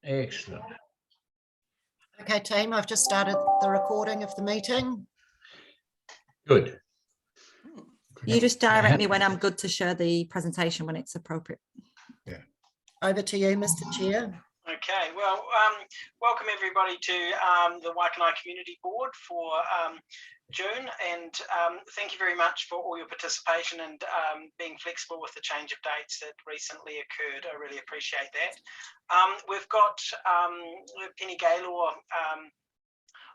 Excellent. Okay, team, I've just started the recording of the meeting. Good. You just direct me when I'm good to share the presentation when it's appropriate. Yeah. Over to you, Mr. Chair. Okay, well, welcome everybody to the Waikanae Community Board for June, and thank you very much for all your participation and being flexible with the change of dates that recently occurred. I really appreciate that. We've got Penny Gaylor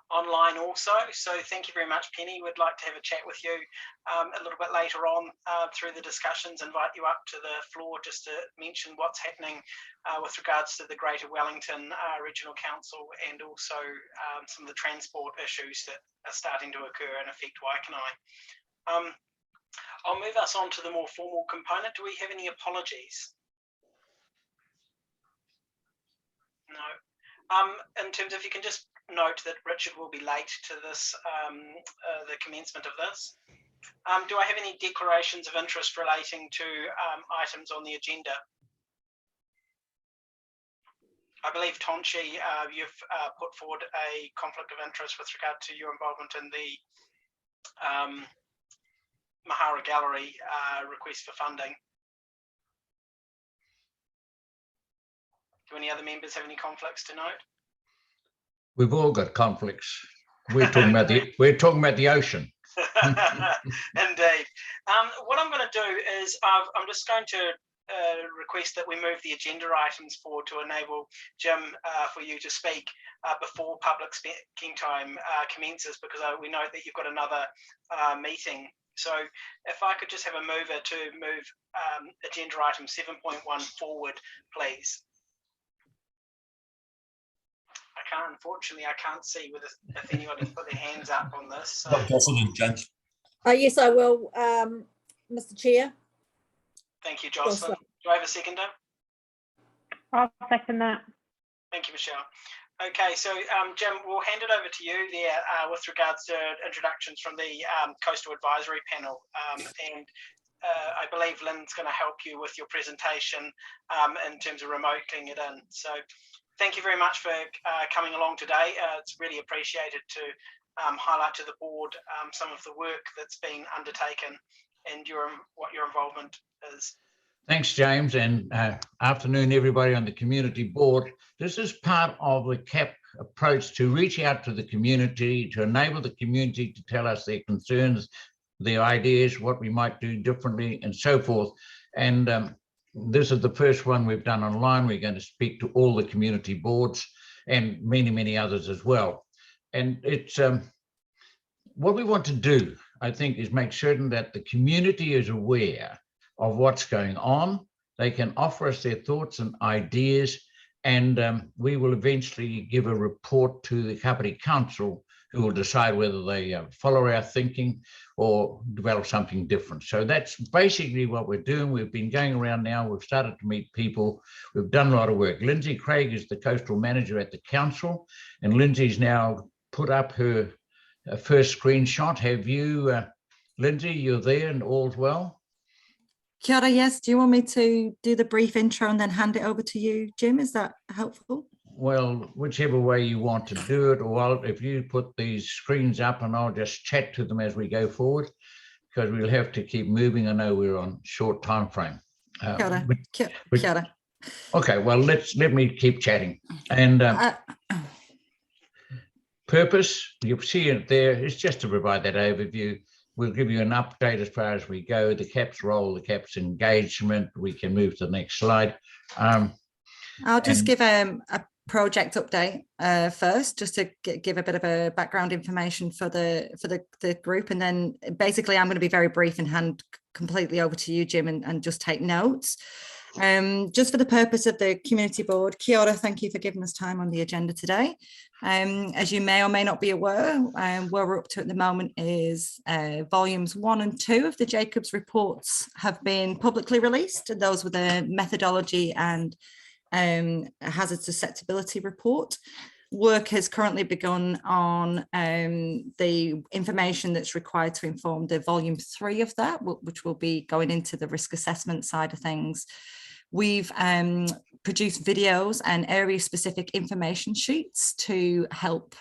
online also, so thank you very much, Penny. We'd like to have a chat with you a little bit later on through the discussions, invite you up to the floor just to mention what's happening with regards to the Greater Wellington Regional Council, and also some of the transport issues that are starting to occur and affect Waikanae. I'll move us on to the more formal component. Do we have any apologies? No. In terms of, you can just note that Richard will be late to this, the commencement of this. Do I have any declarations of interest relating to items on the agenda? I believe, Tonchi, you've put forward a conflict of interest with regard to your involvement in the Mahara Gallery request for funding. Do any other members have any conflicts to note? We've all got conflicts. We're talking about the ocean. Indeed. What I'm going to do is I'm just going to request that we move the agenda items forward to enable Jim for you to speak before public speaking time commences, because we know that you've got another meeting. So if I could just have a mover to move agenda item 7.1 forward, please. Unfortunately, I can't see if anybody's put their hands up on this. So. Not possible, Judge. Yes, I will, Mr. Chair. Thank you, Jocelyn. Do I have a seconder? I'll second that. Thank you, Michelle. Okay, so Jim, we'll hand it over to you there with regards to introductions from the Coastal Advisory Panel. And I believe Lynn's going to help you with your presentation in terms of remoting it in. So thank you very much for coming along today. It's really appreciated to highlight to the board some of the work that's been undertaken and what your involvement is. Thanks, James, and afternoon, everybody on the community board. This is part of the CAP approach to reach out to the community, to enable the community to tell us their concerns, their ideas, what we might do differently, and so forth. And this is the first one we've done online. We're going to speak to all the community boards and many, many others as well. And it's what we want to do, I think, is make certain that the community is aware of what's going on. They can offer us their thoughts and ideas, and we will eventually give a report to the Kāpiti Council, who will decide whether they follow our thinking or develop something different. So that's basically what we're doing. We've been going around now. We've started to meet people. We've done a lot of work. Lindsay Craig is the coastal manager at the council, and Lindsay's now put up her first screenshot. Have you, Lindsay, you're there and all's well? Kia ora, yes. Do you want me to do the brief intro and then hand it over to you, Jim? Is that helpful? Well, whichever way you want to do it, or if you put these screens up and I'll just chat to them as we go forward, because we'll have to keep moving. I know we're on short time frame. Kia ora. Kia ora. Okay, well, let me keep chatting. And purpose, you'll see it there. It's just to provide that overview. We'll give you an update as far as we go, the CAP's role, the CAP's engagement. We can move to the next slide. I'll just give a project update first, just to give a bit of a background information for the group, and then basically I'm going to be very brief and hand completely over to you, Jim, and just take notes. Just for the purpose of the community board, kia ora, thank you for giving us time on the agenda today. As you may or may not be aware, where we're up to at the moment is volumes 1 and 2 of the Jacobs reports have been publicly released. Those were the methodology and hazard susceptibility report. Work has currently begun on the information that's required to inform the volume 3 of that, which will be going into the risk assessment side of things. We've produce videos and area-specific information sheets to help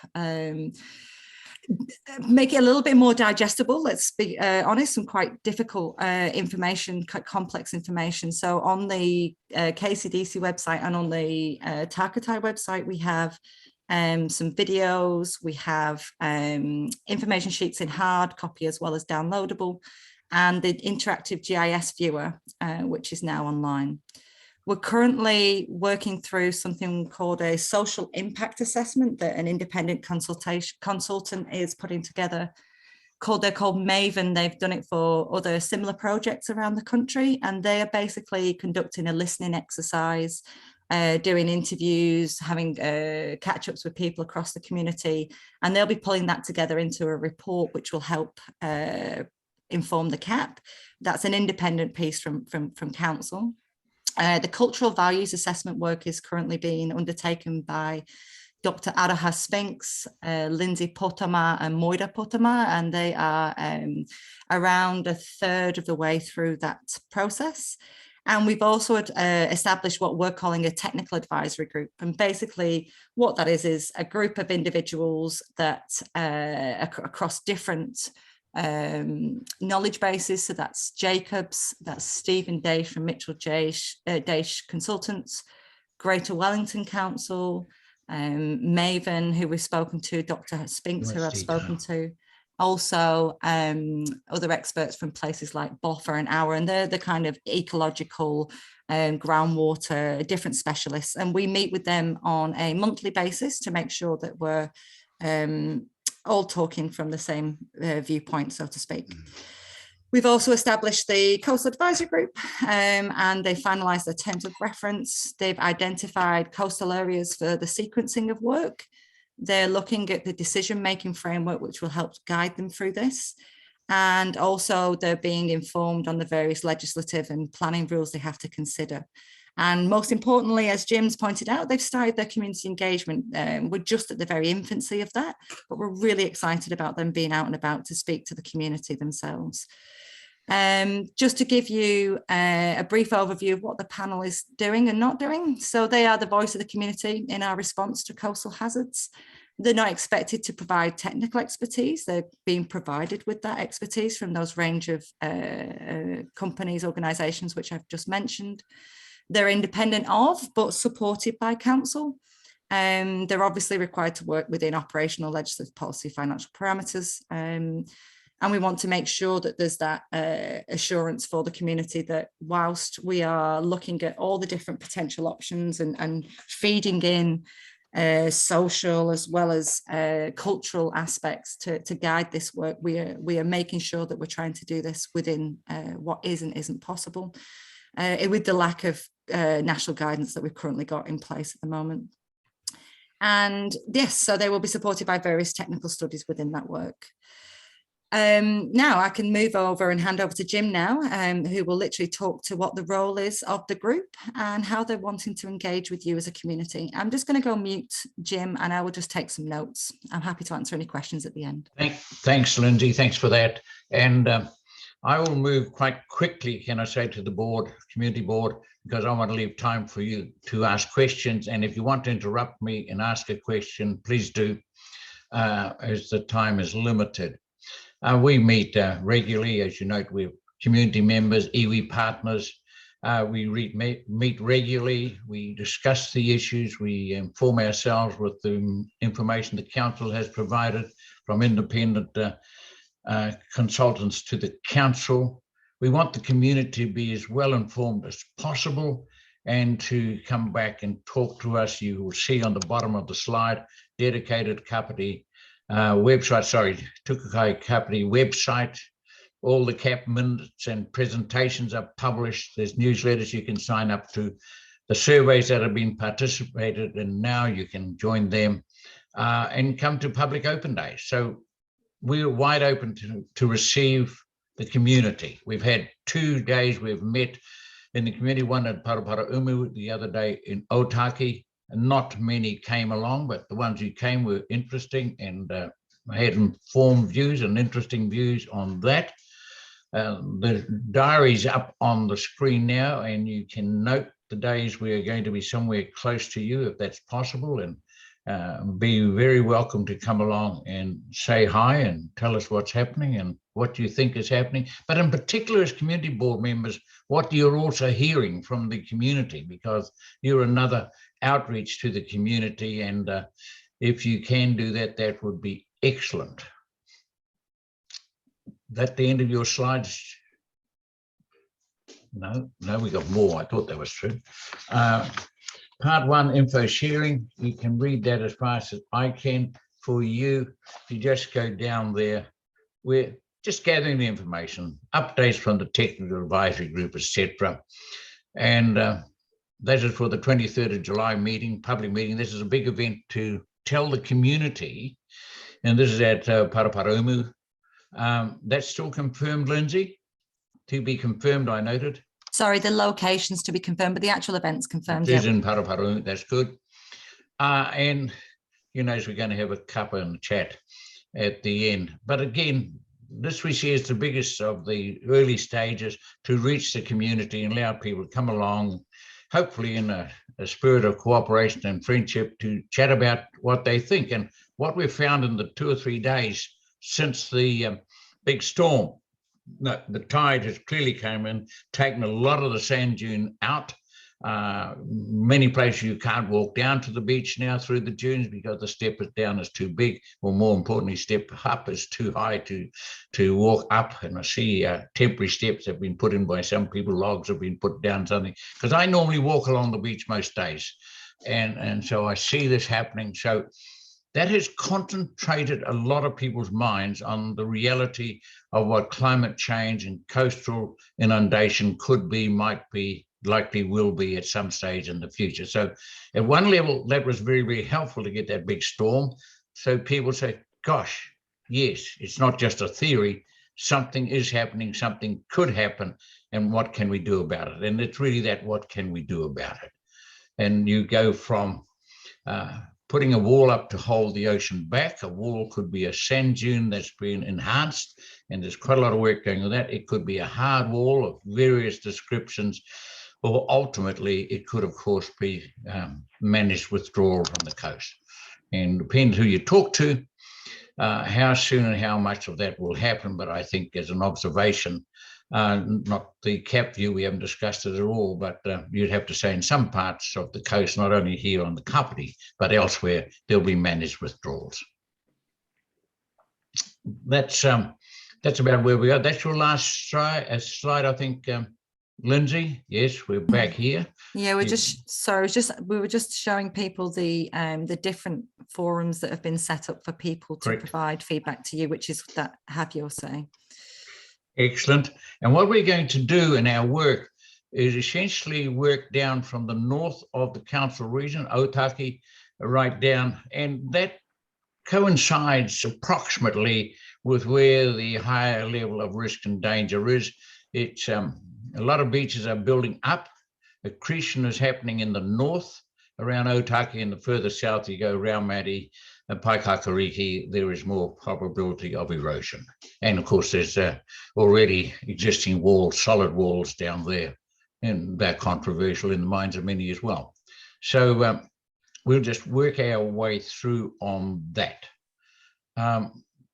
make it a little bit more digestible. Let's be honest, some quite difficult information, quite complex information. So on the KCDC website and on the Takutai website, we have some videos, we have information sheets in hard copy as well as downloadable, and the interactive GIS viewer, which is now online. We're currently working through something called a social impact assessment that an independent consultant is putting together. They're called Maven. They've done it for other similar projects around the country, and they are basically conducting a listening exercise, doing interviews, having catch-ups with people across the community, and they'll be pulling that together into a report which will help inform the CAP. That's an independent piece from council. The cultural values assessment work is currently being undertaken by Dr. Araha Spinks, Lindsay Potama and Moira Potama, and they are around a third of the way through that process. And we've also established what we're calling a technical advisory group. And basically what that is a group of individuals that across different knowledge bases. So that's Jacobs, that's Stephen Day from Mitchell Daish Consultants, Greater Wellington Council, Maven, who we've spoken to, Dr. Spinks, who I've spoken to, also other experts from places like Boffa and Hour, and they're the kind of ecological groundwater, different specialists. And we meet with them on a monthly basis to make sure that we're all talking from the same viewpoint, so to speak. We've also established the Coastal Advisory Group, and they finalised their terms of reference. They've identified coastal areas for the sequencing of work. They're looking at the decision-making framework, which will help guide them through this. And also they're being informed on the various legislative and planning rules they have to consider. And most importantly, as Jim's pointed out, they've started their community engagement. We're just at the very infancy of that, but we're really excited about them being out and about to speak to the community themselves. Just to give you a brief overview of what the panel is doing and not doing. So they are the voice of the community in our response to coastal hazards. They're not expected to provide technical expertise. They're being provided with that expertise from those range of companies, organisations, which I've just mentioned. They're independent of, but supported by council. They're obviously required to work within operational, legislative, policy, financial parameters. And we want to make sure that there's that assurance for the community that whilst we are looking at all the different potential options and feeding in social as well as cultural aspects to guide this work, we are making sure that we're trying to do this within what is and isn't possible, with the lack of national guidance that we've currently got in place at the moment. And yes, so they will be supported by various technical studies within that work. Now I can move over and hand over to Jim now, who will literally talk to what the role is of the group and how they're wanting to engage with you as a community. I'm just going to go mute, Jim, and I will just take some notes. I'm happy to answer any questions at the end. Thanks, Lindsay. Thanks for that. And I will move quite quickly, can I say, to the board, community board, because I want to leave time for you to ask questions. And if you want to interrupt me and ask a question, please do, as the time is limited. We meet regularly, as you note, we're community members, iwi partners. We meet regularly, we discuss the issues, we inform ourselves with the information the council has provided from independent consultants to the council. We want the community to be as well informed as possible and to come back and talk to us. You will see on the bottom of the slide, dedicated Kāpiti website, Takutai Kāpiti website. All the CAP minutes and presentations are published. There's newsletters you can sign up to. The surveys that have been participated in now, you can join them and come to public open days. So we're wide open to receive the community. We've had 2 days we've met in the community, one at Paraparaumu, the other day in Otaki. Not many came along, but the ones who came were interesting and had informed views and interesting views on that. The diary's up on the screen now, and you can note the days we are going to be somewhere close to you, if that's possible, and be very welcome to come along and say hi and tell us what's happening and what you think is happening. But in particular, as community board members, what you're also hearing from the community, because you're another outreach to the community. And if you can do that, that would be excellent. That the end of your slides? No, we got more. I thought that was true. Part 1, info sharing. You can read that as fast as I can for you. If you just go down there, we're just gathering the information, updates from the technical advisory group, etc. And that is for the 23rd of July meeting, public meeting. This is a big event to tell the community, and this is at Paraparaumu. That's still confirmed, Lindsay? To be confirmed, I noted. Sorry, the location's to be confirmed, but the actual event's confirmed. It is in Paraparaumu, that's good. And you know, we're going to have a cuppa and chat at the end. But again, this we see as the biggest of the early stages to reach the community and allow people to come along, hopefully in a spirit of cooperation and friendship, to chat about what they think. And what we've found in the 2 or 3 days since the big storm, the tide has clearly come in, taken a lot of the sand dune out. Many places you can't walk down to the beach now through the dunes because the step down is too big, or more importantly, step up is too high to walk up. And I see temporary steps have been put in by some people, logs have been put down, something, because I normally walk along the beach most days. And so I see this happening. So that has concentrated a lot of people's minds on the reality of what climate change and coastal inundation could be, might be, likely will be at some stage in the future. So at one level, that was very, very helpful to get that big storm. So people say, gosh, yes, it's not just a theory. Something is happening, something could happen, and what can we do about it? And it's really that, what can we do about it? And you go from putting a wall up to hold the ocean back. A wall could be a sand dune that's been enhanced, and there's quite a lot of work going on that. It could be a hard wall of various descriptions, or ultimately it could, of course, be managed withdrawal from the coast. And depends who you talk to, how soon and how much of that will happen. But I think as an observation, not the CAP view, we haven't discussed it at all, but you'd have to say in some parts of the coast, not only here on the Kāpiti, but elsewhere, there'll be managed withdrawals. That's about where we are. That's your last slide, I think, Lindsay. Yes, we're back here. Yeah, we were just showing people the different forums that have been set up for people to Correct. provide feedback to you, which is that have your say. Excellent. And what we're going to do in our work is essentially work down from the north of the council region, Otaki, right down, and that coincides approximately with where the higher level of risk and danger is. It's a lot of beaches are building up. Accretion is happening in the north around Otaki, and the further south you go, Raumati and Paikakariki, there is more probability of erosion. And of course, there's already existing walls, solid walls down there, and they're controversial in the minds of many as well. So we'll just work our way through on that.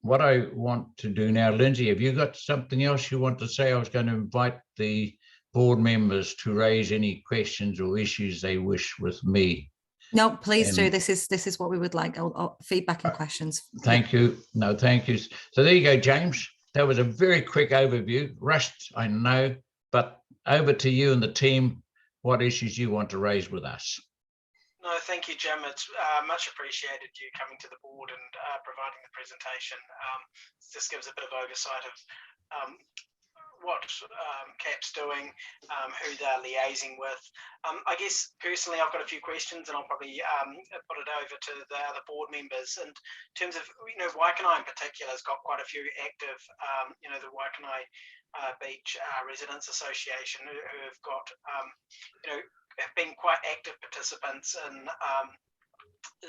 What I want to do now, Lindsay, have you got something else you want to say? I was going to invite the board members to raise any questions or issues they wish with me. No, please do. This is what we would like. Feedback and questions. Thank you. No, thank you. So there you go, James. That was a very quick overview. Rushed, I know, but over to you and the team. What issues you want to raise with us? No, thank you, Jim. It's much appreciated you coming to the board and providing the presentation. This gives a bit of oversight of what CAP's doing, who they're liaising with. I guess personally, I've got a few questions, and I'll probably put it over to the other board members. And in terms of, Waikanae in particular has got quite a few active, the Waikanae Beach Residents Association, who have got, have been quite active participants in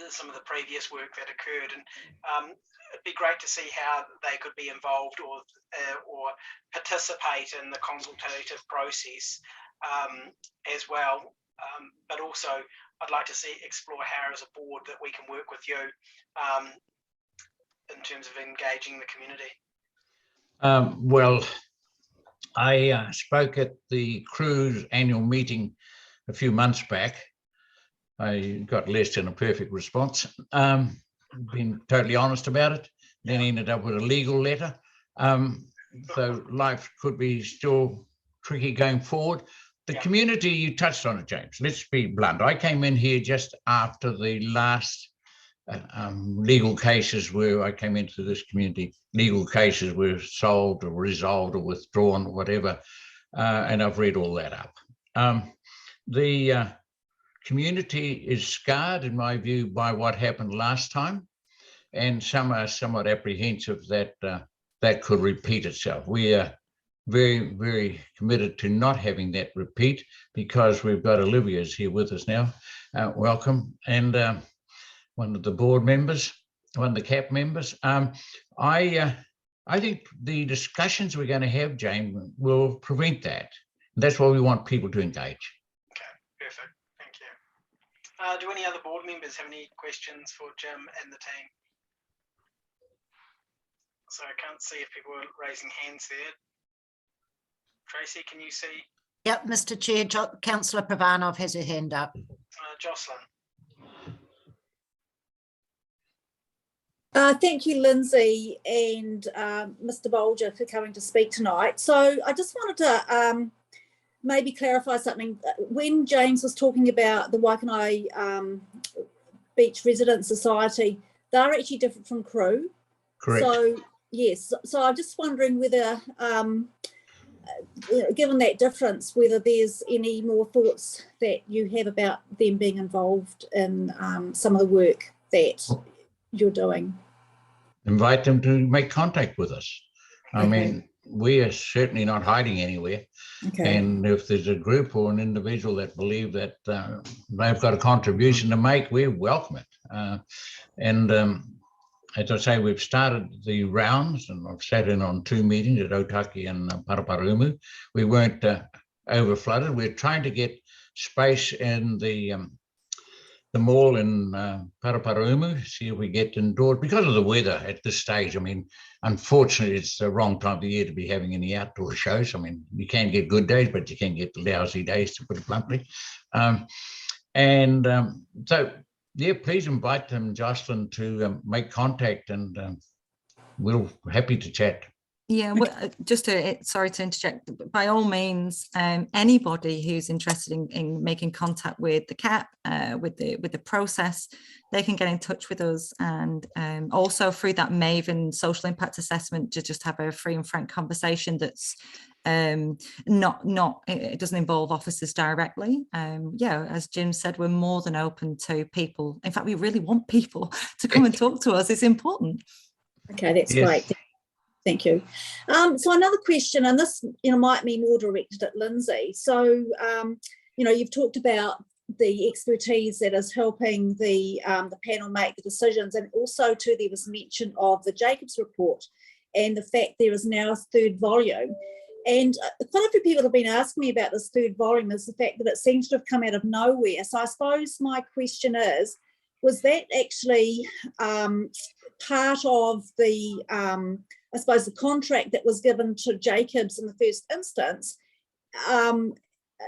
some of the previous work that occurred. And be great to see how they could be involved or participate in the consultative process as well. But also, I'd like to explore how, as a board, that we can work with you in terms of engaging the community. Well, I spoke at the Cruise annual meeting a few months back. I got less than a perfect response. Being totally honest about it, then ended up with a legal letter. So life could be still tricky going forward. The community, you touched on it, James. Let's be blunt. I came in here just after the last legal cases where I came into this community. Legal cases were solved or resolved or withdrawn, or whatever, and I've read all that up. The community is scarred, in my view, by what happened last time, and some are somewhat apprehensive that that could repeat itself. We are very, very committed to not having that repeat, because we've got Olivia's here with us now. Welcome. And one of the board members, one of the CAP members. I think the discussions we're going to have, James, will prevent that. That's why we want people to engage. Okay, perfect. Thank you. Do any other board members have any questions for Jim and the team? So I can't see if people are raising hands there. Tracy, can you see? Yep, Mr. Chair, Councillor Pravanov has her hand up. Jocelyn. Thank you, Lindsay and Mr. Bolger, for coming to speak tonight. So I just wanted to maybe clarify something. When James was talking about the Waikanae Beach Residents Society, they're actually different from Crew. Correct. So yes, so I'm just wondering whether, given that difference, whether there's any more thoughts that you have about them being involved in some of the work that you're doing. Invite them to make contact with us. I mean, we are certainly not hiding anywhere. Okay. And if there's a group or an individual that believe that they've got a contribution to make, we welcome it. As I say, we've started the rounds, and I've sat in on 2 meetings at Otaki and Paraparumu. We weren't over flooded. We're trying to get space in the mall in Paraparumu, see if we get indoors because of the weather at this stage. I mean, unfortunately, it's the wrong time of the year to be having any outdoor shows. I mean, you can get good days, but you can get lousy days, to put it bluntly. So, yeah, please invite them, Jocelyn, to make contact, and we're happy to chat. Yeah, well, just to, sorry to interject, by all means, anybody who's interested in making contact with the CAP, with the process, they can get in touch with us, and also through that Maven social impact assessment, to just have a free and frank conversation that's it doesn't involve officers directly. Yeah, as Jim said, we're more than open to people. In fact, we really want people to come and talk to us. It's important. Okay, that's great. Thank you. So another question, and this might be more directed at Lindsay. So you've talked about the expertise that is helping the panel make the decisions, and also too there was mention of the Jacobs report and the fact there is now a 3rd volume. And quite a few people have been asking me about this 3rd volume, is the fact that it seems to have come out of nowhere. So I suppose my question is, was that actually part of the I suppose the contract that was given to Jacobs in the first instance?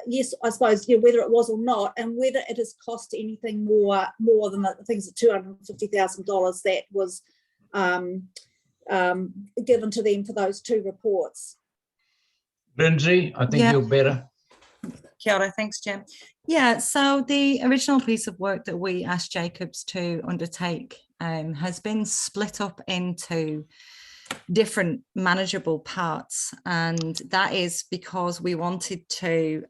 Yes, I suppose, whether it was or not, and whether it has cost anything more than the things, $250,000 that was given to them for those 2 reports. Lindsay, I think you're better. Kia ora, thanks, Jim. Yeah, so the original piece of work that we asked Jacobs to undertake has been split up into different manageable parts, and that is because we wanted to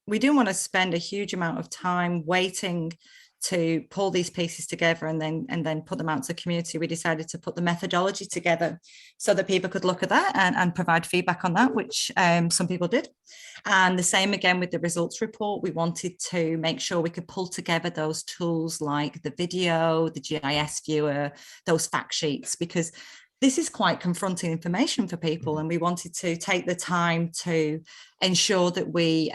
we didn't want to spend a huge amount of time waiting to pull these pieces together and then put them out to the community, we decided to put the methodology together so that people could look at that and provide feedback on that, which some people did. And the same again with the results report. We wanted to make sure we could pull together those tools like the video, the GIS viewer, those fact sheets, because this is quite confronting information for people, and we wanted to take the time to ensure that we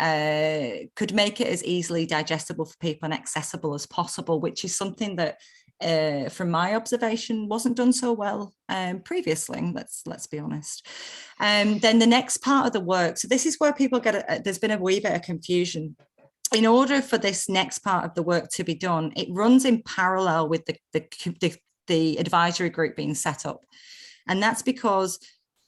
could make it as easily digestible for people and accessible as possible, which is something that, from my observation, wasn't done so well previously. Let's be honest. Then the next part of the work. So this is where people get. There's been a wee bit of confusion. In order for this next part of the work to be done, it runs in parallel with the advisory group being set up. And that's because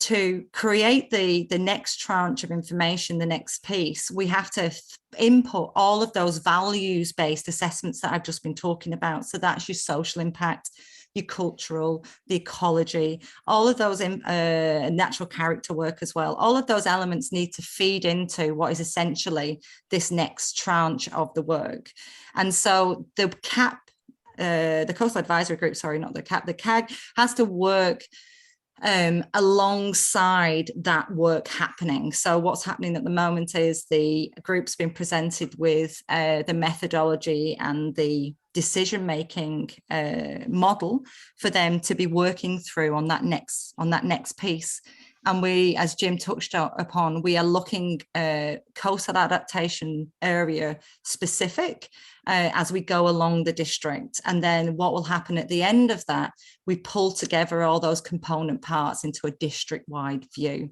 to create the next tranche of information, the next piece, we have to input all of those values-based assessments that I've just been talking about. So that's your social impact, your cultural, the ecology, all of those natural character work as well. All of those elements need to feed into what is essentially this next tranche of the work. And so the CAP, the Coastal Advisory Group, sorry, not the CAP, the CAG has to work alongside that work happening. So what's happening at the moment is the group's been presented with the methodology and the decision-making model for them to be working through on that next piece. And we, as Jim touched upon, we are looking coastal adaptation area specific as we go along the district. And then what will happen at the end of that, we pull together all those component parts into a district-wide view.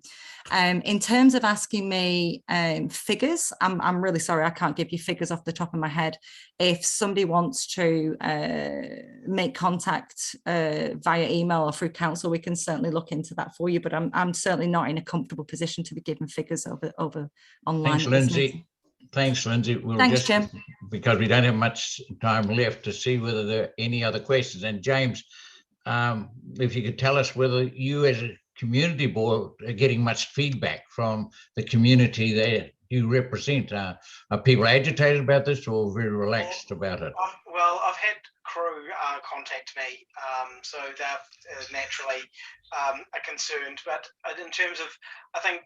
In terms of asking me figures, I'm really sorry, I can't give you figures off the top of my head. If somebody wants to make contact via email or through council, we can certainly look into that for you, but I'm certainly not in a comfortable position to be given figures over online. Thanks, Lindsay. Thanks, Lindsay. Thanks, Jim. Because we don't have much time left to see whether there are any other questions. And James, if you could tell us whether you as a community board are getting much feedback from the community that you represent. Are people agitated about this or very relaxed about it? Well, I've had crew contact me, so they're naturally are concerned. But in terms of, I think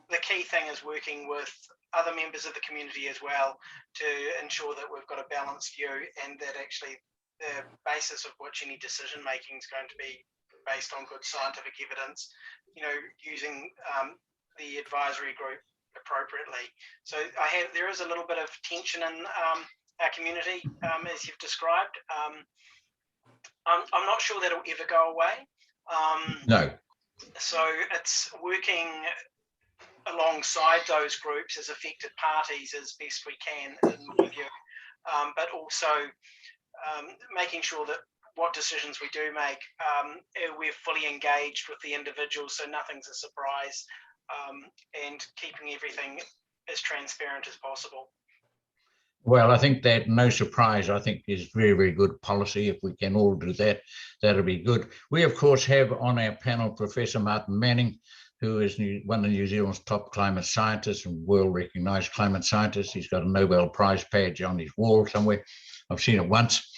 the key thing is working with other members of the community as well to ensure that we've got a balanced view, and that actually the basis of which any decision making is going to be based on good scientific evidence, using the advisory group appropriately. So there is a little bit of tension in our community, as you've described. I'm not sure that'll ever go away. No. So it's working alongside those groups as affected parties as best we can, in my view, but also making sure that what decisions we do make, we're fully engaged with the individuals, so nothing's a surprise, and keeping everything as transparent as possible. Well, I think that no surprise, I think, is very, very good policy. If we can all do that, that'll be good. We, of course, have on our panel Professor Martin Manning, who is one of New Zealand's top climate scientists and world-recognised climate scientists. He's got a Nobel Prize badge on his wall somewhere. I've seen it once.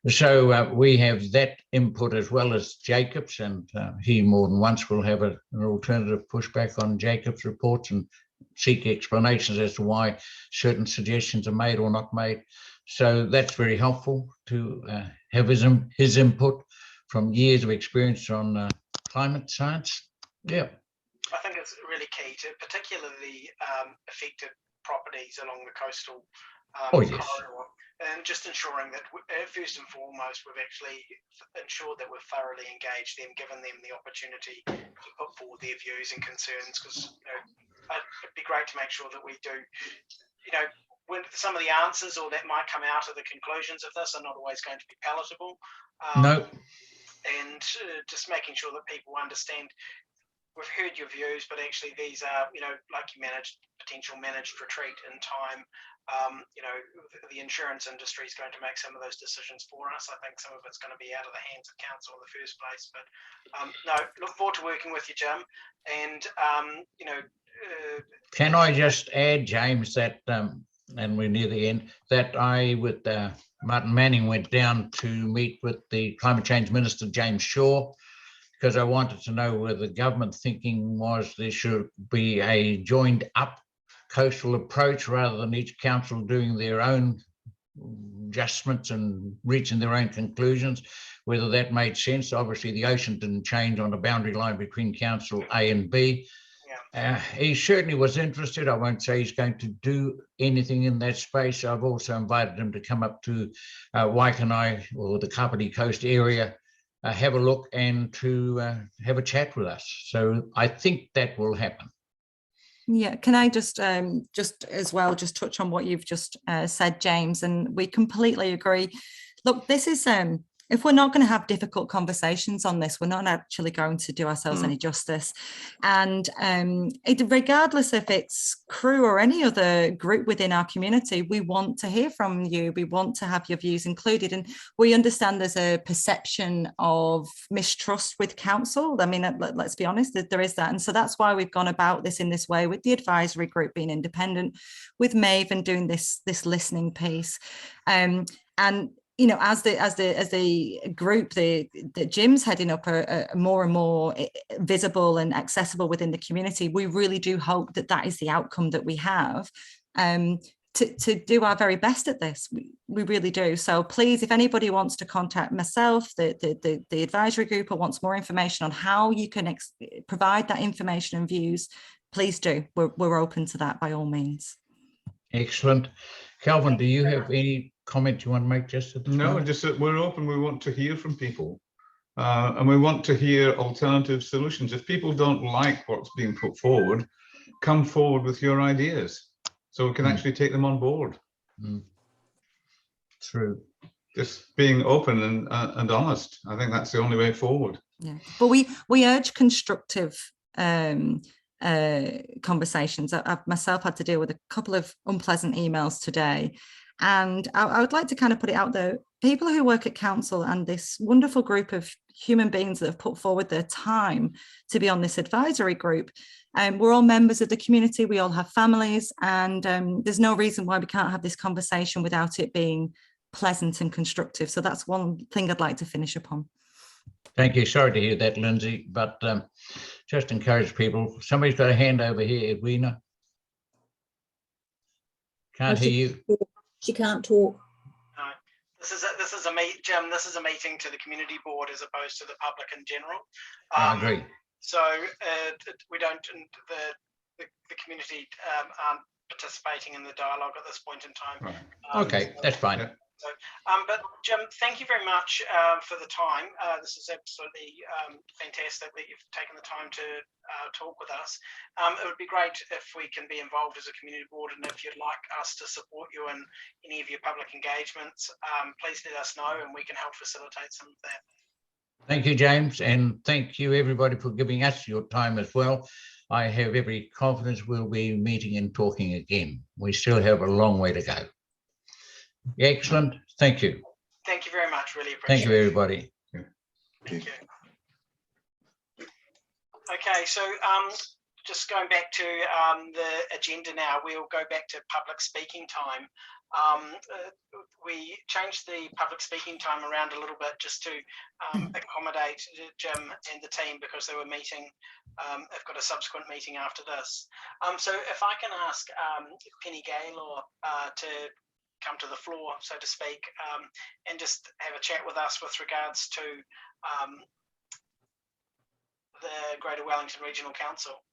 So we have that input as well as Jacob's, and he more than once will have an alternative pushback on Jacob's reports and seek explanations as to why certain suggestions are made or not made. So that's very helpful to have his input from years of experience on climate science. Yeah. I think it's really key to particularly affected properties along the coastal corridor, and just ensuring that first and foremost we've actually ensured that we've thoroughly engaged them, given them the opportunity to put forward their views and concerns, because it'd be great to make sure that we do, when some of the answers or that might come out of the conclusions of this are not always going to be palatable. No. And just making sure that people understand, we've heard your views, but actually these are, like you potential managed retreat in time. The insurance industry is going to make some of those decisions for us. I think some of it's going to be out of the hands of council in the first place. But no, look forward to working with you, Jim. And, Can I just add, James, that and we're near the end, that I, with Martin Manning, went down to meet with the Climate Change Minister, James Shaw, because I wanted to know whether the government thinking was there should be a joined up coastal approach rather than each council doing their own adjustments and reaching their own conclusions, whether that made sense. Obviously, the ocean didn't change on the boundary line between council A and B. He certainly was interested. I won't say he's going to do anything in that space. I've also invited him to come up to Waikanae or the Kāpiti coast area, have a look and to have a chat with us. So I think that will happen. Yeah, can I just as well just touch on what you've just said, James, and we completely agree. Look, this is if we're not going to have difficult conversations on this, we're not actually going to do ourselves any justice. And regardless if it's Crew or any other group within our community, we want to hear from you. We want to have your views included. And we understand there's a perception of mistrust with council. I mean, let's be honest, there is that. And so that's why we've gone about this in this way, with the advisory group being independent, with Maeve and doing this listening piece. And you know, as the group, the gyms heading up are more and more visible and accessible within the community, we really do hope that that is the outcome that we have, to do our very best at this. We really do. So please, if anybody wants to contact myself, the advisory group, or wants more information on how you can provide that information and views, please do. We're open to that by all means. Excellent. Calvin, do you have any comment you want to make just at this moment? Just that we're open. We want to hear from people, and we want to hear alternative solutions. If people don't like what's being put forward, come forward with your ideas so we can actually take them on board. True. Just being open and honest. I think that's the only way forward. Yeah, but we urge constructive conversations. I've myself had to deal with a couple of unpleasant emails today, and I would like to kind of put it out there. People who work at council and this wonderful group of human beings that have put forward their time to be on this advisory group, we're all members of the community, we all have families, and there's no reason why we can't have this conversation without it being pleasant and constructive. So that's one thing I'd like to finish upon. Thank you. Sorry to hear that, Lindsay, but just encourage people. Somebody's got a hand over here, Edwina. Can't hear you. She can't talk. No, this is a meeting to the community board as opposed to the public in general. I agree. So we don't. The community aren't participating in the dialogue at this point in time. Right. Okay, that's fine. Yeah. So, but Jim, thank you very much for the time. This is absolutely fantastic that you've taken the time to talk with us. It would be great if we can be involved as a community board, and if you'd like us to support you in any of your public engagements, please let us know and we can help facilitate some of that. Thank you, James, and thank you everybody for giving us your time as well. I have every confidence we'll be meeting and talking again. We still have a long way to go. Excellent. Thank you. Thank you very much. Really appreciate it. Thank you, everybody. Thank you. Okay, so just going back to the agenda now, we'll go back to public speaking time. We changed the public speaking time around a little bit just to accommodate Jim and the team, because they were meeting. I've got a subsequent meeting after this. So if I can ask Penny Gaylor to come to the floor, so to speak, and just have a chat with us with regards to the Greater Wellington Regional Council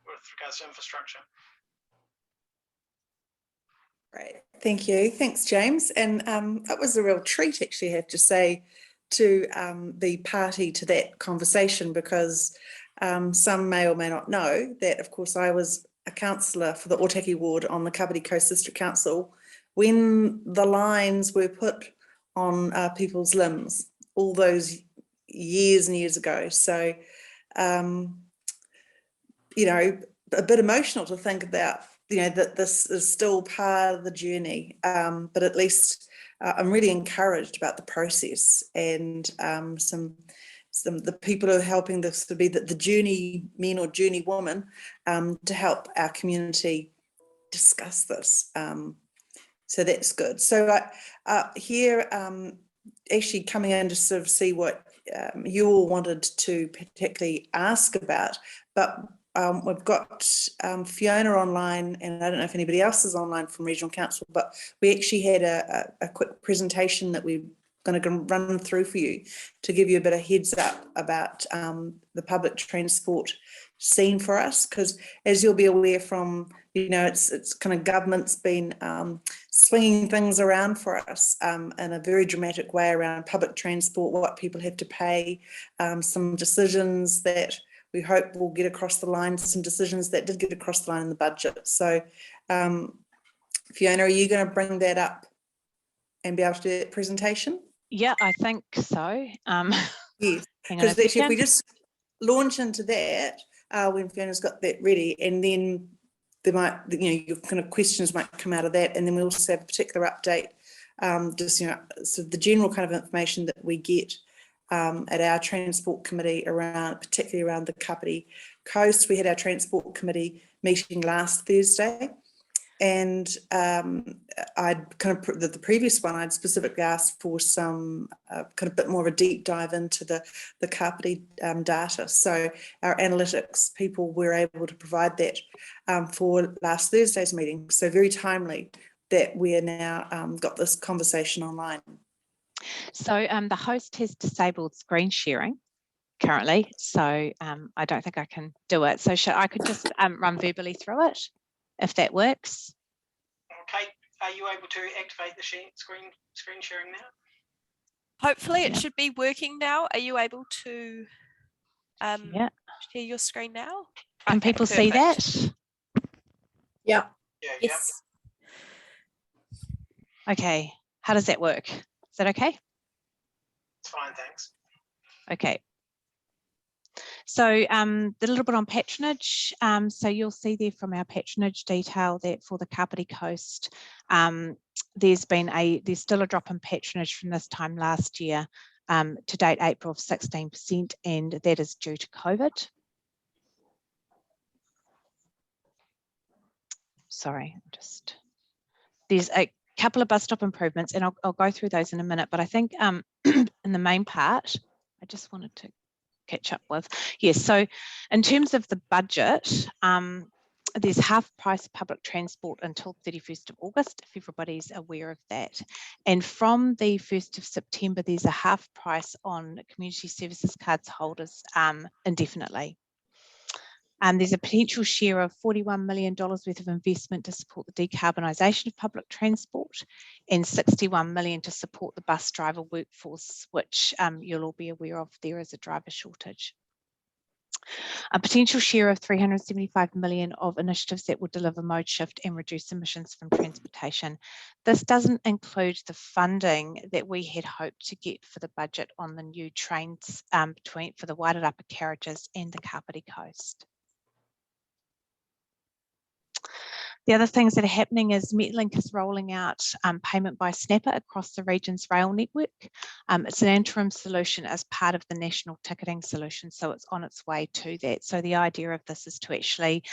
with regards to infrastructure. Great, thank you. Thanks, James. And it was a real treat, actually, I have to say, to be party to that conversation, because some may or may not know that, of course, I was a councillor for the Otaki ward on the Kāpiti Coast District Council when the lines were put on people's limbs all those years and years ago. So, you know, a bit emotional to think about, you know, that this is still part of the journey, but at least I'm really encouraged about the process, and the people who are helping this to be the journey men or journey women to help our community discuss this. So that's good. So here, actually coming in to sort of see what you all wanted to particularly ask about, but we've got Fiona online, and I don't know if anybody else is online from Regional Council, but we actually had a quick presentation that we're going to run through for you to give you a bit of heads up about the public transport scene for us, because as you'll be aware from, you know, it's kind of government's been swinging things around for us in a very dramatic way around public transport, what people have to pay, some decisions that we hope will get across the line, some decisions that did get across the line in the budget. So Fiona, are you going to bring that up and be able to do that presentation? Yeah, I think so. Yes, because actually if we just launch into that, when Fiona's got that ready, and then there might, you know, your kind of questions might come out of that, and then we also have a particular update, just, you know, so the general kind of information that we get at our transport committee around, particularly around the Kāpiti coast. We had our transport committee meeting last Thursday, and I'd kind of, the previous one, I'd specifically asked for some kind of bit more of a deep dive into the Kāpiti data. So our analytics people were able to provide that for last Thursday's meeting. So very timely that we are now got this conversation online. So the host has disabled screen sharing currently, so I don't think I can do it. So I could just run verbally through it, if that works. Okay, are you able to activate the screen sharing now? Hopefully it should be working now. Are you able to Yeah. share your screen now? Can Okay, people see that? Yeah. Yes. Okay, how does that work? Is that okay? It's fine, thanks. Okay. So a little bit on patronage. So you'll see there from our patronage detail that for the Kāpiti coast, there's still a drop in patronage from this time last year, to date April of 16%, and that is due to COVID. Sorry, there's a couple of bus stop improvements, and I'll go through those in a minute, but I think in the main part, I just wanted to catch up with. Yes, so in terms of the budget, there's half price public transport until 31st of August, if everybody's aware of that. And from the 1st of September, there's a half price on community services cards holders indefinitely. There's a potential share of $41 million worth of investment to support the decarbonisation of public transport, and $61 million to support the bus driver workforce, which you'll all be aware of, there is a driver shortage. A potential share of $375 million of initiatives that will deliver mode shift and reduce emissions from transportation. This doesn't include the funding that we had hoped to get for the budget on the new trains for the Wairarapa carriages and the Kāpiti coast. The other things that are happening is Metlink is rolling out payment by snapper across the region's rail network. It's an interim solution as part of the national ticketing solution, so it's on its way to that. So the idea of this is to actually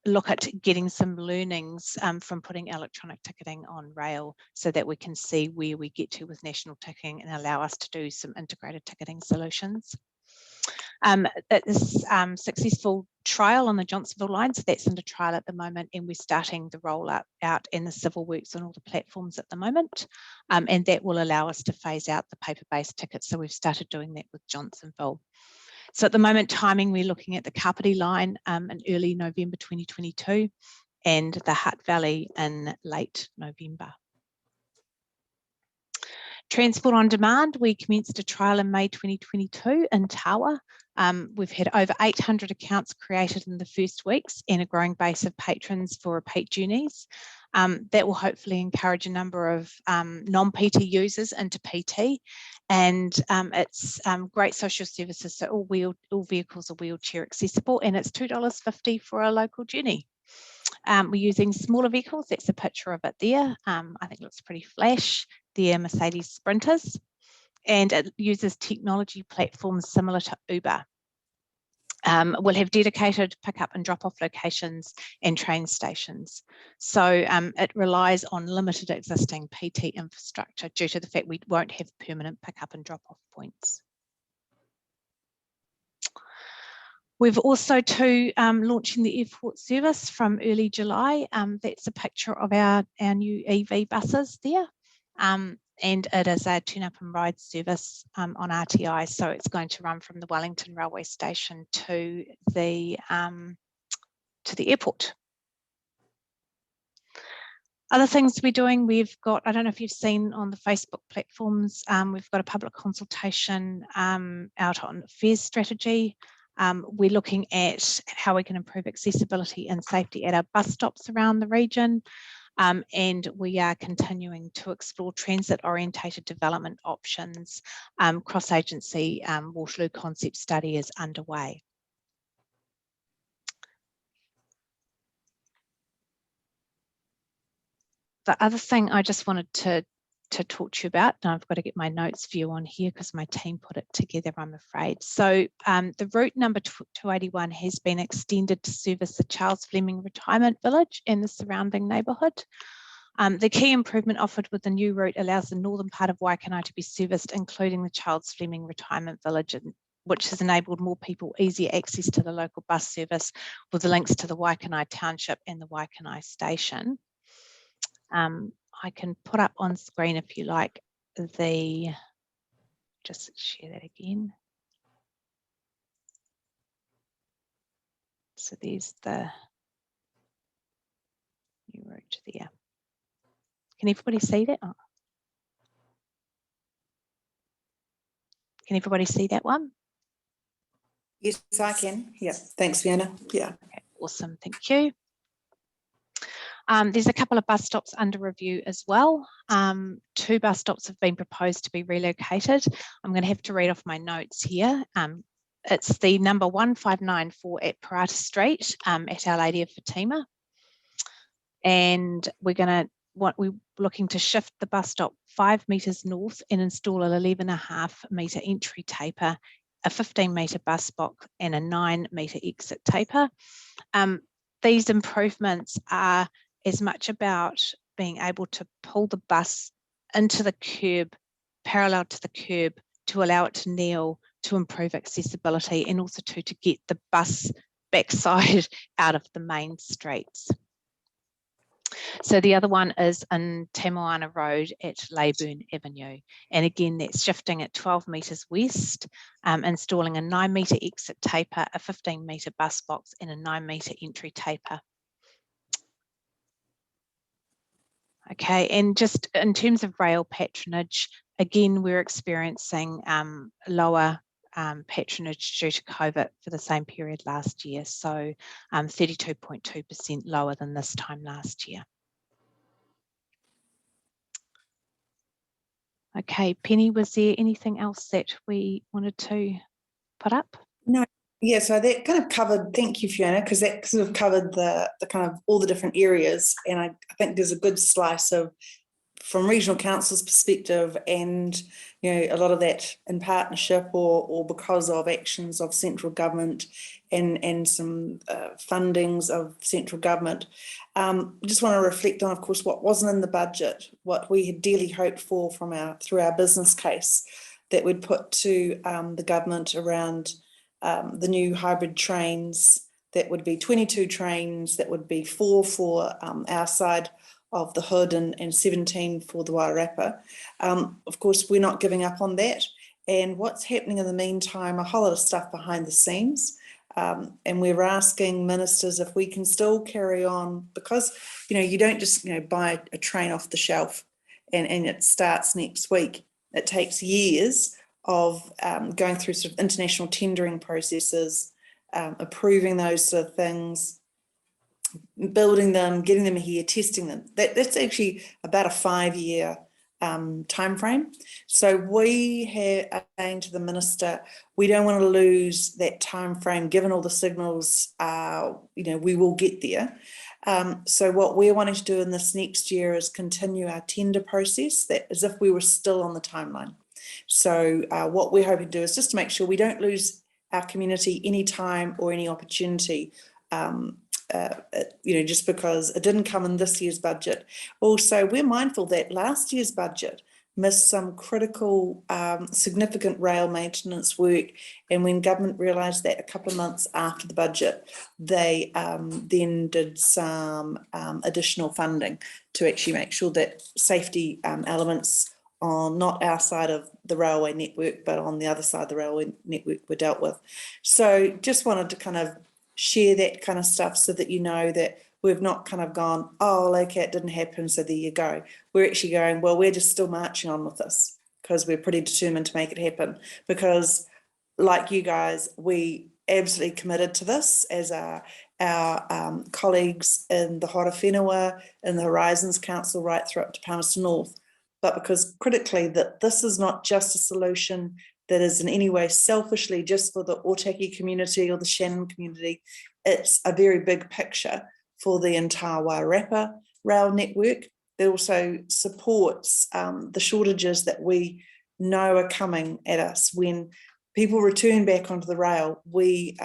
look at getting some learnings from putting electronic ticketing on rail, so that we can see where we get to with national ticketing and allow us to do some integrated ticketing solutions. It's successful trial on the Johnsonville line, so that's under trial at the moment, and we're starting the rollout out in the civil works on all the platforms at the moment, and that will allow us to phase out the paper-based tickets. So we've started doing that with Johnsonville. So at the moment, timing, we're looking at the Kāpiti line in early November 2022 and the Hutt Valley in late November. Transport on demand, we commenced a trial in May 2022 in Tawa. We've had over 800 accounts created in the first weeks and a growing base of patrons for repeat journeys. That will hopefully encourage a number of non-PT users into PT, and it's great social services, so all vehicles are wheelchair accessible, and it's $2.50 for a local journey. We're using smaller vehicles, that's a picture of it there. I think it looks pretty flash. They're Mercedes Sprinters, and it uses technology platforms similar to Uber. We'll have dedicated pick-up and drop-off locations and train stations. So it relies on limited existing PT infrastructure due to the fact we won't have permanent pick-up and drop-off points. We've also too launching the airport service from early July. That's a picture of our new EV buses there. And it is a turn up and ride service on RTI. So it's going to run from the Wellington railway station to the airport. Other things we're doing, we've got, I don't know if you've seen on the Facebook platforms, we've got a public consultation out on fares strategy. We're looking at how we can improve accessibility and safety at our bus stops around the region. And we are continuing to explore transit-orientated development options. Cross-agency Waterloo concept study is underway. The other thing I just wanted to talk to you about, and I've got to get my notes view on here because my team put it together, I'm afraid. So the route number 281 has been extended to service the Charles Fleming Retirement Village and the surrounding neighbourhood. The key improvement offered with the new route allows the northern part of Waikanae to be serviced, including the Charles Fleming Retirement Village, which has enabled more people easier access to the local bus service with the links to the Waikanae Township and the Waikanae Station. I can put up on screen if you like just share that again. So there's the new route there. Can everybody see that? Oh. Can everybody see that one? Yes, I can. Yeah, thanks, Fiona. Yeah. Okay, awesome, thank you. There's a couple of bus stops under review as well. 2 bus stops have been proposed to be relocated. I'm going to have to read off my notes here. It's the number 1594 at Parata Street at Our Lady of Fatima. And we're looking to shift the bus stop 5 metres north and install an 11.5 metre entry taper, a 15 metre bus box and a 9 metre exit taper. These improvements are as much about being able to pull the bus into the curb, parallel to the curb, to allow it to kneel, to improve accessibility, and also to get the bus backside out of the main streets. So the other one is in Tamwana Road at Leyburn Avenue. And again, that's shifting at 12 metres west, installing a 9 metre exit taper, a 15 metre bus box and a 9 metre entry taper. Okay, and just in terms of rail patronage, again, we're experiencing lower patronage due to COVID for the same period last year. So 32.2% lower than this time last year. Okay, Penny, was there anything else that we wanted to put up? No, yeah, so that kind of covered, thank you, Fiona, because that sort of covered the kind of all the different areas. And I think there's a good slice of, from regional council's perspective, and a lot of that in partnership or because of actions of central government and some fundings of central government. Just want to reflect on, of course, what wasn't in the budget, what we had dearly hoped for through our business case that we'd put to the government around the new hybrid trains. That would be 22 trains, that would be 4 for our side of the hood and 17 for the Wairarapa. Of course, we're not giving up on that. And what's happening in the meantime, a whole lot of stuff behind the scenes. And we're asking ministers if we can still carry on, because, you don't just, buy a train off the shelf and it starts next week. It takes years of going through sort of international tendering processes, approving those sort of things, building them, getting them here, testing them. That's actually about a 5-year time frame. So we are saying to the minister, we don't want to lose that time frame, given all the signals, we will get there. So what we're wanting to do in this next year is continue our tender process, that as if we were still on the timeline. So what we're hoping to do is just to make sure we don't lose our community any time or any opportunity, you know, just because it didn't come in this year's budget. Also, we're mindful that last year's budget missed some critical, significant rail maintenance work. And when government realised that a couple of months after the budget, they then did some additional funding to actually make sure that safety elements on not our side of the railway network, but on the other side of the railway network were dealt with. So just wanted to kind of share that kind of stuff so that you know that we've not kind of gone, oh, okay, it didn't happen, so there you go. We're actually going, well, we're just still marching on with this because we're pretty determined to make it happen. Because like you guys, we absolutely committed to this as our colleagues in the Hora Whenua, in the Horizons Council, right through up to Palmerston North. But because critically that this is not just a solution that is in any way selfishly just for the Otaki community or the Shannon community, it's a very big picture for the entire Wairarapa rail network. That also supports the shortages that we know are coming at us. When people return back onto the rail, we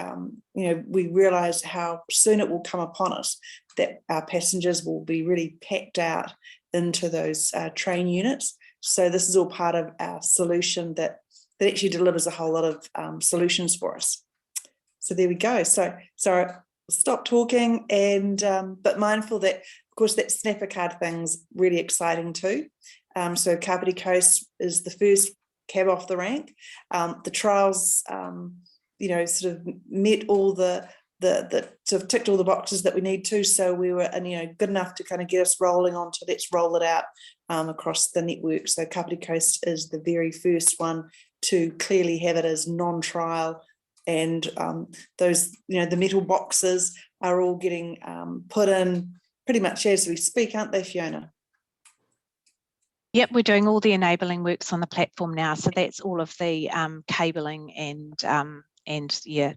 realise how soon it will come upon us that our passengers will be really packed out into those train units. So this is all part of our solution that actually delivers a whole lot of solutions for us. So there we go. So stop talking and but mindful that of course that snapper card thing's really exciting too. So Kāpiti Coast is the first cab off the rank. The trials sort of met all the sort of ticked all the boxes that we need to, so we were good enough to kind of get us rolling on to let's roll it out across the network. So Kāpiti Coast is the very first one to clearly have it as non-trial, and those the metal boxes are all getting put in pretty much as we speak, aren't they, Fiona? Yep, we're doing all the enabling works on the platform now, so that's all of the cabling and yeah,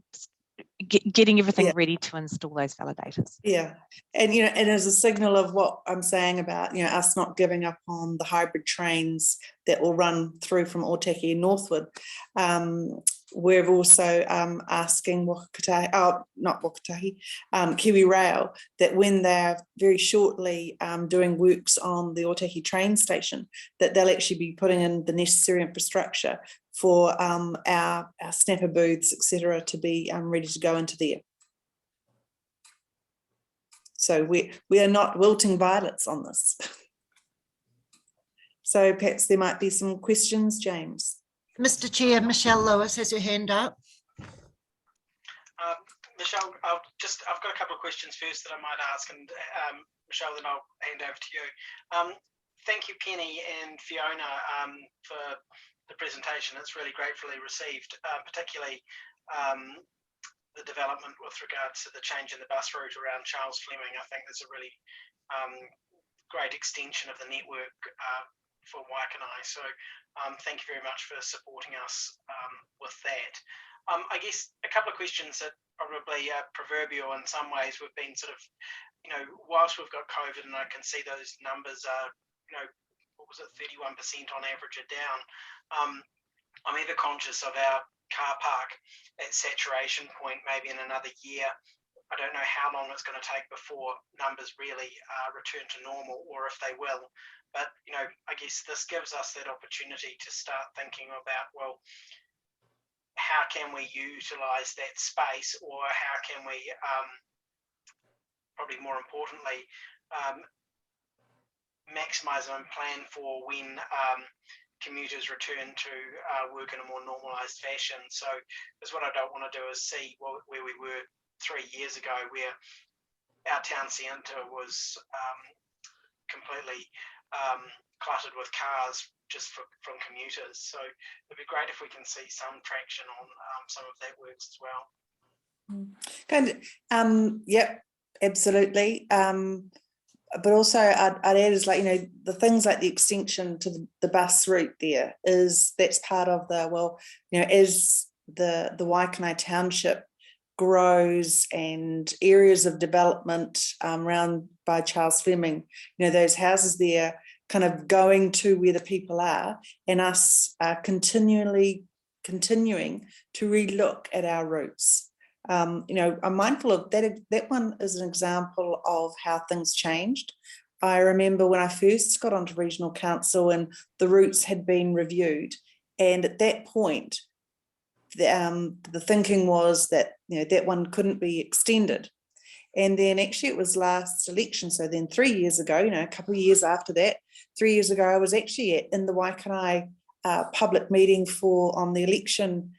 getting everything ready to install those validators. Yeah, and and as a signal of what I'm saying about us not giving up on the hybrid trains that will run through from Otaki northward, we're also asking Kiwi Rail that when they're very shortly doing works on the Otaki train station, that they'll actually be putting in the necessary infrastructure for our snapper booths, etc., to be ready to go into there. So we are not wilting violets on this. So perhaps there might be some questions, James. Mr. Chair, Michelle Lewis has her hand up. Michelle, I've got a couple of questions first that I might ask, and Michelle, then I'll hand over to you. Thank you, Penny and Fiona, for the presentation. It's really gratefully received, particularly the development with regards to the change in the bus route around Charles Fleming. I think there's a really great extension of the network for Waikanae. So thank you very much for supporting us with that. I guess a couple of questions that probably are proverbial in some ways. We've been sort of, whilst we've got COVID and I can see those numbers are, what was it, 31% on average are down. I'm ever conscious of our car park at saturation point, maybe in another year. I don't know how long it's going to take before numbers really return to normal, or if they will. But, I guess this gives us that opportunity to start thinking about, well, how can we utilise that space, or how can we, probably more importantly, maximise and plan for when commuters return to work in a more normalised fashion. So, because what I don't want to do is see where we were 3 years ago, where our town centre was completely cluttered with cars just from commuters. So it'd be great if we can see some traction on some of that works as well. Yep, absolutely. But also I'd add is the things like the extension to the bus route there that's part of as the Waikanae township grows and areas of development around by Charles Fleming, those houses there kind of going to where the people are, and us continually continuing to relook at our routes. You know, I'm mindful of that. That one is an example of how things changed. I remember when I first got onto regional council and the routes had been reviewed, and at that point, the thinking was that, you know, that one couldn't be extended. And then actually it was last election, so then 3 years ago, you know, a couple of years after that, 3 years ago, I was actually in the Waikanae public meeting on the election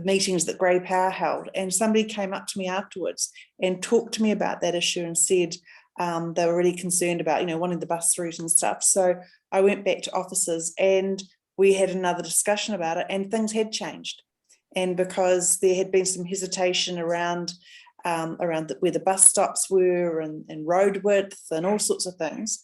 meetings that Grey Power held, and somebody came up to me afterwards and talked to me about that issue and said they were really concerned about, you know, wanting the bus route and stuff. So I went back to officers and we had another discussion about it, and things had changed. And because there had been some hesitation around where the bus stops were and road width and all sorts of things.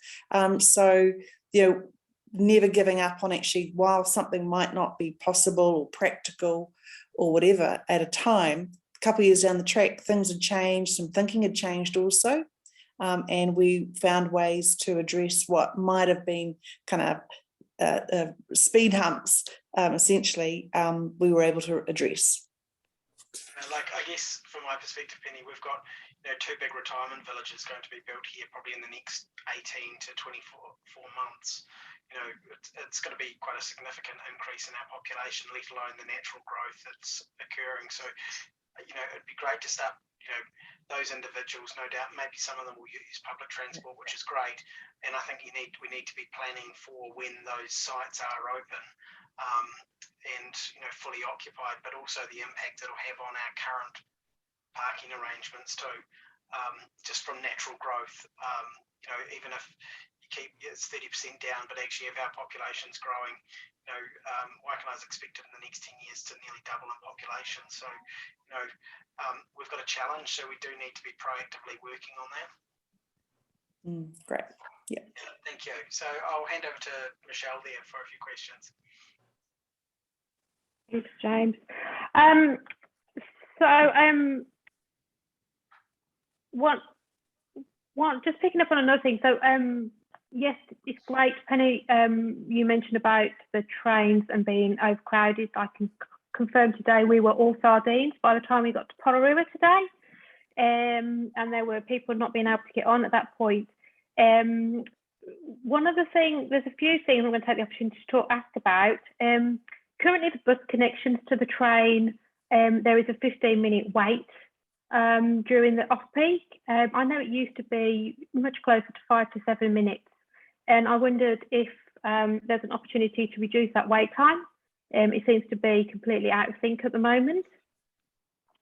So, you know, never giving up on actually, while something might not be possible or practical or whatever at a time, a couple of years down the track, things had changed, some thinking had changed also. And we found ways to address what might have been kind of speed humps, essentially, we were able to address. Like, I guess from my perspective, Penny, we've got, you know, 2 big retirement villages going to be built here probably in the next 18 to 24 months. You know, it's going to be quite a significant increase in our population, let alone the natural growth that's occurring. So, you know, it'd be great to start, you know, those individuals, no doubt, maybe some of them will use public transport, which is great. And I think we need to be planning for when those sites are open and, you know, fully occupied, but also the impact it'll have on our current parking arrangements too, just from natural growth. You know, even if you keep it's 30% down, but actually if our population's growing, you know, Waikanae is expected in the next 10 years to nearly double in population. So, you know, we've got a challenge, so we do need to be proactively working on that. Great. Yeah. Thank you. So I'll hand over to Michelle there for a few questions. Thanks, James. Just picking up on another thing. So yes, it's great, Penny. You mentioned about the trains and being overcrowded. I can confirm today we were all sardines by the time we got to Pororua today, and there were people not being able to get on at that point. One other thing, there's a few things I'm going to take the opportunity to ask about. Currently, the bus connections to the train, there is a 15-minute wait during the off-peak. I know it used to be much closer to 5 to 7 minutes, and I wondered if there's an opportunity to reduce that wait time. It seems to be completely out of sync at the moment.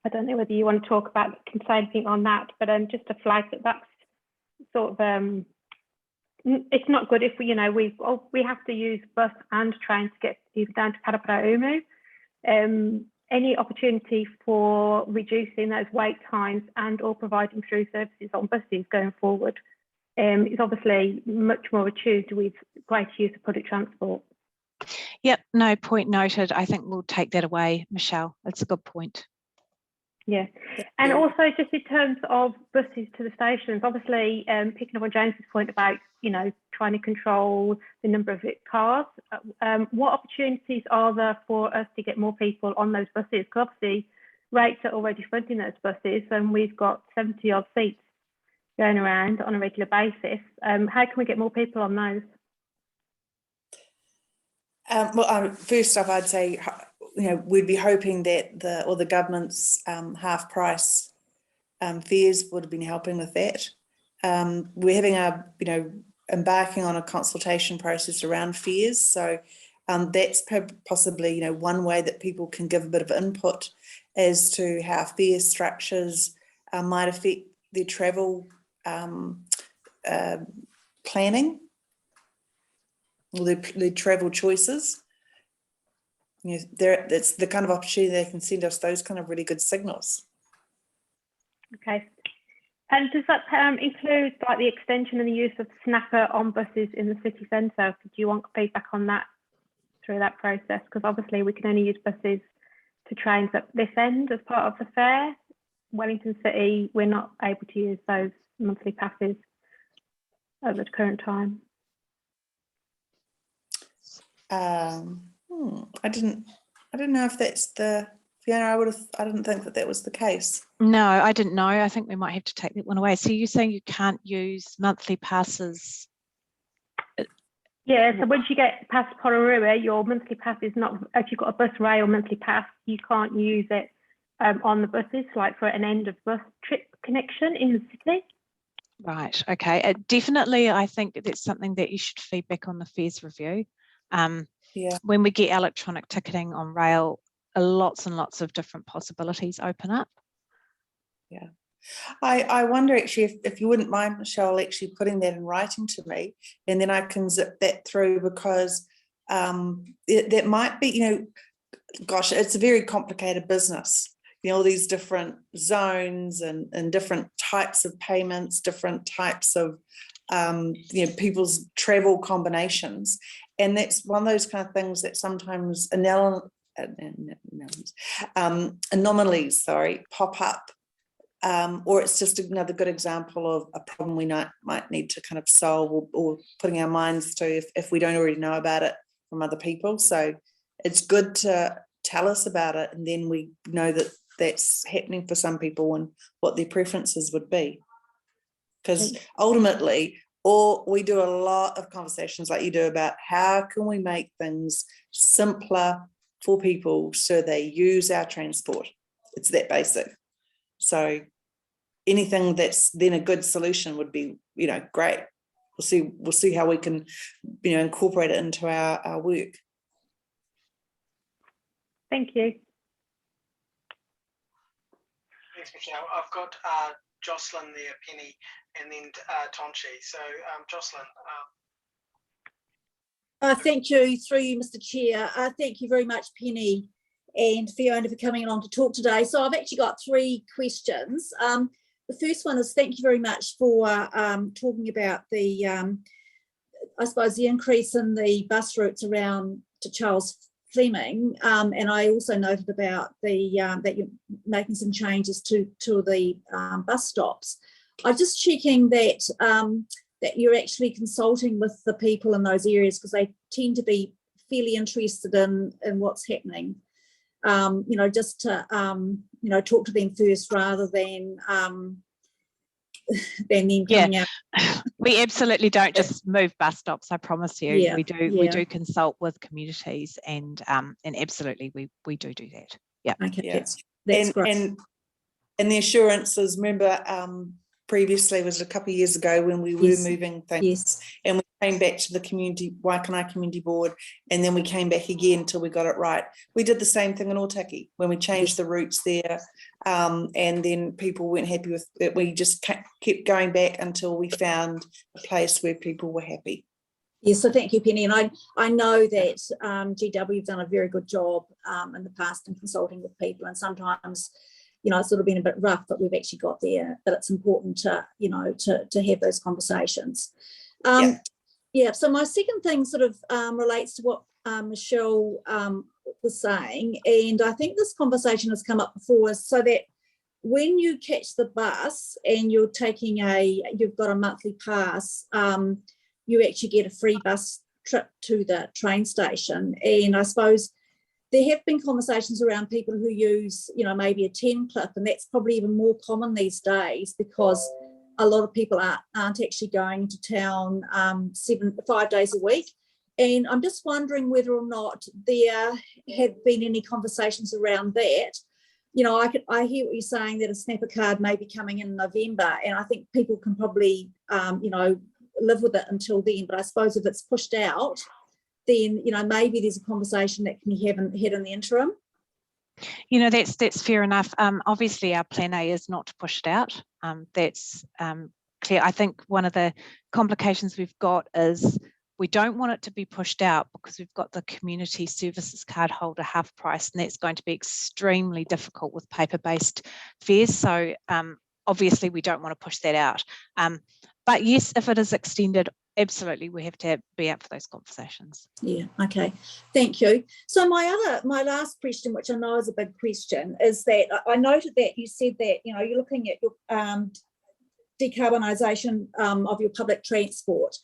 I don't know whether you want to talk about, can say anything on that, but just a flag that's sort of, it's not good if we, you know, we have to use bus and train to get either down to Paraparaumu. Any opportunity for reducing those wait times and or providing through services on buses going forward is obviously much more attuned with greater use of public transport. Yep, no, point noted. I think we'll take that away, Michelle. That's a good point. Yeah, and also just in terms of buses to the stations, obviously picking up on James's point about, you know, trying to control the number of cars, what opportunities are there for us to get more people on those buses? Because obviously rates are already funding those buses and we've got 70 odd seats going around on a regular basis. How can we get more people on those? Well, first off, I'd say, you know, we'd be hoping that the government's half price fares would have been helping with that. We're having embarking on a consultation process around fares. So that's possibly, you know, one way that people can give a bit of input as to how fare structures might affect their travel planning or their travel choices. You know, that's the kind of opportunity they can send us those kind of really good signals. Okay. And does that include like the extension and the use of snapper on buses in the city centre? Do you want feedback on that through that process? Because obviously we can only use buses to trains at this end as part of the fare. Wellington City, we're not able to use those monthly passes at the current time. I don't know if that's the, Fiona, I didn't think that was the case. No, I didn't know. I think we might have to take that one away. So you're saying you can't use monthly passes? Yeah, so once you get past Pororua, your monthly pass is not, if you've got a bus rail monthly pass, you can't use it on the buses, like for an end of bus trip connection in the city. Right, okay. Definitely, I think that's something that you should feedback on the fares review. Yeah. When we get electronic ticketing on rail, lots and lots of different possibilities open up. Yeah. I wonder actually if you wouldn't mind, Michelle, actually putting that in writing to me, and then I can zip that through, because that might be, you know, gosh, it's a very complicated business. You know, all these different zones and different types of payments, different types of, you know, people's travel combinations. And that's one of those kind of things that sometimes anomalies, pop up. Or it's just another good example of a problem we might need to kind of solve, or putting our minds to if we don't already know about it from other people. So it's good to tell us about it, and then we know that that's happening for some people and what their preferences would be. Because ultimately, we do a lot of conversations like you do about how can we make things simpler for people so they use our transport. It's that basic. So anything that's then a good solution would be, you know, great. We'll see how we can, you know, incorporate it into our work. Thank you. Thanks, Michelle. I've got Jocelyn there, Penny, and then Tonchi. So Jocelyn. Thank you, through you, Mr. Chair. Thank you very much, Penny and Fiona, for coming along to talk today. So I've actually got 3 questions. The first one is, thank you very much for talking about the, I suppose, the increase in the bus routes around to Charles Fleming, and I also noted about the that you're making some changes to the bus stops. I'm just checking that that you're actually consulting with the people in those areas, because they tend to be fairly interested in what's happening. You know, just to you know, talk to them first rather than them coming out. We absolutely don't just move bus stops, I promise you. Yeah, we do consult with communities, and absolutely we do that. Yeah. Okay, Yeah. that's great. And the assurances, remember, previously was a couple of years ago when we were moving things, and we came back to the Waikanae Community Board, and then we came back again until we got it right. We did the same thing in Otaki when we changed the routes there, and then people weren't happy with it. We just kept going back until we found a place where people were happy. Yes, so thank you, Penny. And I know that GW have done a very good job in the past in consulting with people, and sometimes, you know, it's sort of been a bit rough, but we've actually got there. But it's important to, you know, to have those conversations. So my second thing sort of relates to what Michelle was saying, and I think this conversation has come up before, so that when you catch the bus and you're taking you've got a monthly pass, you actually get a free bus trip to the train station. And I suppose there have been conversations around people who use, you know, maybe a 10 clip, and that's probably even more common these days, because a lot of people aren't actually going to town 5 days a week. And I'm just wondering whether or not there have been any conversations around that. You know, I hear what you're saying, that a snapper card may be coming in November, and I think people can probably, you know, live with it until then. But I suppose if it's pushed out, then, you know, maybe there's a conversation that can be had in the interim. You know, that's fair enough. Obviously, our plan A is not to push it out. That's clear. I think one of the complications we've got is we don't want it to be pushed out, because we've got the community services card holder half price, and that's going to be extremely difficult with paper-based fares. So obviously, we don't want to push that out. But yes, if it is extended, absolutely, we have to be up for those conversations. Yeah, okay, thank you. So my last question, which I know is a big question, is that I noted that you said that, you know, you're looking at your decarbonisation of your public transport,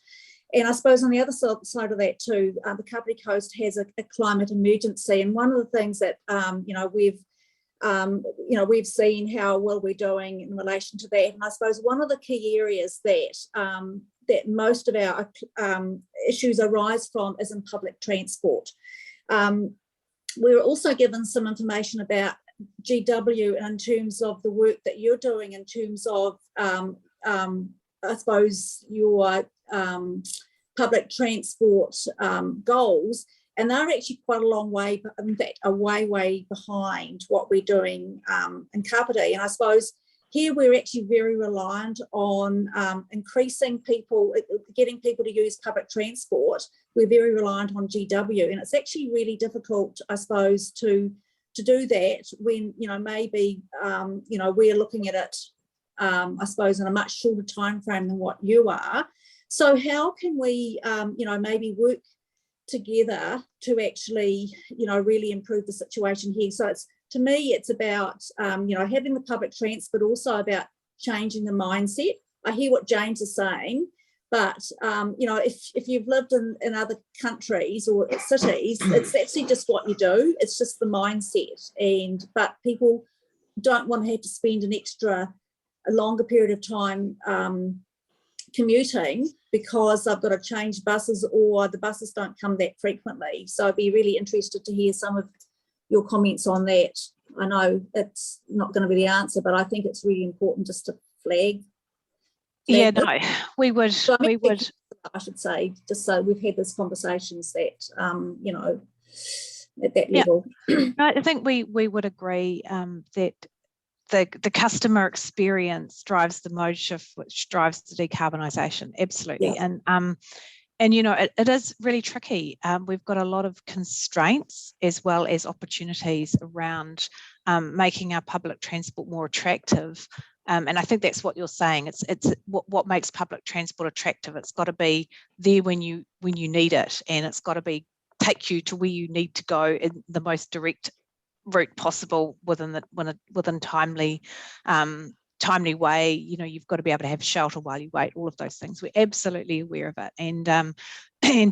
And I suppose on the other side of that too, the Kāpiti Coast has a climate emergency, and one of the things that we've seen how well we're doing in relation to that. And I suppose one of the key areas that most of our issues arise from is in public transport. We were also given some information about GW in terms of the work that you're doing in terms of, I suppose, your public transport goals, and they're actually quite a long way, in fact, way behind what we're doing in Kāpiti. And I suppose here we're actually very reliant on increasing people, getting people to use public transport. We're very reliant on GW, and it's actually really difficult, I suppose, to do that when, maybe, we're looking at it, I suppose, in a much shorter time frame than what you are. So how can we, maybe work together to actually, really improve the situation here? So to me, it's about, having the public transport, also about changing the mindset. I hear what James is saying, but, if you've lived in other countries or cities, it's actually just what you do. It's just the mindset. But people don't want to have to spend a longer period of time commuting because I've got to change buses, or the buses don't come that frequently. So I'd be really interested to hear some of your comments on that. I know it's not going to be the answer, but I think it's really important just to flag. Yeah, no, we would. So I should say, just so we've had these conversations that, at that level. I think we would agree that the customer experience drives the mode shift, which drives the decarbonisation. Absolutely. Yeah. And it is really tricky. We've got a lot of constraints as well as opportunities around making our public transport more attractive. And I think that's what you're saying. It's what makes public transport attractive. It's got to be there when you need it, and it's got to take you to where you need to go in the most direct route possible within timely way. You've got to be able to have shelter while you wait. All of those things, we're absolutely aware of it, and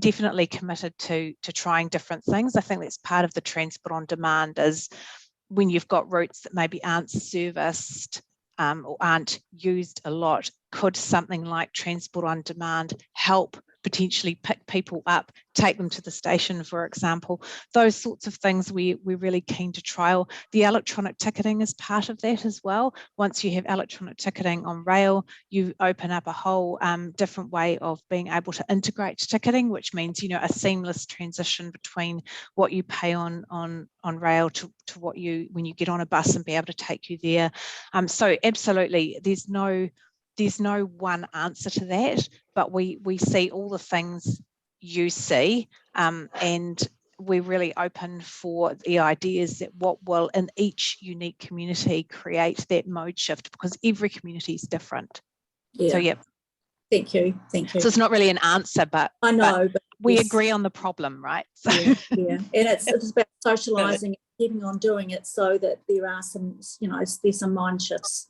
definitely committed to trying different things. I think that's part of the transport on demand, is when you've got routes that maybe aren't serviced or aren't used a lot, could something like transport on demand help potentially pick people up, take them to the station, for example? Those sorts of things we're really keen to trial. The electronic ticketing is part of that as well. Once you have electronic ticketing on rail, you open up a whole different way of being able to integrate ticketing, which means a seamless transition between what you pay on rail to what when you get on a bus, and be able to take you there. So absolutely, there's no one answer to that, but we see all the things you see, and we're really open for the ideas that what will in each unique community create that mode shift, because every community is different. Yeah. So yeah. Thank you. So it's not really an answer, but I know, but we yes, agree on the problem, right? So. Yeah. And it's about socialising and keeping on doing it, so that there are some, there's some mind shifts.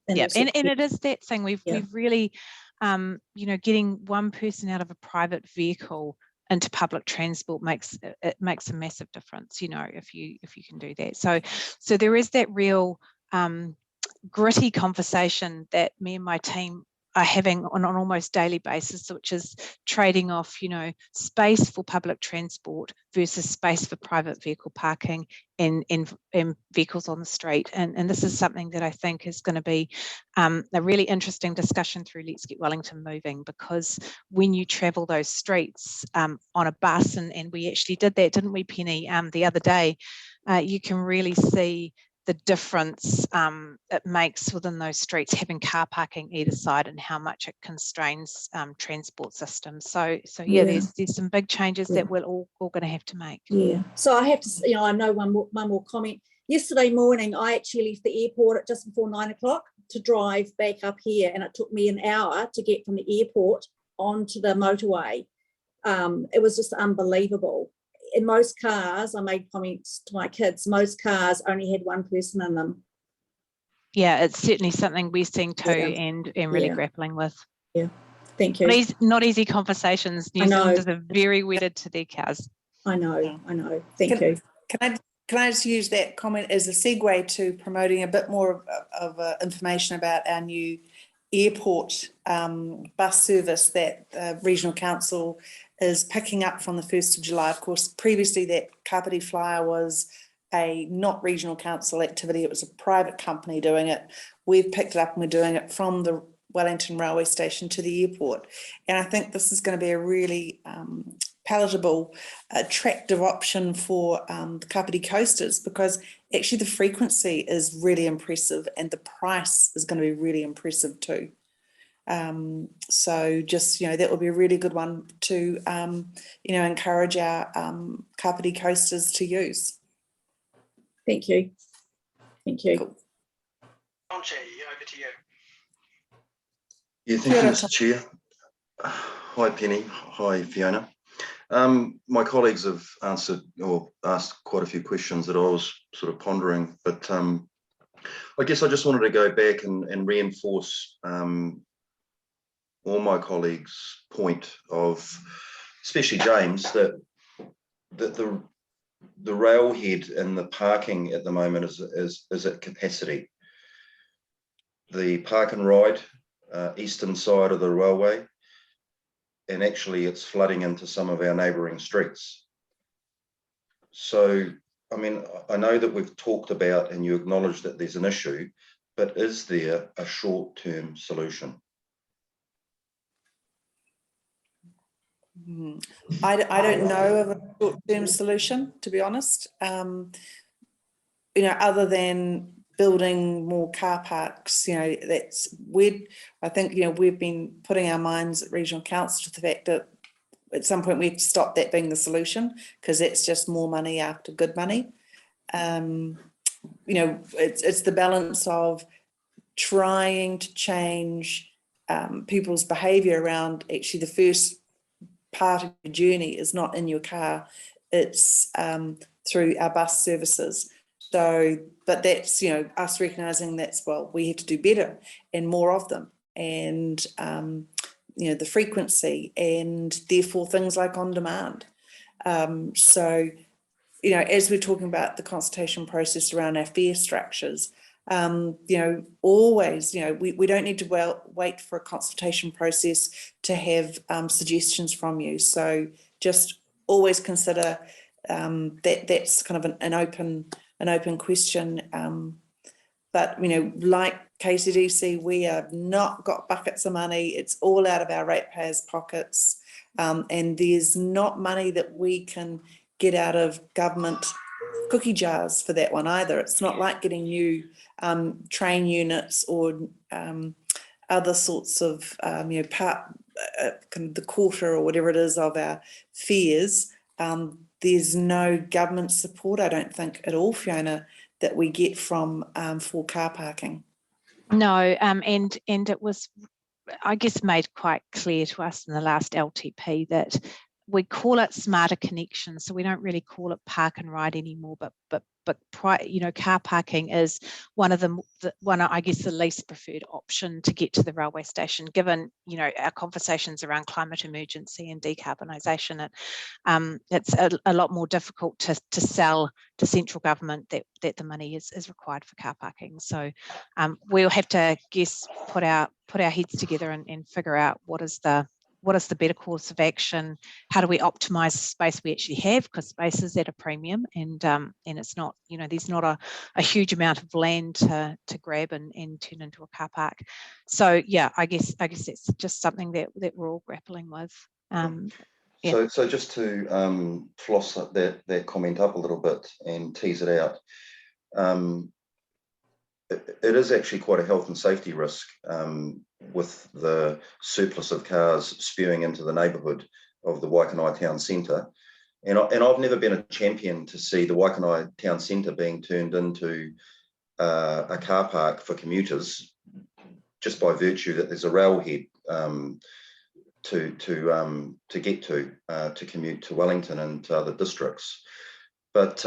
Yeah, and it is that thing we've really, getting one person out of a private vehicle into public transport makes a massive difference. If you can do that. So there is that real gritty conversation that me and my team are having on an almost daily basis, which is trading off, space for public transport versus space for private vehicle parking and vehicles on the street. And this is something that I think is going to be a really interesting discussion through Let's Get Wellington Moving, because when you travel those streets on a bus, and we actually did that, didn't we, Penny, the other day, you can really see the difference it makes within those streets, having car parking either side, and how much it constrains transport systems. So yeah, there's some big changes that we're all going to have to make. Yeah. So I have to, I know one more comment. Yesterday morning, I actually left the airport at just before 9 o'clock to drive back up here, and it took me an hour to get from the airport onto the motorway. It was just unbelievable. In most cars, I made comments to my kids, most cars only had one person in them. Yeah, it's certainly something we're seeing too, and really grappling with. Yeah. Thank you. Not easy conversations. New Zealanders are very wedded to their cars. I know. Thank you. Can I just use that comment as a segue to promoting a bit more of information about our new airport bus service that Regional Council is picking up from the 1st of July. Of course, previously that Kāpiti flyer was a not Regional Council activity. It was a private company doing it. We've picked it up and we're doing it from the Wellington railway station to the airport. And I think this is going to be a really palatable, attractive option for the Kāpiti coasters, because actually the frequency is really impressive and the price is going to be really impressive too. So just, that would be a really good one to, encourage our Kāpiti coasters to use. Thank you. Thank you. Cool. Conchi, over to you. Yeah, thank you, Mr. Chair. Hi, Penny. Hi, Fiona. My colleagues have answered or asked quite a few questions that I was sort of pondering, but I guess I just wanted to go back and reinforce all my colleagues' point of, especially James, that the railhead and the parking at the moment is at capacity. The park and ride, eastern side of the railway, and actually it's flooding into some of our neighbouring streets. So, I mean, I know that we've talked about and you acknowledge that there's an issue, but is there a short-term solution? I don't know of a short-term solution, to be honest. Other than building more car parks, I think, we've been putting our minds at Regional Council to the fact that at some point we have to stop that being the solution, because it's just more money after good money. It's the balance of trying to change people's behaviour around. Actually, the first part of the journey is not in your car, it's through our bus services. So, but that's, us recognising we have to do better and more of them, and the frequency, and therefore things like on demand. So, as we're talking about the consultation process around our fare structures, always, we don't need to wait for a consultation process to have suggestions from you. So just always consider that's kind of an open question. But, like KCDC, we have not got buckets of money. It's all out of our ratepayers' pockets. And there's not money that we can get out of government cookie jars for that one either. It's not like getting new train units or other sorts of, kind of the quarter or whatever it is of our fares. There's no government support, I don't think at all, Fiona, that we get from for car parking. No, and it was, I guess, made quite clear to us in the last LTP that we call it smarter connections, so we don't really call it park and ride anymore. But car parking is one of I guess the least preferred option to get to the railway station, given our conversations around climate emergency and decarbonisation. It's a lot more difficult to sell to central government that the money is required for car parking. So we'll have to put our heads together and figure out what is the better course of action. How do we optimize the space we actually have, because space is at a premium, and it's not, there's not a huge amount of land to grab and turn into a car park. So yeah, I guess it's just something that we're all grappling with. Yeah. So just to floss that comment up a little bit and tease it out, it is actually quite a health and safety risk with the surplus of cars spewing into the neighbourhood of the Waikanae town centre. And I've never been a champion to see the Waikanae town centre being turned into a car park for commuters, just by virtue that there's a railhead to get to commute to Wellington and to other districts. But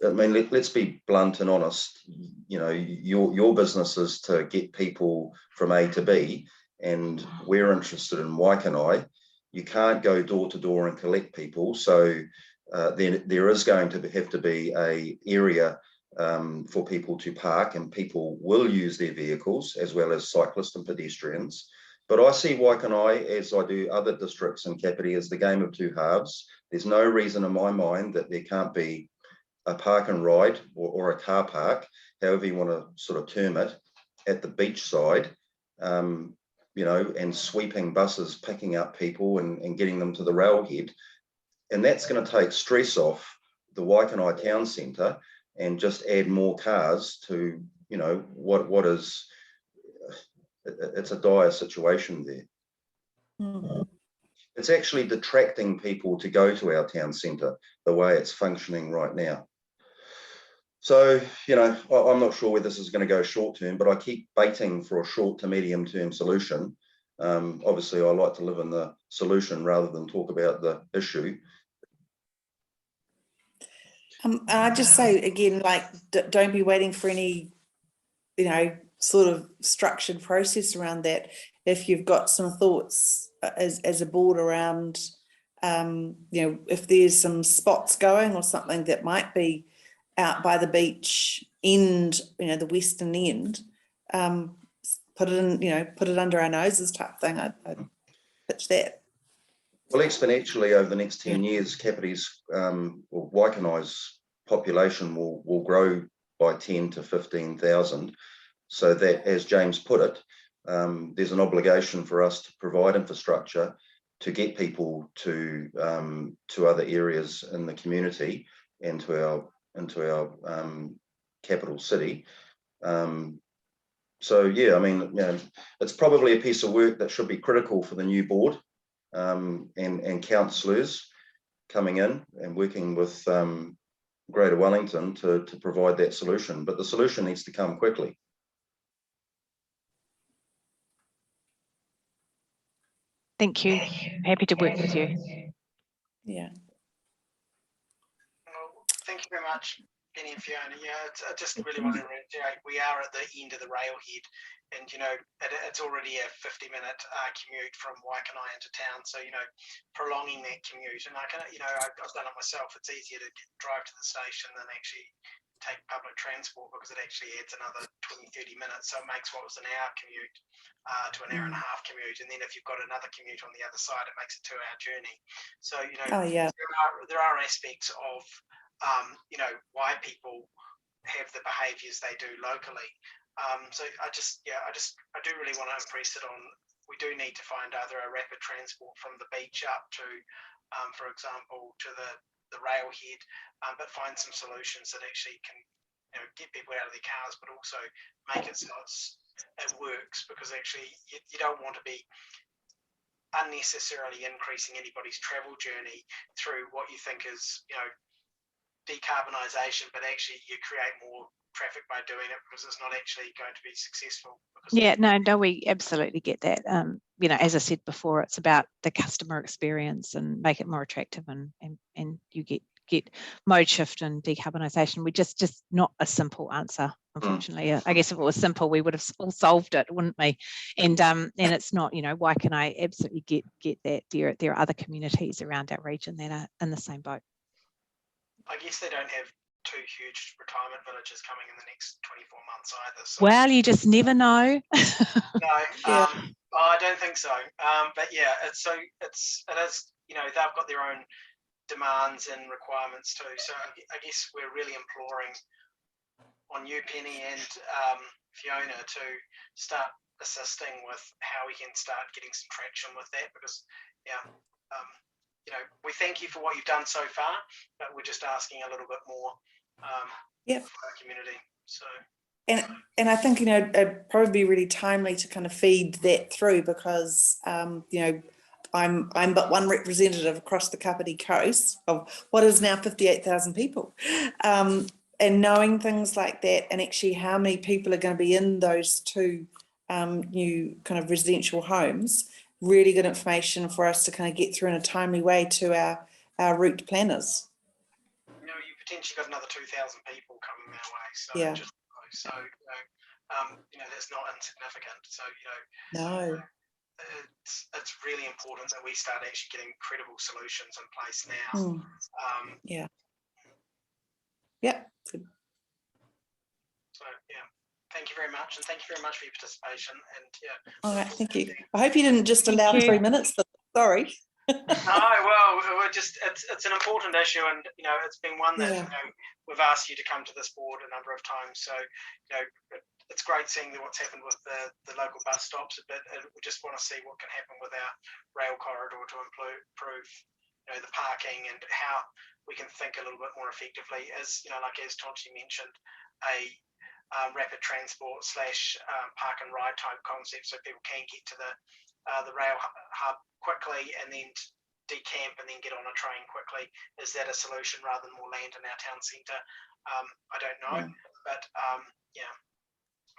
I mean, let's be blunt and honest. Your business is to get people from A to B, and we're interested in Waikanae, you can't go door to door and collect people. So then there is going to have to be a area for people to park, and people will use their vehicles as well as cyclists and pedestrians. But I see Waikanae, as I do other districts in Kāpiti, as the game of two halves. There's no reason in my mind that there can't be a park and ride or a car park, however you want to sort of term it, at the beach side, you know, and sweeping buses, picking up people and getting them to the railhead. And that's going to take stress off the Waikanae town centre and just add more cars to, you know, what is, it's a dire situation there. Mm-hmm. It's actually detracting people to go to our town centre the way it's functioning right now. So, you know, I'm not sure where this is going to go short term, but I keep baiting for a short to medium term solution. Obviously, I like to live in the solution rather than talk about the issue. I just say again, like, don't be waiting for any, you know, sort of structured process around that. If you've got some thoughts as a board around, you know, if there's some spots going or something that might be out by the beach end, you know, the western end, put it in, you know, put it under our noses type thing. I'd pitch that. Well, exponentially over the next 10 years, Kāpiti's, or Waikanae's population will grow by 10 to 15,000. So that, as James put it, there's an obligation for us to provide infrastructure to get people to other areas in the community and into our capital city. So yeah, I mean, you know, it's probably a piece of work that should be critical for the new board and councillors coming in and working with Greater Wellington to provide that solution. But the solution needs to come quickly. Thank you. Happy to work with you. Yeah. Well, thank you very much, Penny and Fiona. Yeah, I just really want to reiterate, we are at the end of the railhead, and you know, it's already a 50-minute commute from Waikanae into town. So you know, prolonging that commute, and I can, you know, I've done it myself. It's easier to drive to the station than actually take public transport, because it actually adds another 20-30 minutes. So it makes what was an hour commute to an hour and a half commute, and then if you've got another commute on the other side, it makes a 2-hour journey. So you know, there are aspects of you know, why people have the behaviours they do locally. So I do really want to impress it on. We do need to find either a rapid transport from the beach up to, for example, to the railhead, but find some solutions that actually can, you know, get people out of their cars, but also make it so it works, because actually you don't want to be unnecessarily increasing anybody's travel journey through what you think is, you know, decarbonisation, but actually you create more traffic by doing it because it's not actually going to be successful. Yeah, no, we absolutely get that. You know, as I said before, it's about the customer experience and make it more attractive, and you get mode shift and decarbonisation. We just not a simple answer, unfortunately. I guess if it was simple, we would have all solved it, wouldn't we? And it's not. You know, why can I absolutely get that? There are other communities around our region that are in the same boat. I guess they don't have 2 huge retirement villages coming in the next 24 months either. So. Well, you just never know. No, I don't think so. But yeah, it is. You know, they've got their own demands and requirements too. So I guess we're really imploring on you, Penny, and Fiona, to start assisting with how we can start getting some traction with that, because yeah. You know, we thank you for what you've done so far, but we're just asking a little bit more for our community. So, and I think, you know, it'd probably be really timely to kind of feed that through, because you know, I'm but one representative across the Kapiti coast of what is now 58,000 people, and knowing things like that, and actually how many people are going to be in those 2 new kind of residential homes. Really good information for us to kind of get through in a timely way to our route planners. You know, you potentially got another 2,000 people coming our way. So yeah. You know, that's not insignificant. So you know. No. it's really important that we start actually getting credible solutions in place now. Yeah. Good. So yeah, thank you very much, and thank you very much for your participation. And yeah. All right, thank you. I hope you didn't just allow 3 minutes. Sorry. No, well, we're just it's an important issue, and it's been one that we've asked you to come to this board a number of times. So it's great seeing what's happened with the local bus stops, but we just want to see what can happen with our rail corridor to improve the parking, and how we can think a little bit more effectively. As like as Tonchi mentioned, a rapid transport / park and ride type concept, so people can get to the rail hub quickly and then decamp and then get on a train quickly. Is that a solution rather than more land in our town centre? I don't know, but yeah,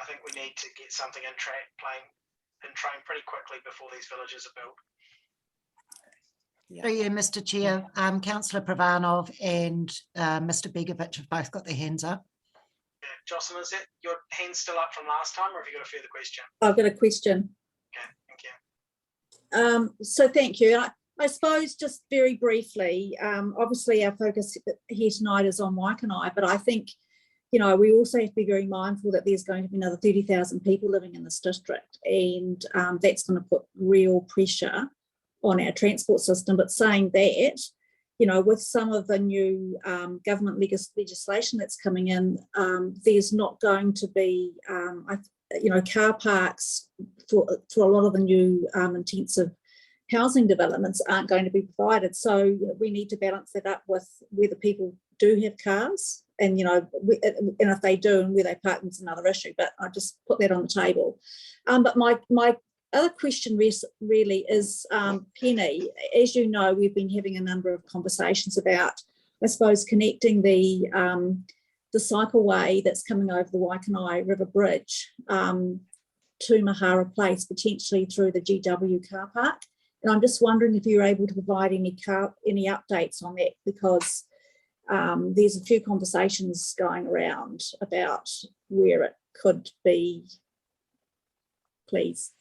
I think we need to get something in train pretty quickly before these villages are built. Through you, Mr. Chair, Councillor Pravanov and Mr. Begovic have both got their hands up. Yeah. Jocelyn, is it your hand still up from last time, or have you got a further question? I've got a question. Okay, thank you. So thank you. I suppose just very briefly, obviously our focus here tonight is on Waikanae, but I think, we also have to be very mindful that there's going to be another 30,000 people living in this district, and that's going to put real pressure on our transport system. But saying that, with some of the new government legislation that's coming in, there's not going to be, car parks for a lot of the new intensive housing developments aren't going to be provided. So we need to balance that up with whether people do have cars, and and if they do and where they park is another issue. But I just put that on the table. But my other question really is, Penny, as you know, we've been having a number of conversations about, I suppose, connecting the cycleway that's coming over the Waikanae River Bridge to Mahara Place, potentially through the GW car park. And I'm just wondering if you're able to provide any updates on that, because there's a few conversations going around about where it could be, please.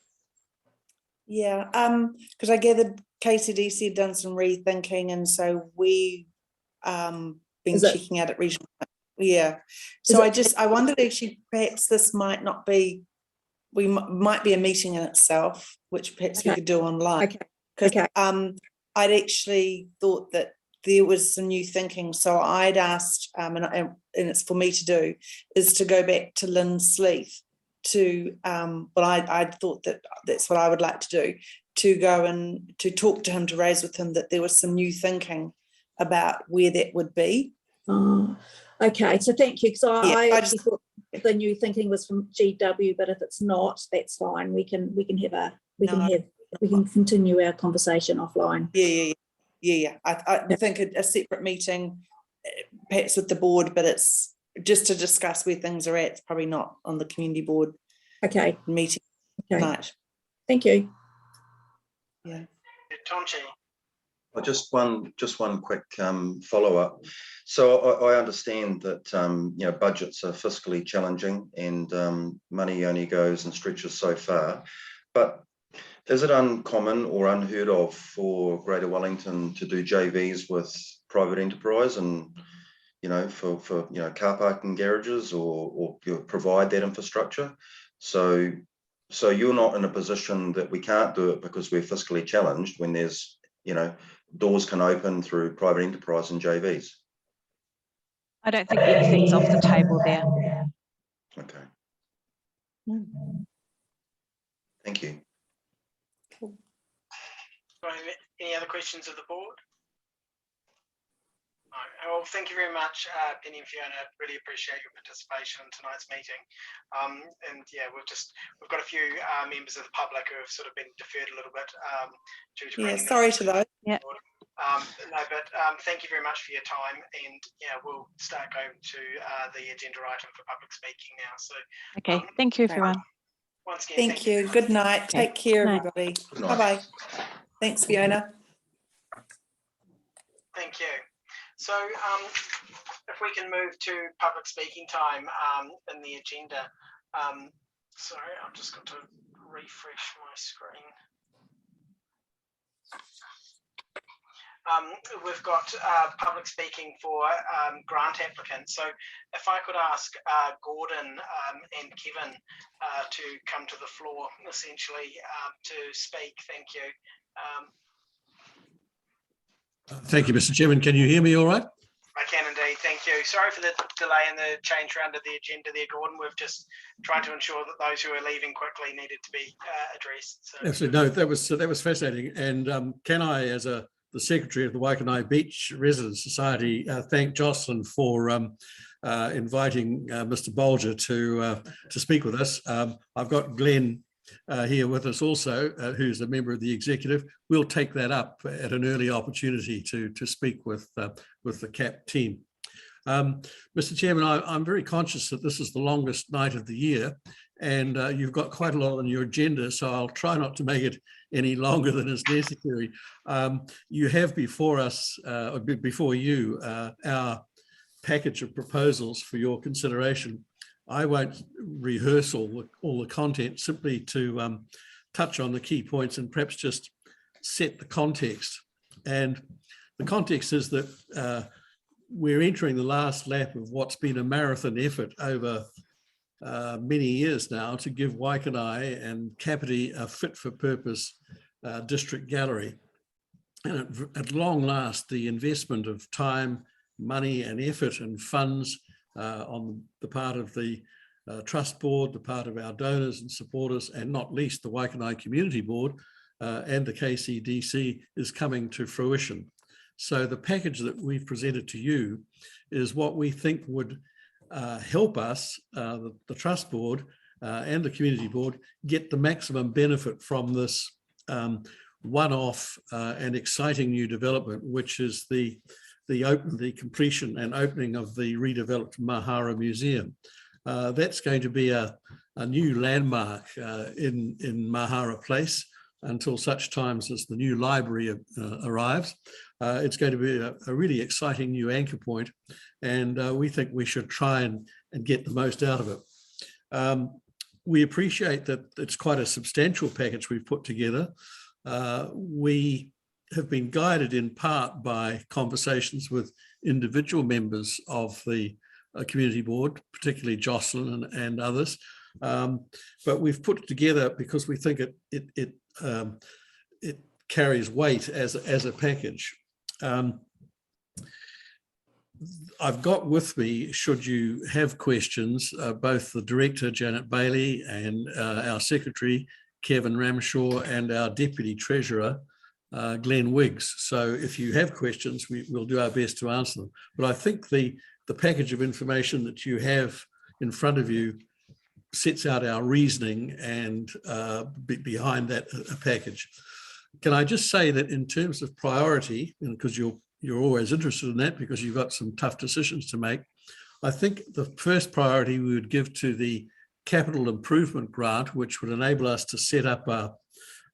Yeah, because I gathered KCDC had done some rethinking, and so we been checking out at regional. Yeah, so I wondered actually perhaps this might not be, might be a meeting in itself, which perhaps we could do online. Because I'd actually thought that there was some new thinking, so I'd asked, and it's for me to do, is to go back to Lynn Sleeth to, I thought that's what I would like to do, to go and to talk to him, to raise with him that there was some new thinking about where that would be. Okay, so thank you, because I actually thought the new thinking was from GW, but if it's not, that's fine. We can continue our conversation offline. Yeah. I think a separate meeting, perhaps with the board, but it's just to discuss where things are at. It's probably not on the community board meeting tonight. Thank you. Yeah. Tonchi. Just one quick follow-up. So I understand that budgets are fiscally challenging, and money only goes and stretches so far. But is it uncommon or unheard of for Greater Wellington to do JVs with private enterprise, and for car parking garages, or provide that infrastructure? So you're not in a position that we can't do it because we're fiscally challenged, when there's doors can open through private enterprise and JVs. I don't think anything's off the table there. Okay. Thank you. Any other questions of the board? No. Well, thank you very much, Penny and Fiona. Really appreciate your participation in tonight's meeting. And yeah, we've got a few members of the public who have sort of been deferred a little bit. Sorry to those. Yeah. No, but thank you very much for your time, and yeah, we'll start going to the agenda item for public speaking now. So okay, thank you everyone. Once again, thank you. Good night. Take care, everybody. Bye-bye. Thanks, Fiona. Thank you. So if we can move to public speaking time in the agenda. Sorry, I've just got to refresh my screen. We've got public speaking for grant applicants. So if I could ask Gordon and Kevin to come to the floor, essentially, to speak. Thank you. Thank you, Mr. Chairman. Can you hear me all right? I can indeed, thank you. Sorry for the delay in the change round of the agenda there, Gordon. We've just tried to ensure that those who are leaving quickly needed to be addressed. So. Absolutely. No, that was fascinating. And can I, as the Secretary of the Waikanae Beach Residents Society, thank Jocelyn for inviting Mr. Bolger to speak with us. I've got Glenn here with us also, who's a member of the executive. We'll take that up at an early opportunity to speak with the CAP team. Mr. Chairman, I'm very conscious that this is the longest night of the year, and you've got quite a lot on your agenda, so I'll try not to make it any longer than is necessary. You have before us, before you, our package of proposals for your consideration. I won't rehearse all the content, simply to touch on the key points and perhaps just set the context. And the context is that we're entering the last lap of what's been a marathon effort over many years now to give Waikanae and Kāpiti a fit-for-purpose district gallery. And at long last, the investment of time, money and effort and funds on the part of the Trust Board, the part of our donors and supporters, and not least the Waikanae Community Board and the KCDC is coming to fruition. So the package that we've presented to you is what we think would help us, the Trust Board and the Community Board, get the maximum benefit from this one-off and exciting new development, which is the completion and opening of the redeveloped Mahara Museum. That's going to be a new landmark in Mahara Place until such times as the new library arrives. It's going to be a really exciting new anchor point, and we think we should try and get the most out of it. We appreciate that it's quite a substantial package we've put together. We have been guided in part by conversations with individual members of the Community Board, particularly Jocelyn and others. But we've put it together because we think it carries weight as a package. I've got with me, should you have questions, both the Director, Janet Bailey, and our Secretary, Kevin Ramshaw, and our Deputy Treasurer, Glenn Wiggs. So if you have questions, we'll do our best to answer them. But I think the package of information that you have in front of you sets out our reasoning and behind that package. Can I just say that in terms of priority, because you're always interested in that because you've got some tough decisions to make, I think the first priority we would give to the capital improvement grant, which would enable us to set up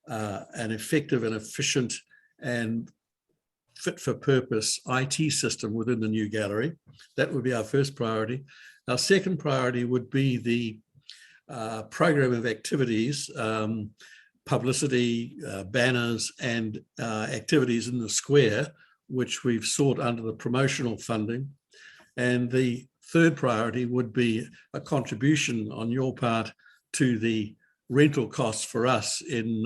an effective and efficient and fit for purpose IT system within the new gallery. That would be our first priority. Our second priority would be the program of activities, publicity, banners, and activities in the square, which we've sought under the promotional funding. And the third priority would be a contribution on your part to the rental costs for us in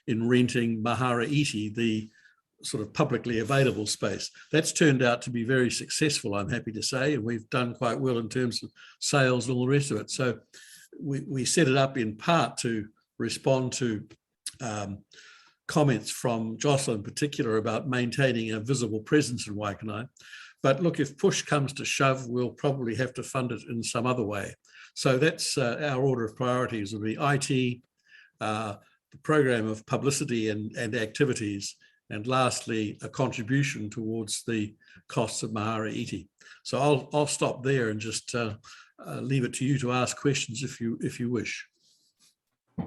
renting Mahara Iti, the sort of publicly available space. That's turned out to be very successful, I'm happy to say, and we've done quite well in terms of sales and all the rest of it. So we set it up in part to respond to comments from Jocelyn in particular about maintaining a visible presence in Waikanae. But look, if push comes to shove, we'll probably have to fund it in some other way. So that's our order of priorities will be IT, the program of publicity and activities, and lastly, a contribution towards the costs of Mahara Iti. So I'll stop there and just leave it to you to ask questions if you wish. I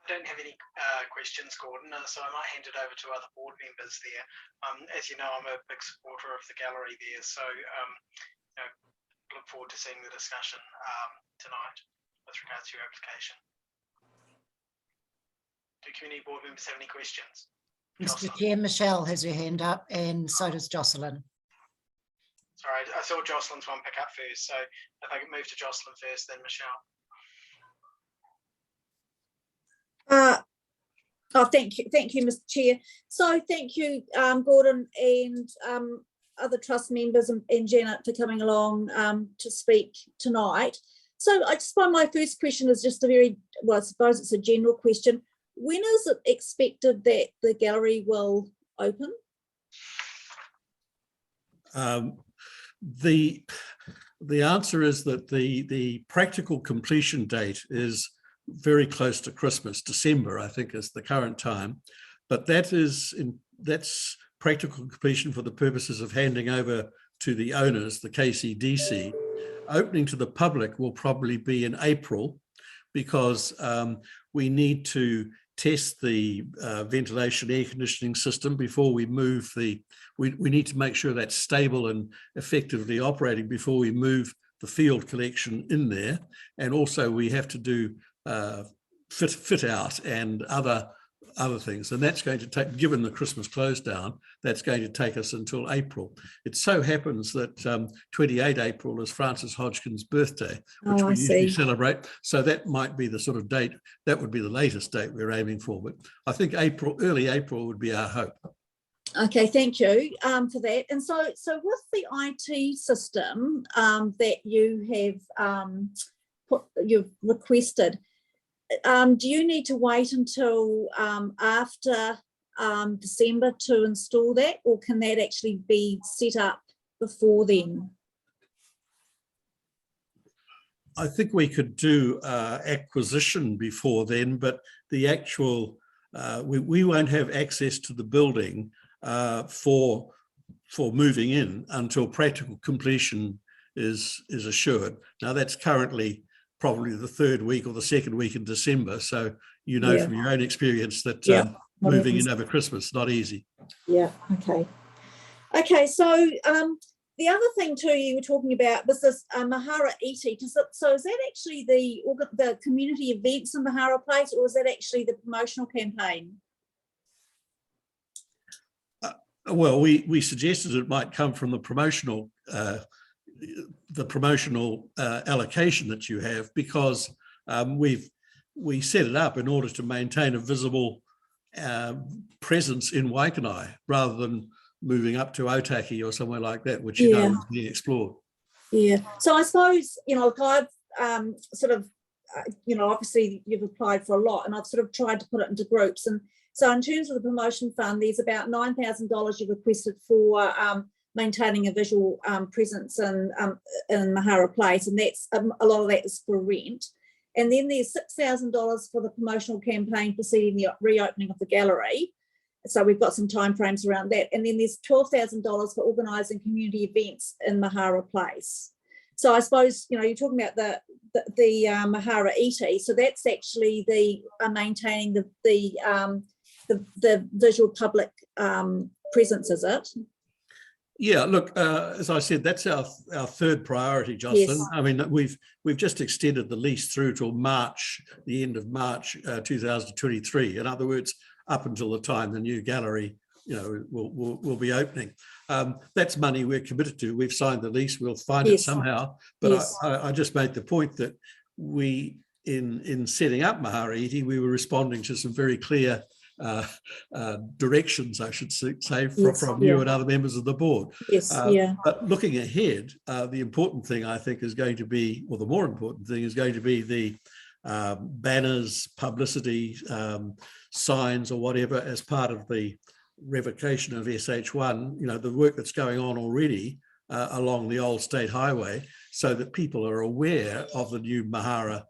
don't have any questions, Gordon, so I might hand it over to other board members there. As you know, I'm a big supporter of the gallery there, so look forward to seeing the discussion tonight with regards to your application. Do community board members have any questions? Mr. Jocelyn. Chair, Michelle has her hand up and so does Jocelyn. Sorry, I saw Jocelyn's one pick up first, so if I could move to Jocelyn first, then Michelle. Thank you, Mr. Chair. So thank you, Gordon, and other trust members and Janet for coming along to speak tonight. So I just find my first question is just a very, well, I suppose it's a general question. When is it expected that the gallery will open? The answer is that the practical completion date is very close to Christmas. December, I think, is the current time, but that's practical completion for the purposes of handing over to the owners, the KCDC. Opening to the public will probably be in April, because we need to test the ventilation air conditioning system before we move we need to make sure that's stable and effectively operating before we move the field collection in there. And also we have to do fit out and other things, and that's going to take, given the Christmas close down, that's going to take us until April. It so happens that 28 April is Frances Hodgkin's birthday, which we usually celebrate. So that might be the sort of date, that would be the latest date we're aiming for. But I think early April would be our hope. Okay, thank you for that. And so with the IT system that you have you've requested, do you need to wait until after December to install that, or can that actually be set up before then? I think we could do acquisition before then, but the actual, we won't have access to the building for moving in until practical completion is assured. Now that's currently probably the third week or the second week in December. So you know from your own experience that moving in over Christmas is not easy. Yeah, okay. Okay, so the other thing too you were talking about was this Mahara Iti. So is that actually the community events in Mahara Place, or is that actually the promotional campaign? Well, we suggested it might come from the promotional allocation that you have, because we set it up in order to maintain a visible presence in Waikanae rather than moving up to Otaki or somewhere like that, which you know is being explored. Yeah. So I suppose, I've sort of, obviously you've applied for a lot, and I've sort of tried to put it into groups. And so in terms of the promotion fund, there's about $9,000 you've requested for maintaining a visual presence in Mahara Place, and that's a lot of that is for rent. And then there's $6,000 for the promotional campaign preceding the reopening of the gallery. So we've got some timeframes around that. And then there's $12,000 for organising community events in Mahara Place. So I suppose, you're talking about the Mahara Iti. So that's actually the maintaining the visual public presence, is it? Yeah, look, as I said, that's our third priority, Jocelyn. Yes. I mean, we've just extended the lease through till March, the end of March 2023. In other words, up until the time the new gallery, will be opening. That's money we're committed to. We've signed the lease. We'll find it somehow. But I just made the point that we, in setting up Mahara Iti, we were responding to some very clear directions, I should say, from you and other members of the board. But looking ahead, the important thing I think is going to be, or the more important thing is going to be the banners, publicity, signs or whatever as part of the revocation of SH1, the work that's going on already along the old state highway, so that people are aware of the new Mahara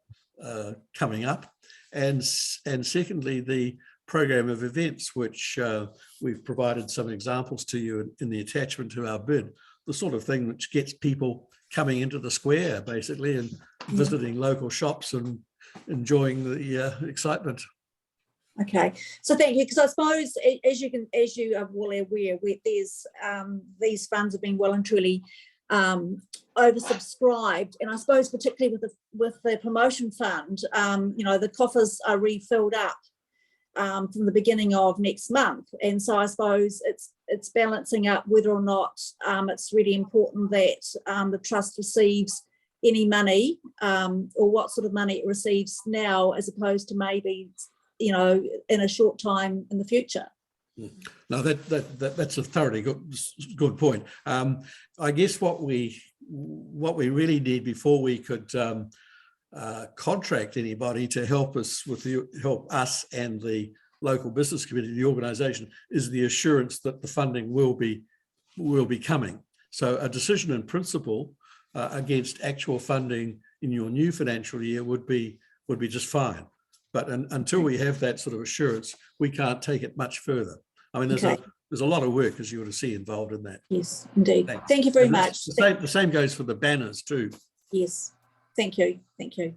coming up. And secondly, the program of events, which we've provided some examples to you in the attachment to our bid, the sort of thing which gets people coming into the square basically and visiting local shops and enjoying the excitement. Okay, so thank you, because I suppose as you are well aware, there's these funds have been well and truly oversubscribed, and I suppose particularly with the promotion fund, the coffers are refilled up. from the beginning of next month. And so I suppose it's balancing up whether or not it's really important that the trust receives any money, or what sort of money it receives now, as opposed to maybe, you know, in a short time in the future. No, that's a thoroughly good point. I guess what we really need before we could contract anybody to help us help us and the local business community, the organisation, is the assurance that the funding will be coming. So a decision in principle against actual funding in your new financial year would be just fine. But until we have that sort of assurance, we can't take it much further. I mean, there's a lot of work, as you would have seen, involved in that. Yes, indeed. Thanks. Thank you very much. The same goes for the banners too. Yes, thank you. Thank you.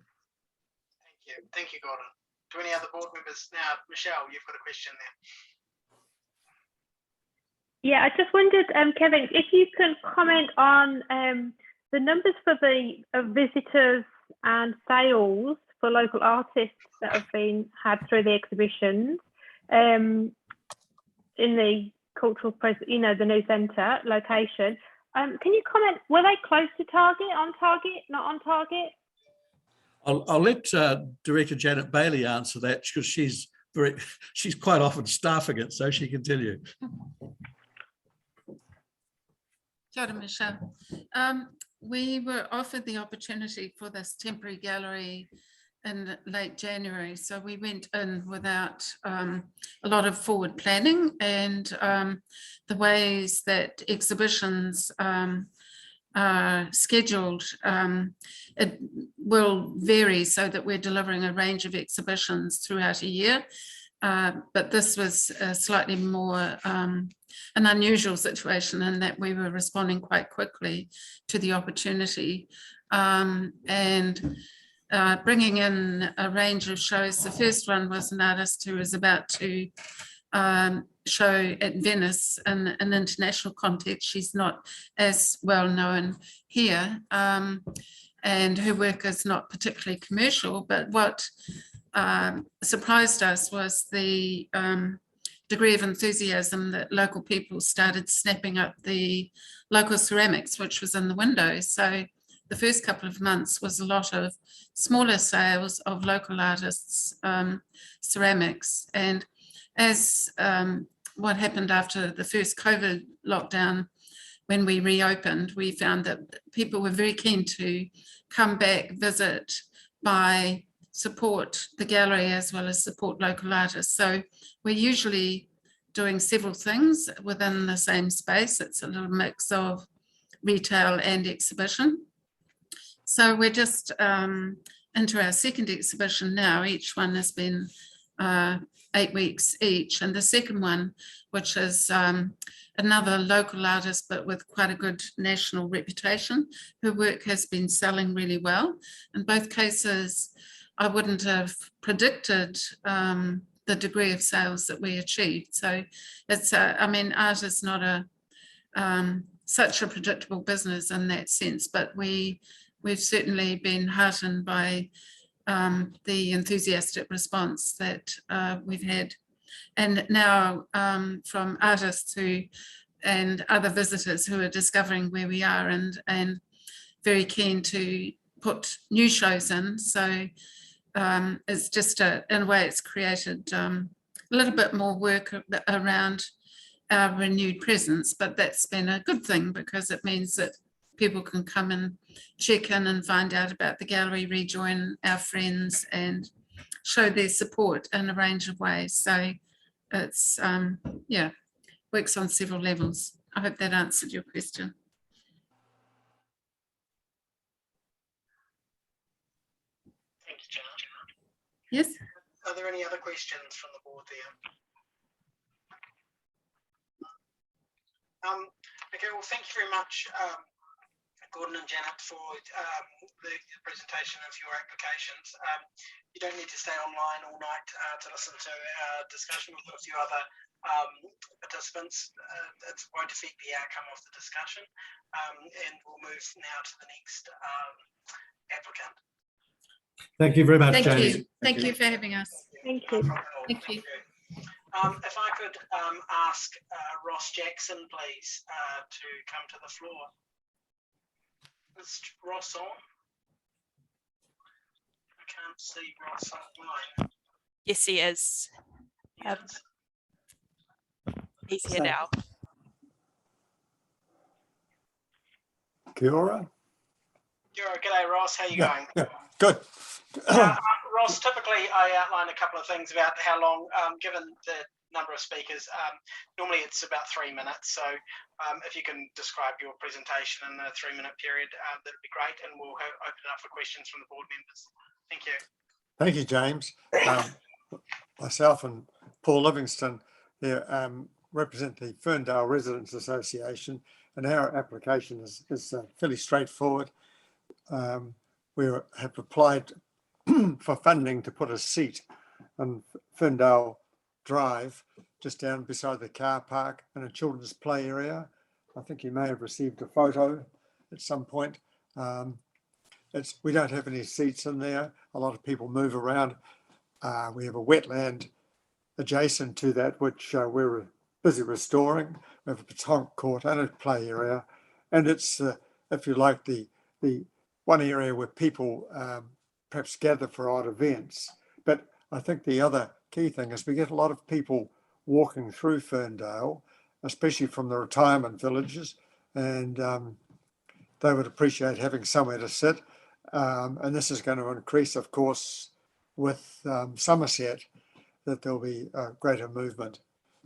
Thank you, Gordon. Do any other board members now? Michelle, you've got a question there. Yeah, I just wondered, Kevin, if you can comment on the numbers for the visitors and sales for local artists that have been had through the exhibitions in the cultural, you know, the new centre location. Can you comment, were they close to target, on target, not on target? I'll let Director Janet Bailey answer that, because she's quite often staffing it, so she can tell you. Kia ora, Michelle. We were offered the opportunity for this temporary gallery in late January, so we went in without a lot of forward planning, and the ways that exhibitions are scheduled, it will vary so that we're delivering a range of exhibitions throughout a year. But this was slightly more an unusual situation in that we were responding quite quickly to the opportunity, and bringing in a range of shows. The first one was an artist who was about to show at Venice in an international context. She's not as well known here, and her work is not particularly commercial, but what surprised us was the degree of enthusiasm that local people started snapping up the local ceramics, which was in the windows. So the first couple of months was a lot of smaller sales of local artists' ceramics. And as what happened after the first COVID lockdown, when we reopened, we found that people were very keen to come back, visit, buy, support the gallery, as well as support local artists. So we're usually doing several things within the same space. It's a little mix of retail and exhibition. So we're just into our second exhibition now. Each one has been 8 weeks each. And the second one, which is another local artist, but with quite a good national reputation, her work has been selling really well. In both cases, I wouldn't have predicted the degree of sales that we achieved. So it's, I mean, art is not such a predictable business in that sense, but we've certainly been heartened by the enthusiastic response that we've had. And now from artists and other visitors who are discovering where we are and very keen to put new shows in. So it's just in a way it's created a little bit more work around our renewed presence, but that's been a good thing because it means that people can come and check in and find out about the gallery, rejoin our friends and show their support in a range of ways. So it's, yeah, works on several levels. I hope that answered your question. Thank you, Janet. Yes. Are there any other questions from the board there? Okay, well, thank you very much, Gordon and Janet, for the presentation of your applications. You don't need to stay online all night to listen to our discussion. We've got a few other participants. It won't affect the outcome of the discussion. And we'll move now to the next applicant. Thank you very much, Thank James. you. Thank you for having us. Thank you. Thank you. If I could ask Ross Jackson, please, to come to the floor. Is Ross on? I can't see Ross online. Yes, he is. Yes. He's here now. Kia ora. G'day, Ross. How you going? Yeah, good. Ross, typically I outline a couple of things about how long, given the number of speakers, normally it's about 3 minutes. So if you can describe your presentation in a 3-minute period, that'd be great. And we'll open it up for questions from the board members. Thank you. Thank you, James. Myself and Paul Livingston here represent the Ferndale Residents Association, and our application is fairly straightforward. We have applied for funding to put a seat on Ferndale Drive, just down beside the car park and a children's play area. I think you may have received a photo at some point. We don't have any seats in there. A lot of people move around. We have a wetland adjacent to that, which we're busy restoring. We have a petanque court and a play area. And it's, if you like, the one area where people perhaps gather for odd events. But I think the other key thing is we get a lot of people walking through Ferndale, especially from the retirement villages, and they would appreciate having somewhere to sit. And this is going to increase, of course, with Somerset, that there'll be a greater movement.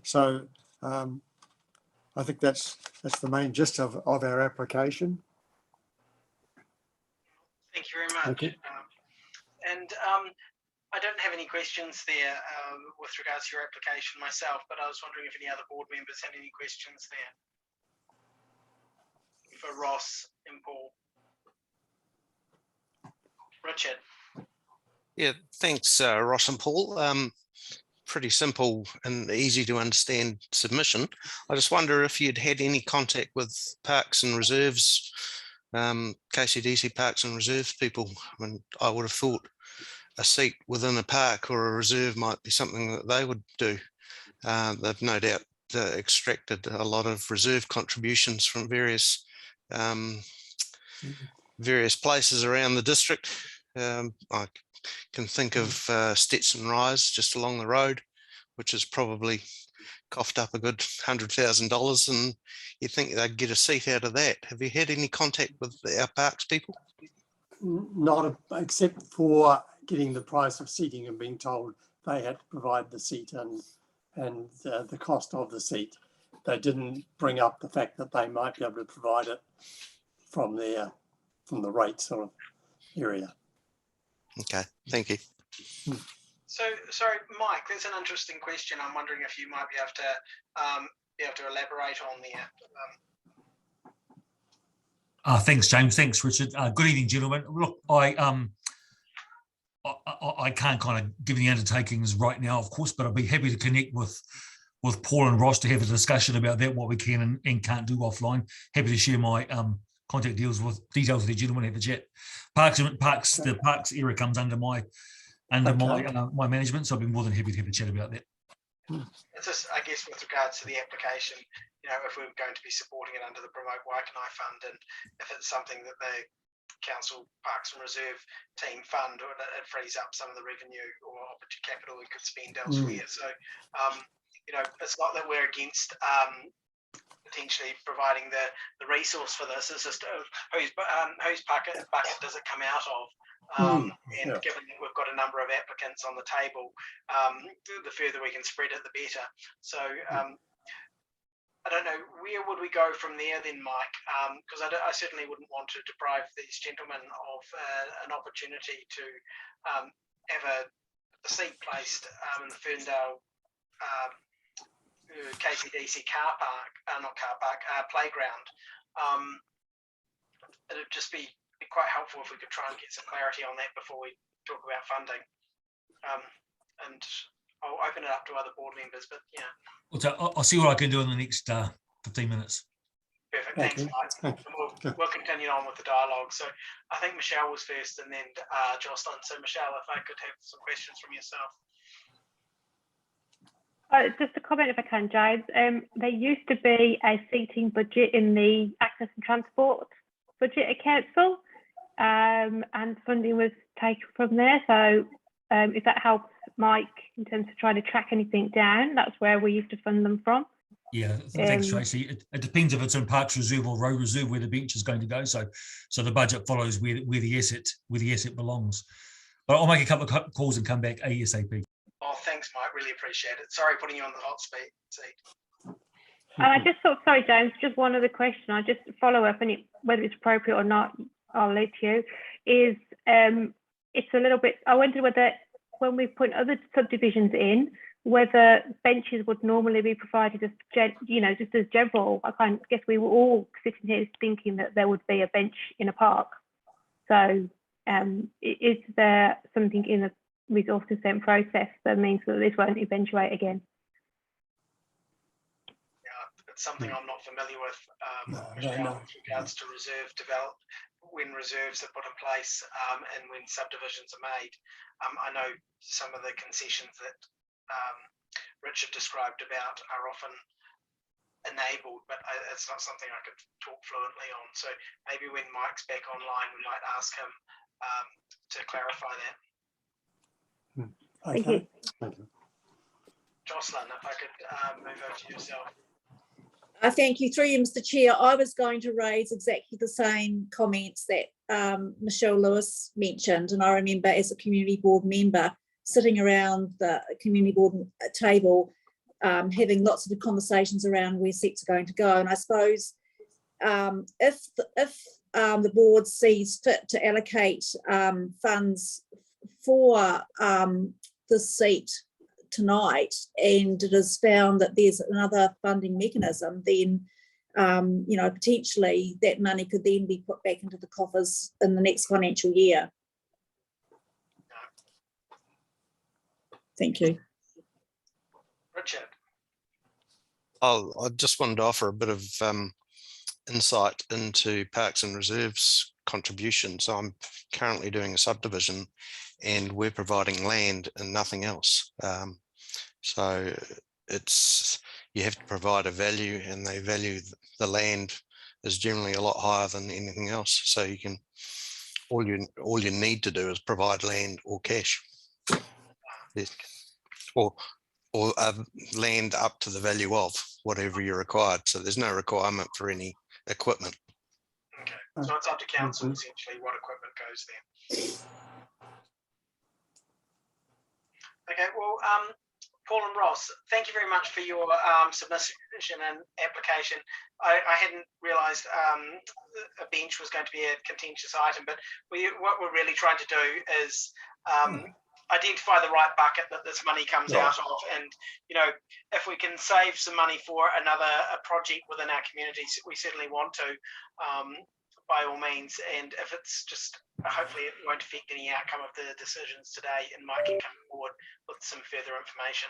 So I think that's the main gist of our application. Thank you very much. Okay. And I don't have any questions there with regards to your application myself, but I was wondering if any other board members had any questions there for Ross and Paul. Richard. Yeah, thanks, Ross and Paul. Pretty simple and easy to understand submission. I just wonder if you'd had any contact with Parks and Reserves, KCDC Parks and Reserves people. I mean, I would have thought a seat within a park or a reserve might be something that they would do. They've no doubt extracted a lot of reserve contributions from various places around the district. I can think of Stetson Rise just along the road, which has probably coughed up a good $100,000, and you think they'd get a seat out of that. Have you had any contact with our parks people? Not except for getting the price of seating and being told they had to provide the seat and the cost of the seat. They didn't bring up the fact that they might be able to provide it from the rate sort of area. Okay, thank you. So, sorry, Mike, there's an interesting question. I'm wondering if you might be able to elaborate on there. Thanks, James. Thanks, Richard. Good evening, gentlemen. Look, I can't kind of give any undertakings right now, of course, but I'll be happy to connect with Paul and Ross to have a discussion about that, what we can and can't do offline. Happy to share my contact details with the gentlemen, have a chat. The parks area comes under my management, so I'll be more than happy to have a chat about that. It's just, I guess, with regards to the application, you know, if we're going to be supporting it under the Promote Waikanae Fund, and if it's something that the Council Parks and Reserve team fund, or it frees up some of the revenue or capital we could spend elsewhere. So, you know, it's not that we're against potentially providing the resource for this. It's just whose bucket does it come out of? And given that we've got a number of applicants on the table, the further we can spread it, the better. So I don't know, where would we go from there then, Mike? Because I certainly wouldn't want to deprive these gentlemen of an opportunity to have a seat placed in the Ferndale KCDC playground. It'd just be quite helpful if we could try and get some clarity on that before we talk about funding. And I'll open it up to other board members, but yeah. I'll see what I can do in the next 15 minutes. Perfect, thanks, Mike. We'll continue on with the dialogue. So I think Michelle was first and then Jocelyn. So Michelle, if I could have some questions from yourself. Just a comment if I can, James. There used to be a seating budget in the access and transport budget at council, and funding was taken from there. So if that helps Mike in terms of trying to track anything down, that's where we used to fund them from. Yeah, thanks, Tracy. It depends if it's in Parks Reserve or Road Reserve where the bench is going to go. So the budget follows where the asset belongs. But I'll make a couple of calls and come back ASAP. Oh, thanks, Mike. Really appreciate it. Sorry putting you on the hot seat. And I just thought, sorry, James, just one other question. I just follow up, and whether it's appropriate or not, I'll let you. Is it's a little bit. I wonder whether when we put other subdivisions in, whether benches would normally be provided as, just as general. I guess we were all sitting here thinking that there would be a bench in a park. So is there something in the resource consent process that means that this won't eventuate again? Yeah, it's something I'm not familiar with with regards to reserve development, when reserves are put in place and when subdivisions are made. I know some of the concessions that Richard described about are often enabled, but it's not something I could talk fluently on. So maybe when Mike's back online, we might ask him to clarify that. Thank you. Jocelyn, if I could move over to yourself. Thank you. Through you, Mr. Chair. I was going to raise exactly the same comments that Michelle Lewis mentioned, and I remember as a community board member sitting around the community board table, having lots of conversations around where seats are going to go. And I suppose if the board sees fit to allocate funds for the seat tonight, and it is found that there's another funding mechanism, then potentially that money could then be put back into the coffers in the next financial year. Thank you. Richard. I just wanted to offer a bit of insight into Parks and Reserves contribution. So I'm currently doing a subdivision and we're providing land and nothing else. So you have to provide a value, and they value the land is generally a lot higher than anything else. So you can, all you need to do is provide land or cash. Or land up to the value of whatever you're required. So there's no requirement for any equipment. Okay, so it's up to council essentially what equipment goes there. Okay, well, Paul and Ross, thank you very much for your submission and application. I hadn't realised a bench was going to be a contentious item, but what we're really trying to do is identify the right bucket that this money comes out of, and if we can save some money for a project within our communities, we certainly want to, by all means. And if it's just, hopefully it won't affect any outcome of the decisions today, and Mike can come forward with some further information.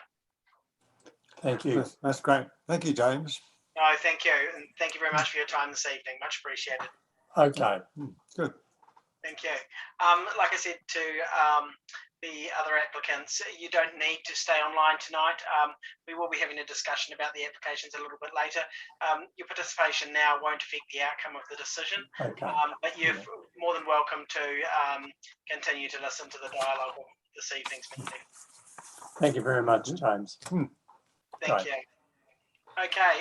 Thank you. That's great. Thank you, James. No, thank you, and thank you very much for your time this evening. Much appreciated. Okay, good. Thank you. Like I said to the other applicants, you don't need to stay online tonight. We will be having a discussion about the applications a little bit later. Your participation now won't affect the outcome of the decision, but you're more than welcome to continue to listen to the dialogue of this evening's meeting. Thank you very much, James. Thank you. Okay,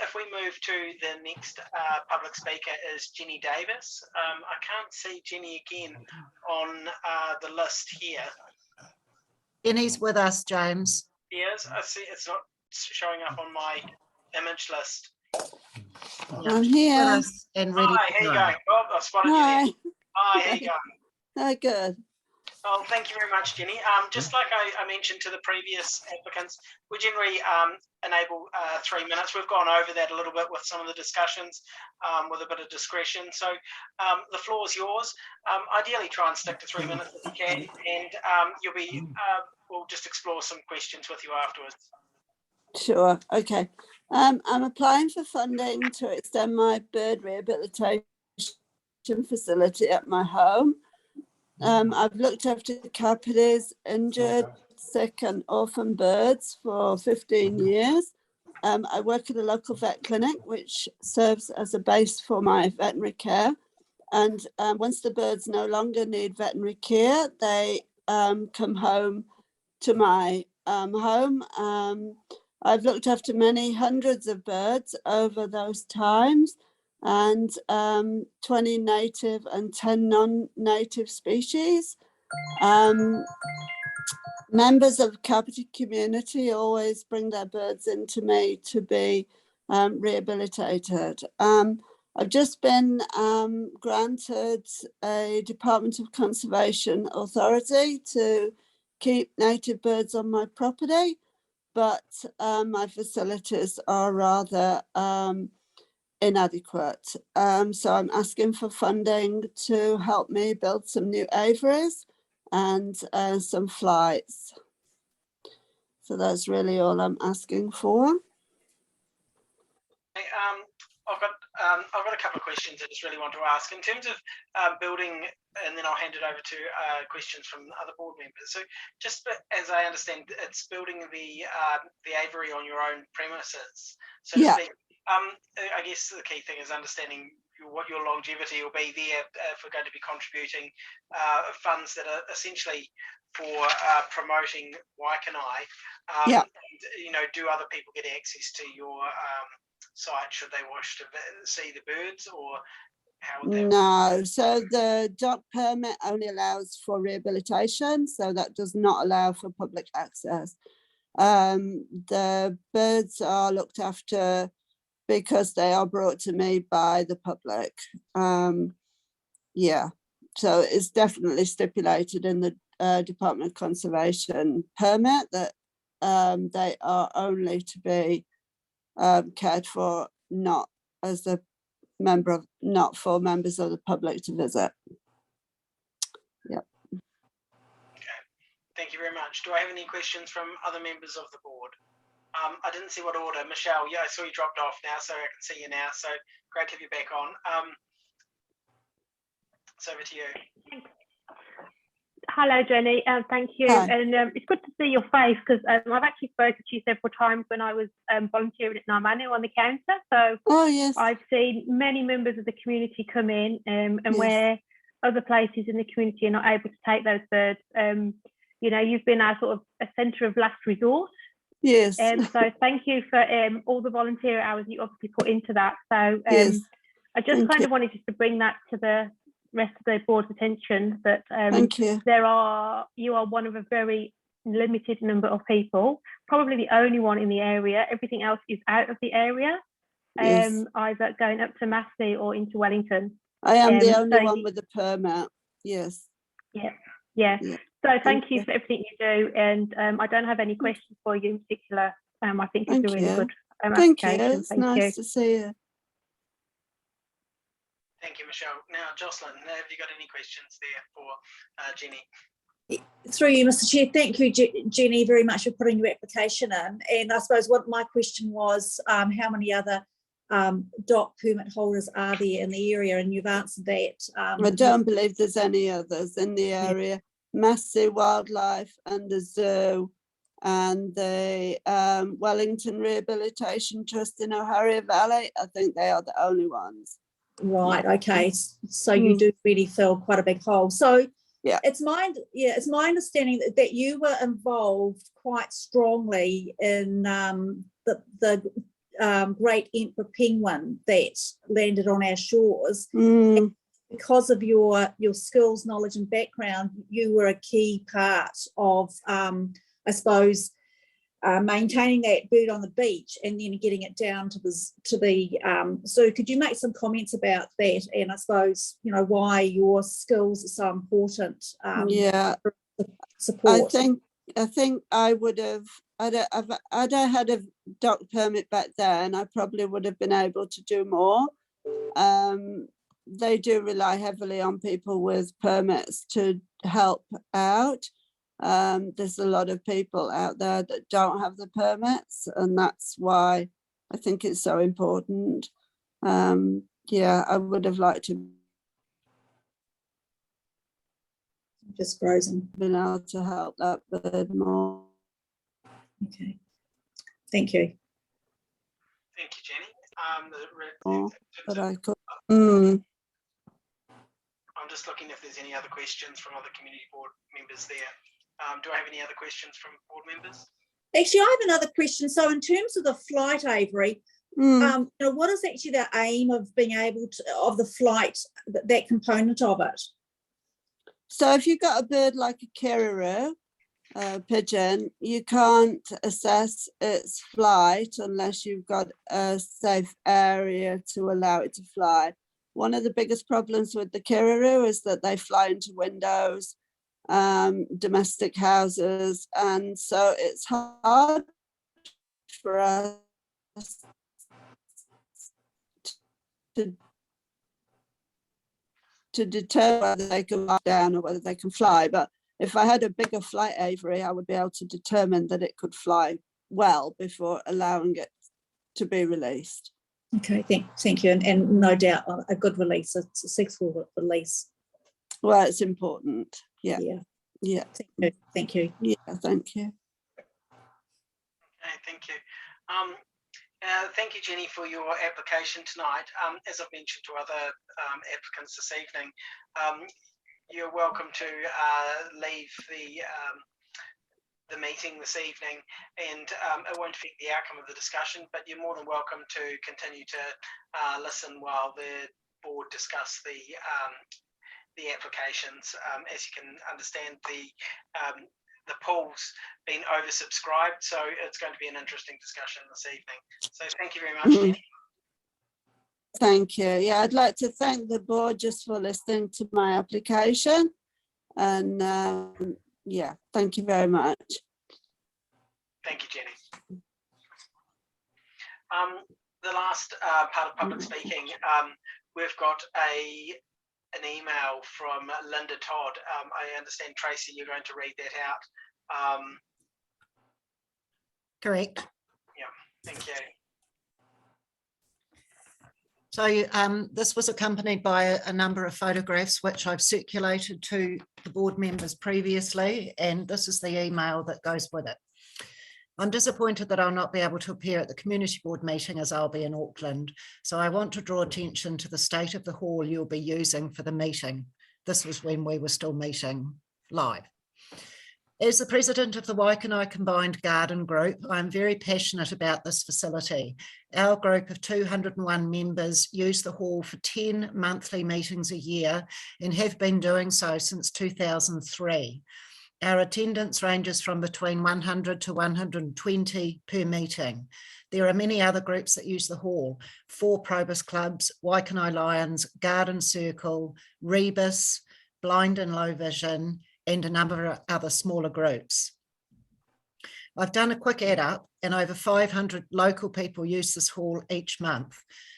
if we move to the next public speaker is Jenny Davis. I can't see Jenny again on the list here. Jenny's with us, James. Yes, I see it's not showing up on my image list. I'm here. And ready. Hi, how you going? Oh, I spotted you there. Hi, how you going? Oh, good. Oh, thank you very much, Jenny. Just like I mentioned to the previous applicants, we generally enable 3 minutes. We've gone over that a little bit with some of the discussions with a bit of discretion. So the floor is yours. Ideally, try and stick to 3 minutes if you can, and we'll just explore some questions with you afterwards. Sure. Okay. I'm applying for funding to extend my bird rehabilitation facility at my home. I've looked after Kāpiti's injured sick and orphan birds for 15 years. I work at a local vet clinic, which serves as a base for my veterinary care. And once the birds no longer need veterinary care, they come home to my home. I've looked after many hundreds of birds over those times, and 20 native and 10 non-native species. Members of the Kāpiti community always bring their birds into me to be rehabilitated. I've just been granted a Department of Conservation authority to keep native birds on my property, but my facilities are rather inadequate. So I'm asking for funding to help me build some new aviaries and some flights. So that's really all I'm asking for. I've got a couple of questions I just really want to ask in terms of building, and then I'll hand it over to questions from other board members. So just as I understand, it's building the aviary on your own premises, so to speak. I guess the key thing is understanding what your longevity will be there if we're going to be contributing funds that are essentially for promoting Waikanae. And, you know, do other people get access to your site should they wish to see the birds, or how would that No, so the dock permit only allows for rehabilitation, so that does not allow for public access. The birds are looked after because they are brought to me by the public. Yeah, so it's definitely stipulated in the Department of Conservation permit that they are only to be cared for, not as a member of, not for members of the public to visit. Yep. Okay, thank you very much. Do I have any questions from other members of the board? I didn't see what order. Michelle, yeah, I saw you dropped off now, so I can see you now. So great to have you back on. It's over to you. Hello, Jenny. Thank you. Hi. And it's good to see your face, because I've actually spoken to you several times when I was volunteering at Namanu on the counter. So I've seen many members of the community come in and where other places in the community are not able to take those birds. You know, you've been our sort of a centre of last resort. Yes. So thank you for all the volunteer hours you obviously put into that. So I just kind of wanted just to bring that to the rest of the board's attention, that Thank you. you are one of a very limited number of people, probably the only one in the area. Everything else is out of the area, either going up to Massey or into Wellington. I am the only one with the permit. Yes. Yeah. So thank you for everything you do, and I don't have any questions for you in particular. I think it's a really good Thank you. application. It's nice to see you. Thank you, Michelle. Now, Jocelyn, have you got any questions there for Jenny? Through you, Mr. Chair. Thank you, Jenny, very much for putting your application in. And I suppose what my question was, how many other DOC permit holders are there in the area? And you've answered that. I don't believe there's any others in the area. Massey Wildlife and the Zoo and the Wellington Rehabilitation Trust in O'Hara Valley. I think they are the only ones. Right. Okay. So you do really fill quite a big hole. So it's my understanding that you were involved quite strongly in the great emperor penguin that landed on our shores. And because of your skills, knowledge, and background, you were a key part of, I suppose, maintaining that bird on the beach and then getting it down to the zoo. Could you make some comments about that, and I suppose, you know, why your skills are so important? For support. I think I would have. I'd have had a DOC permit back then. I probably would have been able to do more. They do rely heavily on people with permits to help out. There's a lot of people out there that don't have the permits, and that's why I think it's so important. I would have liked to. just frozen. Been able to help that bird more. Okay, thank you. Thank you, Jenny. But I could. I'm just looking if there's any other questions from other community board members there. Do I have any other questions from board members? Actually, I have another question. So in terms of the flight, Avery, you know, what is actually the aim of being able to, of the flight, that component of it? So if you've got a bird like a carrier, pigeon, you can't assess its flight unless you've got a safe area to allow it to fly. One of the biggest problems with the carrier is that they fly into windows, domestic houses, and so it's hard for us to determine whether they can fly down or whether they can fly. But if I had a bigger flight, Avery, I would be able to determine that it could fly well before allowing it to be released. Okay, thank you. And no doubt a good release, a successful release. Well, it's important. Yeah. Yeah. Thank you. Yeah, thank you. Okay, thank you. Thank you, Jenny, for your application tonight. As I've mentioned to other applicants this evening, you're welcome to leave the meeting this evening, and it won't affect the outcome of the discussion, but you're more than welcome to continue to listen while the board discuss the applications. As you can understand, the pool's been oversubscribed, so it's going to be an interesting discussion this evening. So thank you very much, Jenny. Thank you. Yeah, I'd like to thank the board just for listening to my application. And yeah, thank you very much. Thank you, Jenny. The last part of public speaking, we've got an email from Linda Todd. I understand, Tracy, you're going to read that out. Correct. Yeah, thank you. So this was accompanied by a number of photographs which I've circulated to the board members previously, and this is the email that goes with it. I'm disappointed that I'll not be able to appear at the community board meeting as I'll be in Auckland. So I want to draw attention to the state of the hall you'll be using for the meeting. This was when we were still meeting live. As the president of the Waikanae Combined Garden Group, I'm very passionate about this facility. Our group of 201 members use the hall for 10 monthly meetings a year and have been doing so since 2003. Our attendance ranges from between 100 to 120 per meeting. There are many other groups that use the hall: 4 Probus clubs, Waikanae Lions, Garden Circle, Rebus, Blind and Low Vision, and a number of other smaller groups. I've done a quick add up, and over 500 local people use this hall each month.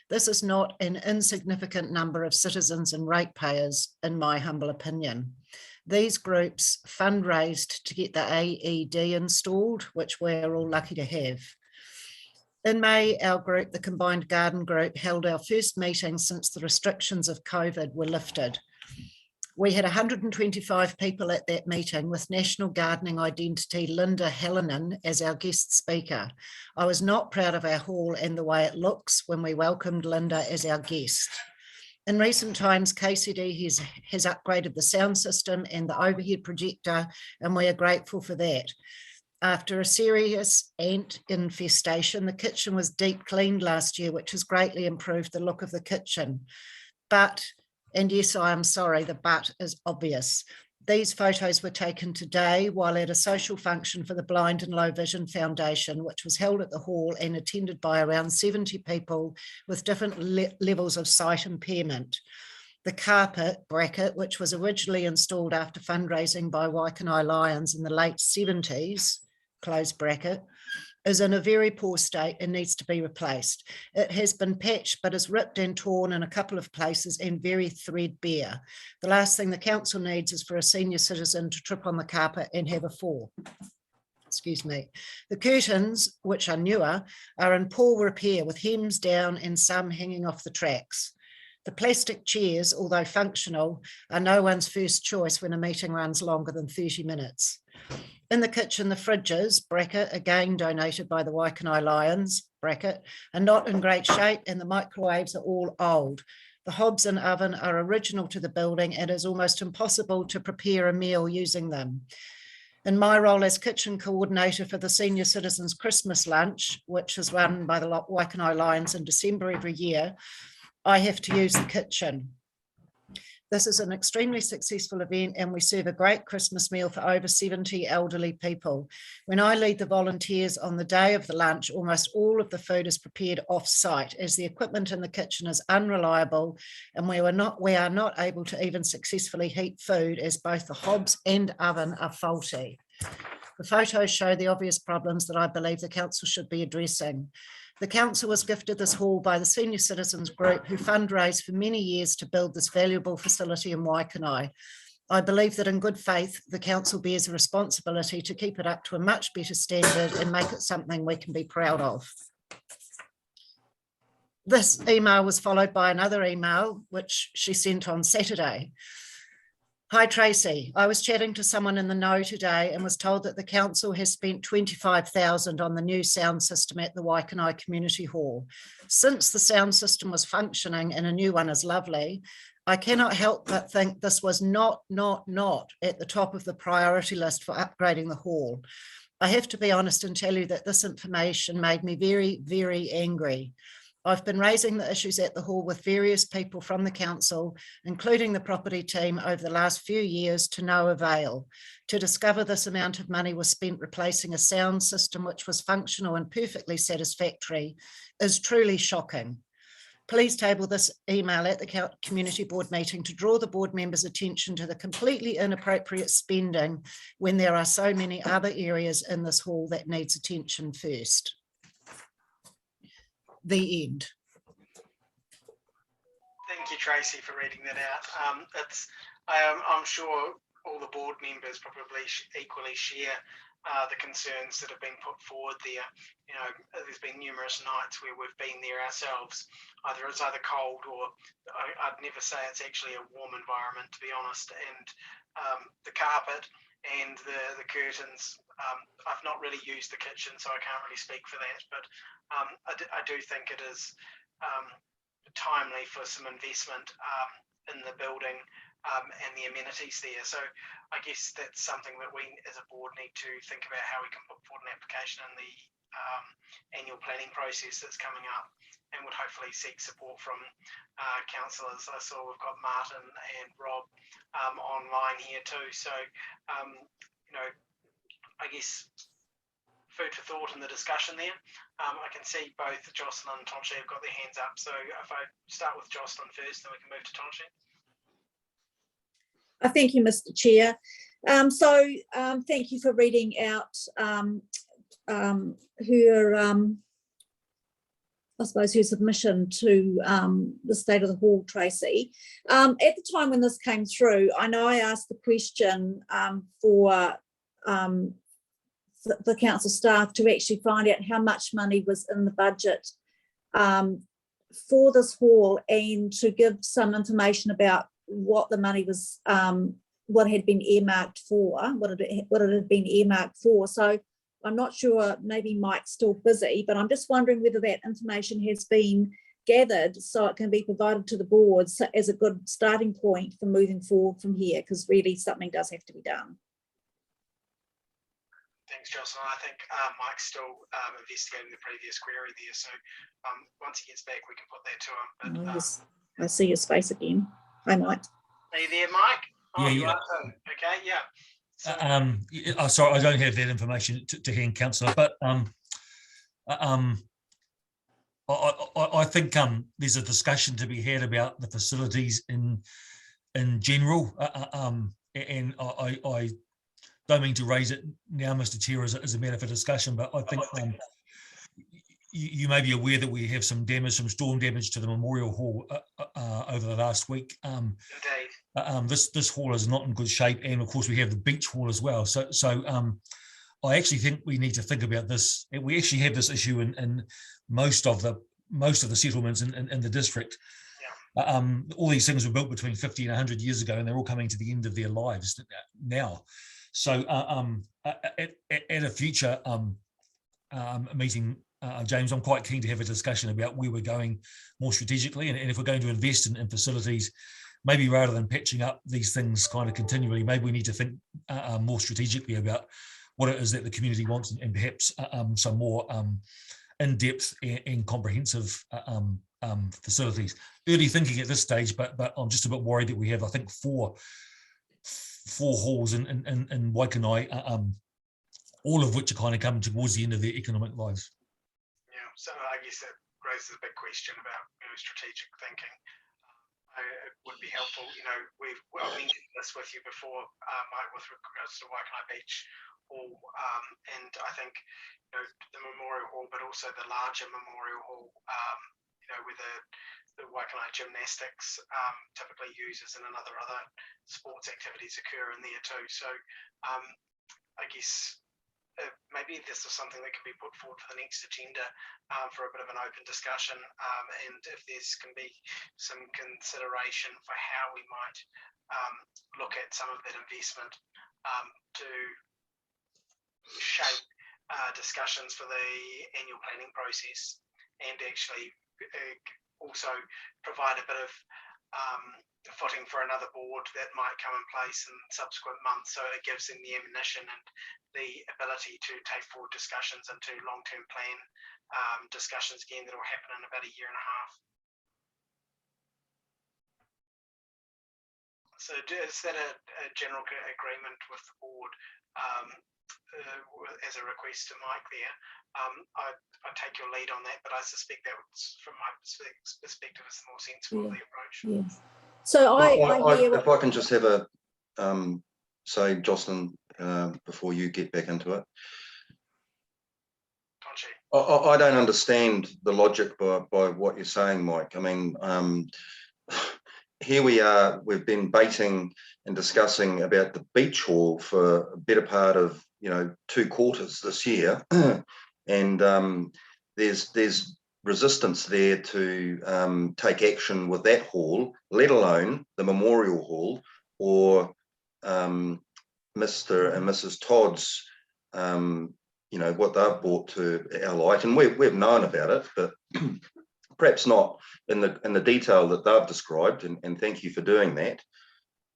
This is not an insignificant number of citizens and ratepayers, in my humble opinion. These groups fundraised to get the AED installed, which we're all lucky to have. In May, our group, the Combined Garden Group, held our first meeting since the restrictions of COVID were lifted. We had 125 people at that meeting, with National Gardening Identity Linda Hallinan as our guest speaker. I was not proud of our hall and the way it looks when we welcomed Linda as our guest. In recent times, KCD has upgraded the sound system and the overhead projector, and we are grateful for that. After a serious ant infestation, the kitchen was deep cleaned last year, which has greatly improved the look of the kitchen. But, and yes, I am sorry, the but is obvious. These photos were taken today while at a social function for the Blind and Low Vision Foundation, which was held at the hall and attended by around 70 people with different levels of sight impairment. The carpet bracket, which was originally installed after fundraising by Waikanae Lions in the late 70s, close bracket, is in a very poor state and needs to be replaced. It has been patched but is ripped and torn in a couple of places and very threadbare. The last thing the council needs is for a senior citizen to trip on the carpet and have a fall. Excuse me. The curtains, which are newer, are in poor repair with hems down and some hanging off the tracks. The plastic chairs, although functional, are no one's first choice when a meeting runs longer than 30 minutes. In the kitchen, the fridges, bracket, again donated by the Waikanae Lions, bracket, are not in great shape, and the microwaves are all old. The hobs and oven are original to the building, and it is almost impossible to prepare a meal using them. In my role as kitchen coordinator for the Senior Citizens Christmas Lunch, which is run by the Waikanae Lions in December every year, I have to use the kitchen. This is an extremely successful event, and we serve a great Christmas meal for over 70 elderly people. When I lead the volunteers on the day of the lunch, almost all of the food is prepared off-site, as the equipment in the kitchen is unreliable, and we are not able to even successfully heat food, as both the hobs and oven are faulty. The photos show the obvious problems that I believe the council should be addressing. The council was gifted this hall by the Senior Citizens Group, who fundraised for many years to build this valuable facility in Waikanae. I believe that in good faith, the council bears a responsibility to keep it up to a much better standard and make it something we can be proud of. This email was followed by another email, which she sent on Saturday. Hi Tracy, I was chatting to someone in the know today and was told that the council has spent $25,000 on the new sound system at the Waikanae Community Hall. Since the sound system was functioning and a new one is lovely, I cannot help but think this was not at the top of the priority list for upgrading the hall. I have to be honest and tell you that this information made me very, very angry. I've been raising the issues at the hall with various people from the council, including the property team, over the last few years to no avail. To discover this amount of money was spent replacing a sound system which was functional and perfectly satisfactory is truly shocking. Please table this email at the community board meeting to draw the board members' attention to the completely inappropriate spending when there are so many other areas in this hall that needs attention first. The end. Thank you, Tracy, for reading that out. I'm sure all the board members probably equally share the concerns that have been put forward there. You know, there's been numerous nights where we've been there ourselves. It's either cold or I'd never say it's actually a warm environment, to be honest. And the carpet and the curtains, I've not really used the kitchen, so I can't really speak for that. But I do think it is timely for some investment in the building and the amenities there. So I guess that's something that we as a board need to think about, how we can put forward an application in the annual planning process that's coming up, and would hopefully seek support from councillors. I saw we've got Martin and Rob online here too. So, you know, I guess food for thought in the discussion there. I can see both Jocelyn and Tonchi have got their hands up. So if I start with Jocelyn first, then we can move to Tonchi. Thank you, Mr. Chair. Thank you for reading out her submission to the state of the hall, Tracy. At the time when this came through, I know I asked the question for the council staff to actually find out how much money was in the budget for this hall, and to give some information about what the money was, what it had been earmarked for, what it had been earmarked for. So I'm not sure, maybe Mike's still busy, but I'm just wondering whether that information has been gathered so it can be provided to the boards as a good starting point for moving forward from here, because really something does have to be done. Thanks, Jocelyn. I think Mike's still investigating the previous query there. So once he gets back, we can put that to him. But, I see his face again. Hi, Mike. Are you there, Mike? Oh, yeah, you yeah. are too. Okay, yeah. So, sorry, I don't have that information to hand, councillor, but I think there's a discussion to be had about the facilities in general, and I don't mean to raise it now, Mr. Chair, as a matter for discussion, but I think you may be aware that we have some damage, some storm damage to the Memorial Hall over the last week. This hall is not in good shape, and of course we have the beach hall as well. So I actually think we need to think about this. We actually have this issue in most of the settlements in the district. all these things were built between 50 and 100 years ago, and they're all coming to the end of their lives now. So at a future meeting, James, I'm quite keen to have a discussion about where we're going more strategically, and if we're going to invest in facilities, maybe rather than patching up these things kind of continually, maybe we need to think more strategically about what it is that the community wants, and perhaps some more in-depth and comprehensive facilities. Early thinking at this stage, but I'm just a bit worried that we have, I think, four halls in Waikanae, all of which are kind of coming towards the end of their economic lives. Yeah, so I guess that raises a big question about strategic thinking. It would be helpful, I've mentioned this with you before, Mike, with regards to Waikanae Beach Hall, and I think the Memorial Hall, but also the larger Memorial Hall, where the Waikanae gymnastics typically uses, and other sports activities occur in there too. So I guess maybe this is something that can be put forward for the next agenda for a bit of an open discussion, and if there's can be some consideration for how we might look at some of that investment to shape discussions for the annual planning process, and actually also provide a bit of footing for another board that might come in place in subsequent months, so it gives them the ammunition and the ability to take forward discussions into long-term plan discussions again that will happen in about a year and a half. So is that a general agreement with the board as a request to Mike there? I take your lead on that, but I suspect that from my perspective is the more sensible of the approach. Yes. So if I can just have a say, Jocelyn, before you get back into it. I don't understand the logic by what you're saying, Mike. I mean, here we are, we've been baiting and discussing about the beach hall for a better part of 2 quarters this year, and there's resistance there to take action with that hall, let alone the Memorial Hall or Mr. and Mrs. Todd's what they've brought to our light, and we've known about it, but perhaps not in the detail that they've described, and thank you for doing that.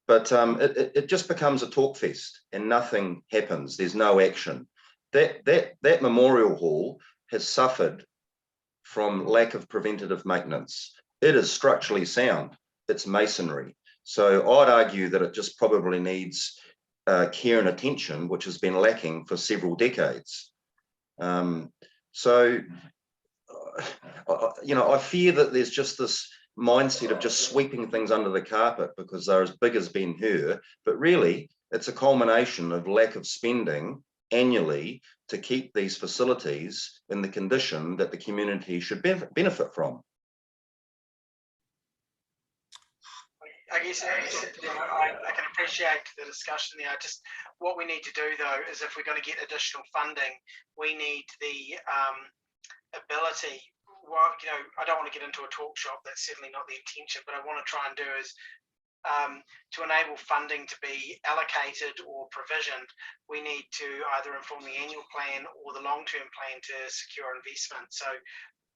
But it just becomes a talk fest and nothing happens. There's no action. That Memorial Hall has suffered from lack of preventative maintenance. It is structurally sound. It's masonry. So I'd argue that it just probably needs care and attention, which has been lacking for several decades. So I fear that there's just this mindset of just sweeping things under the carpet because they're as big as Ben-Hur, but really it's a culmination of lack of spending annually to keep these facilities in the condition that the community should benefit from. I guess I can appreciate the discussion there. Just what we need to do though is, if we're going to get additional funding, we need the ability. Well, I don't want to get into a talk shop. That's certainly not the intention. But I want to try and do is to enable funding to be allocated or provisioned. We need to either inform the annual plan or the long-term plan to secure investment. So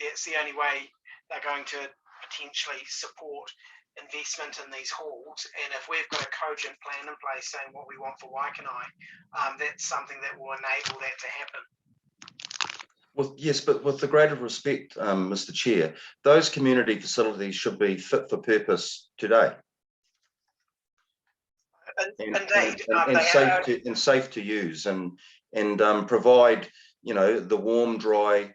it's the only way they're going to potentially support investment in these halls, and if we've got a cogent plan in place saying what we want for Waikanae, that's something that will enable that to happen. Well, yes, but with the greatest respect, Mr. Chair, those community facilities should be fit for purpose today. Indeed, and safe to use, and provide the warm, dry,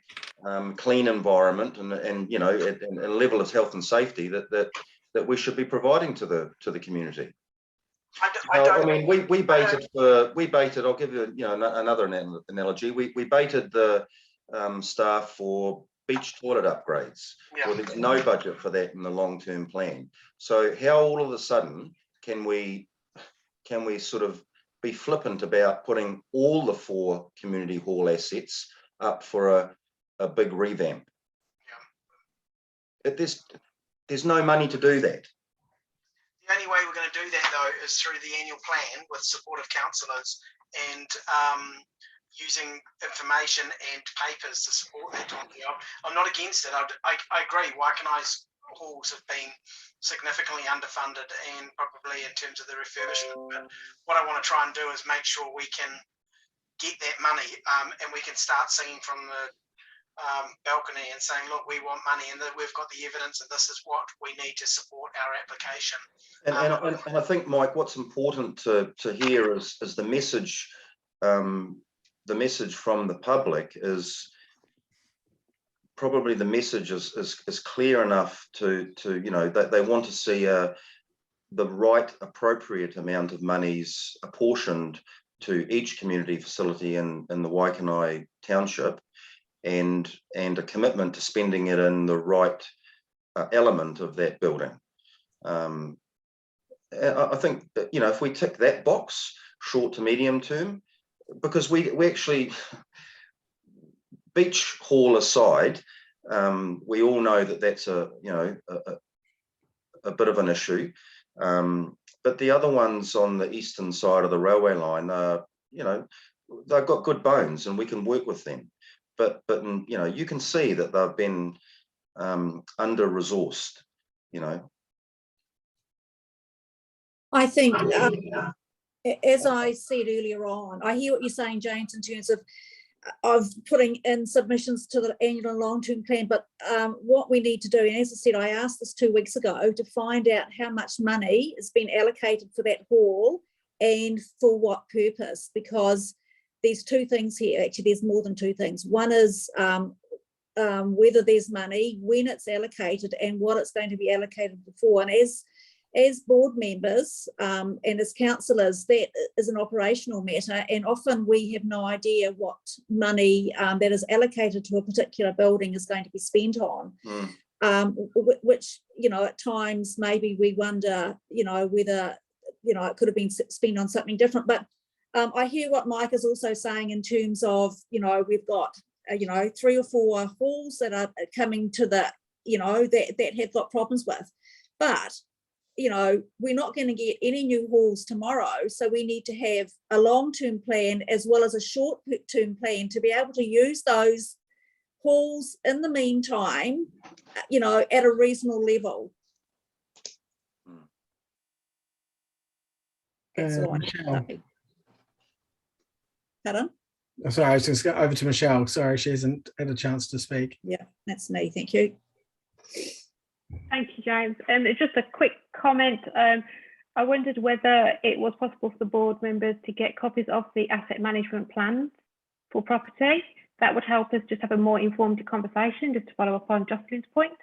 clean environment, and a level of health and safety that we should be providing to the community. I mean, we baited. I'll give you another analogy. We baited the staff for beach toilet upgrades. Yeah. Well, there's no budget for that in the long-term plan. So how all of a sudden can we sort of be flippant about putting all the 4 community hall assets up for a big revamp? Yeah. there's no money to do that. The only way we're going to do that, though, is through the annual plan with supportive councillors and using information and papers to support that. I'm not against it. I agree. Waikanae's halls have been significantly underfunded and probably in terms of the refurbishment. But what I want to try and do is make sure we can get that money and we can start singing from the balcony and saying, look, we want money and that we've got the evidence and this is what we need to support our application. And I think, Mike, what's important to hear is the message from the public is probably the message is clear enough to that they want to see the right appropriate amount of monies apportioned to each community facility in the Waikanae township, and a commitment to spending it in the right element of that building. I think that, if we tick that box, short to medium term, because we actually, beach hall aside, we all know that that's a bit of an issue. But the other ones on the eastern side of the railway line, they've got good bones and we can work with them. But you can see that they've been under-resourced, I think, as I said earlier on, I hear what you're saying, James, in terms of putting in submissions to the annual and long-term plan, but what we need to do, and as I said, I asked this 2 weeks ago, to find out how much money has been allocated for that hall and for what purpose, because there's two things here. Actually, there's more than two things. One is whether there's money, when it's allocated, and what it's going to be allocated for. And as board members and as councillors, that is an operational matter, and often we have no idea what money that is allocated to a particular building is going to be spent on. Which, at times maybe we wonder, whether, it could have been spent on something different. But I hear what Mike is also saying in terms of, we've got, 3 or 4 halls that are coming to the, that have got problems with. But we're not going to get any new halls tomorrow. So we need to have a long-term plan as well as a short-term plan to be able to use those halls in the meantime, at a reasonable level. That's all I need to say. Pardon? Oh, sorry, I was just going over to Michelle. Sorry, she hasn't had a chance to speak. Yeah, that's me. Thank you. Thank you, James. Just a quick comment. I wondered whether it was possible for the board members to get copies of the asset management plans for property. That would help us just have a more informed conversation, just to follow up on Jocelyn's point.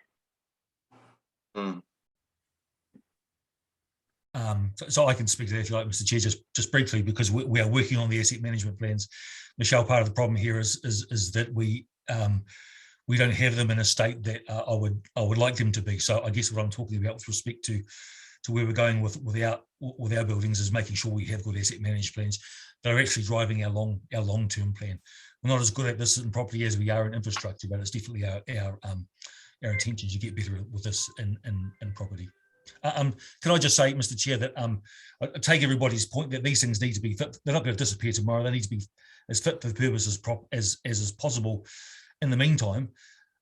So I can speak to that if you like, Mr. Chair, just briefly, because we are working on the asset management plans. Michelle, part of the problem here is that we don't have them in a state that I would like them to be. So I guess what I'm talking about with respect to where we're going with our buildings is making sure we have good asset management plans that are actually driving our long-term plan. We're not as good at this in property as we are in infrastructure, but it's definitely our intention to get better with this in property. Can I just say, Mr. Chair, that I take everybody's point that these things need to be fit. They're not going to disappear tomorrow. They need to be as fit for the purpose as is possible in the meantime.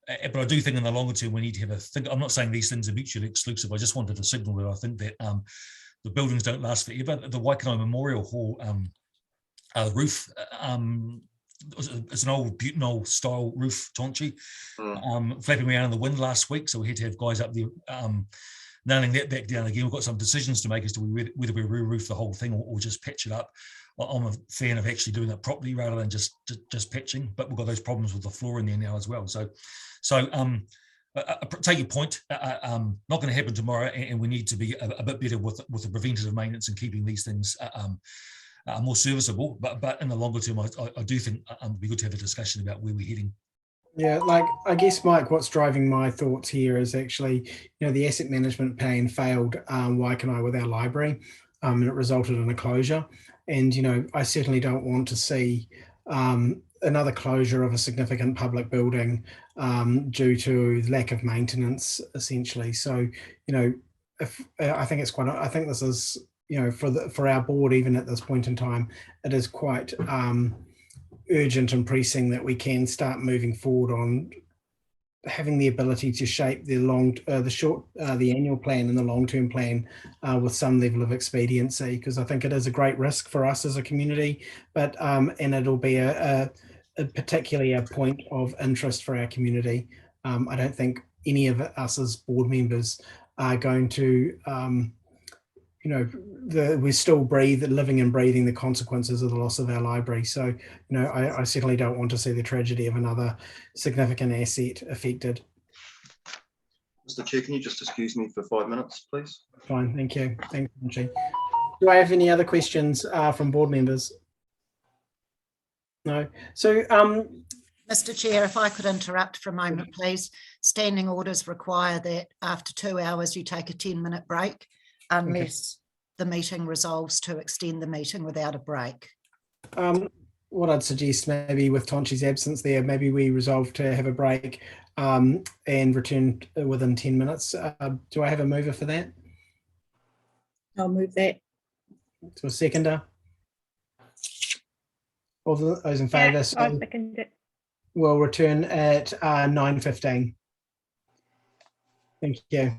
But I do think in the longer term we need to have a think. I'm not saying these things are mutually exclusive. I just wanted to signal that I think that the buildings don't last forever. The Waikanae Memorial Hall roof, it's an old Butenol style roof, Tonchi, flapping around in the wind last week. So we had to have guys up there nailing that back down again. We've got some decisions to make as to whether we re-roof the whole thing or just patch it up. I'm a fan of actually doing it properly rather than just patching, but we've got those problems with the floor in there now as well. So I take your point. Not going to happen tomorrow, and we need to be a bit better with the preventative maintenance and keeping these things more serviceable. But in the longer term, I do think it'd be good to have a discussion about where we're heading. Yeah, I guess, Mike, what's driving my thoughts here is actually, the asset management plan failed Waikanae with our library, and it resulted in a closure. And, I certainly don't want to see, another closure of a significant public building due to lack of maintenance, essentially. So, if I think it's quite, I think this is, for our board, even at this point in time, it is quite urgent and pressing that we can start moving forward on having the ability to shape the the annual plan and the long-term plan with some level of expediency, because I think it is a great risk for us as a community, but and it'll be particularly a point of interest for our community. I don't think any of us as board members are going to we're still living and breathing the consequences of the loss of our library. So, I certainly don't want to see the tragedy of another significant asset affected. Mr. Chair, can you just excuse me for 5 minutes, please? Fine, thank you. Thanks, Angie. Do I have any other questions from board members? No. So, Mr. Chair, if I could interrupt for a moment, please. Standing orders require that after 2 hours you take a 10-minute break, unless the meeting resolves to extend the meeting without a break. What I'd suggest, maybe with Tonchi's absence there, maybe we resolve to have a break and return within 10 minutes. Do I have a mover for that? I'll move that. To a seconder? All those in favour? Yeah, I'll second it. We'll return at 9:15. Thank you.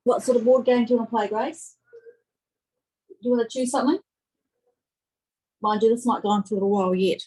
What sort of board game do you want to play, Grace? Do you want to choose something? Mind you, this might go on for a little while yet.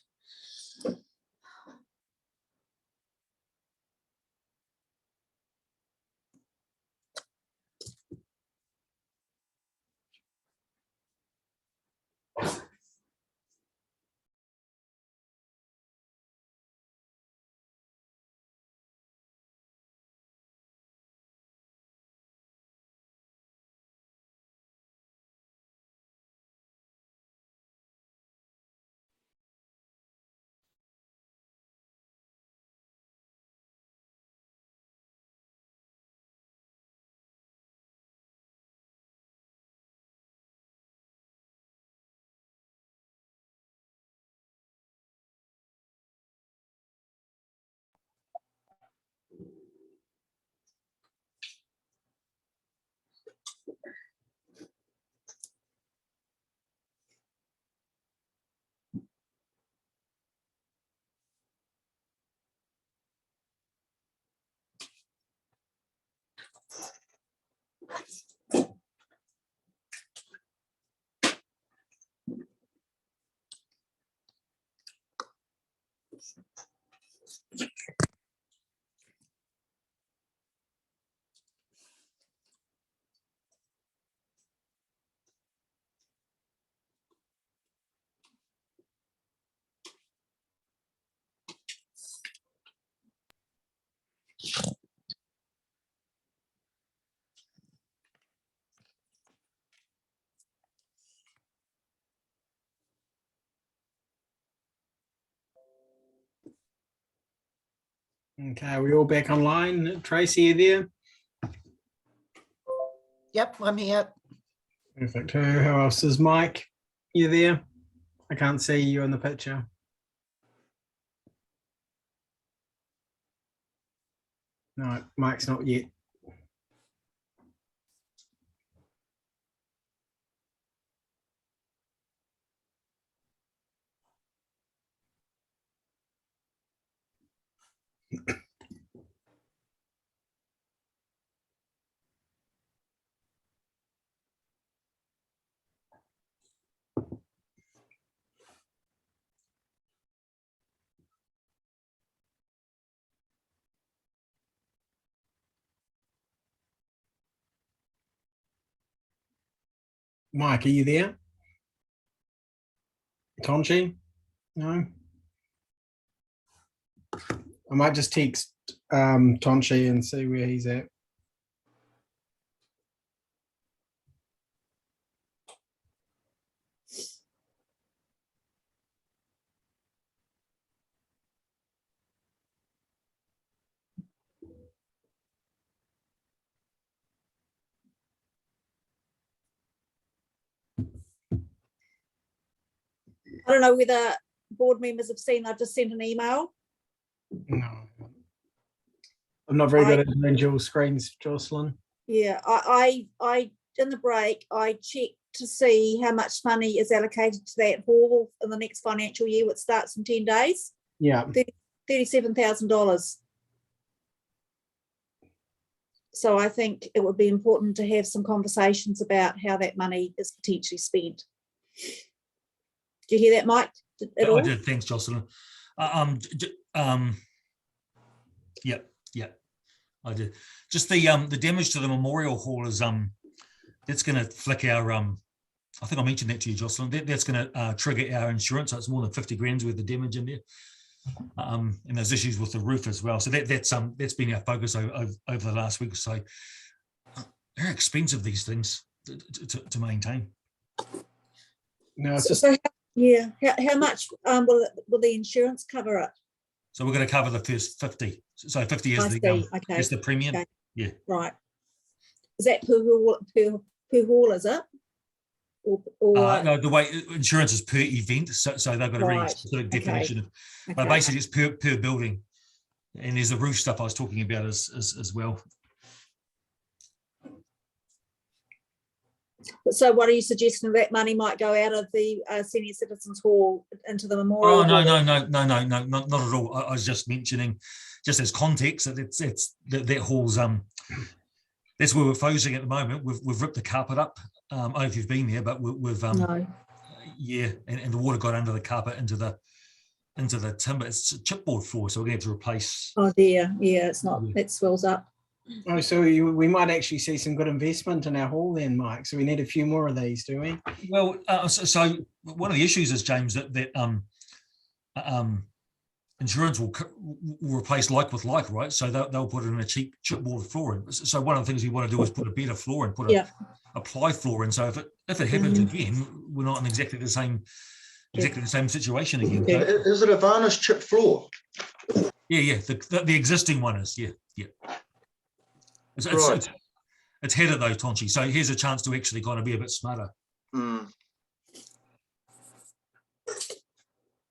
Okay, are we all back online? Tracy, you there? Yep, I'm here. Perfect. Who else is Mike? You there? I can't see you in the picture. No, Mike's not yet. Mike, are you there? Tonchi? No? I might just text Tonchi and see where he's at. I don't know whether board members have seen, I've just sent an email. No. I'm not very good at doing dual screens, Jocelyn. Yeah, I in the break, I checked to see how much money is allocated to that hall in the next financial year, which starts in 10 days. Yeah. $37,000. So I think it would be important to have some conversations about how that money is potentially spent. Do you hear that, Mike? I did. Thanks, Jocelyn. Yeah, I did. Just the damage to the memorial hall is that's going to flick our I think I mentioned that to you, Jocelyn. That's going to trigger our insurance. So it's more than 50 grand's worth of damage in there. And there's issues with the roof as well. So that's been our focus over the last week or so. They're expensive, these things to maintain. No, it's just so yeah. How much will the insurance cover it? So we're going to cover the first 50. So 50 is is the premium. Okay. Yeah. Right. Is that per hall, is it? Or no, the way insurance is per event, so they've got a really specific definition of, but basically it's per building, and there's the roof stuff I was talking about as well. So what are you suggesting, that money might go out of the senior citizens hall into the memorial? Oh no, not at all. I was just mentioning, just as context, that that hall's that's where we're focusing at the moment. We've ripped the carpet up. I don't know if you've been there, but we've No. yeah, and the water got under the carpet into the timber. It's a chipboard floor, so we're going to have to replace. Oh dear, yeah, it's not. It swells up. Oh, so we might actually see some good investment in our hall then, Mike. So we need a few more of these, do we? Well, so one of the issues is, James, that insurance will replace like with like, right? So they'll put in a cheap chipboard floor in. So one of the things we want to do is put a better floor and put a ply floor in. So if it happens again, we're not in exactly the same situation again. So, is it a varnish chip floor? Yeah, the existing one is, yeah. It's headed though, Tonchi. So here's a chance to actually kind of be a bit smarter.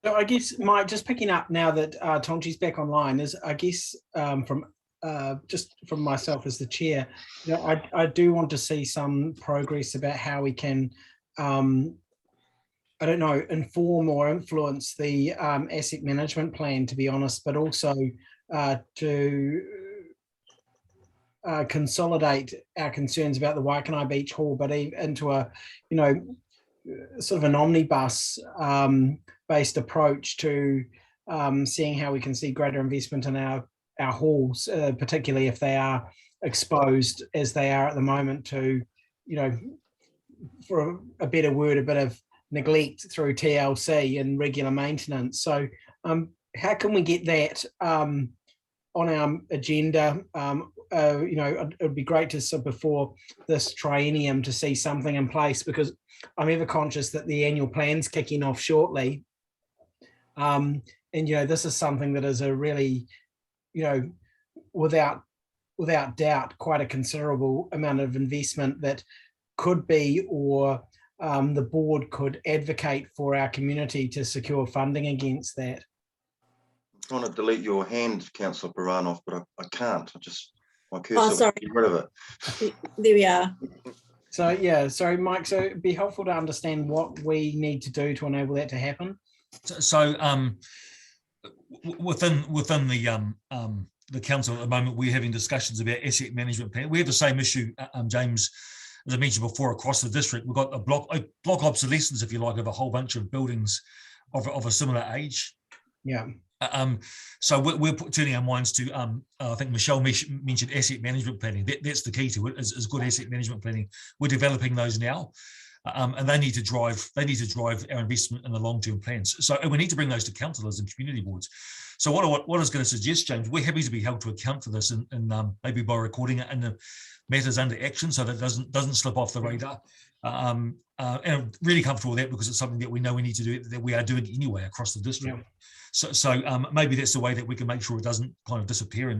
So I guess, Mike, just picking up now that Tonchi's back online, is I guess just from myself as the chair, you know, I do want to see some progress about how we can, I don't know, inform or influence the asset management plan, to be honest, but also to consolidate our concerns about the Waikanae Beach Hall, but into a, you know, sort of an omnibus based approach to seeing how we can see greater investment in our halls, particularly if they are exposed as they are at the moment to, you know, for a better word, a bit of neglect through TLC and regular maintenance. So how can we get that on our agenda? You know, it would be great to before this triennium to see something in place, because I'm ever conscious that the annual plan's kicking off shortly. And, you know, this is something that is a really, you know, without doubt, quite a considerable amount of investment that could be, or the board could advocate for our community to secure funding against that. I'm trying to delete your hand, Councillor Baranov, but I can't. My cursor, get rid of it. There we are. So yeah, sorry, Mike. So it'd be helpful to understand what we need to do to enable that to happen. So within the council at the moment, we're having discussions about asset management plan. We have the same issue, James, as I mentioned before, across the district. We've got a block obsolescence, if you like, of a whole bunch of buildings of a similar age. Yeah. So we're turning our minds to, I think Michelle mentioned asset management planning. That's the key to it, is good asset management planning. We're developing those now, and they need to drive our investment in the long-term plans. So and we need to bring those to councillors and community boards. So what I was going to suggest, James, we're happy to be held to account for this, and maybe by recording it in the matters under action, so that it doesn't slip off the radar. And I'm really comfortable with that, because it's something that we know we need to do, that we are doing anyway across the district. Yeah. So maybe that's the way that we can make sure it doesn't kind of disappear.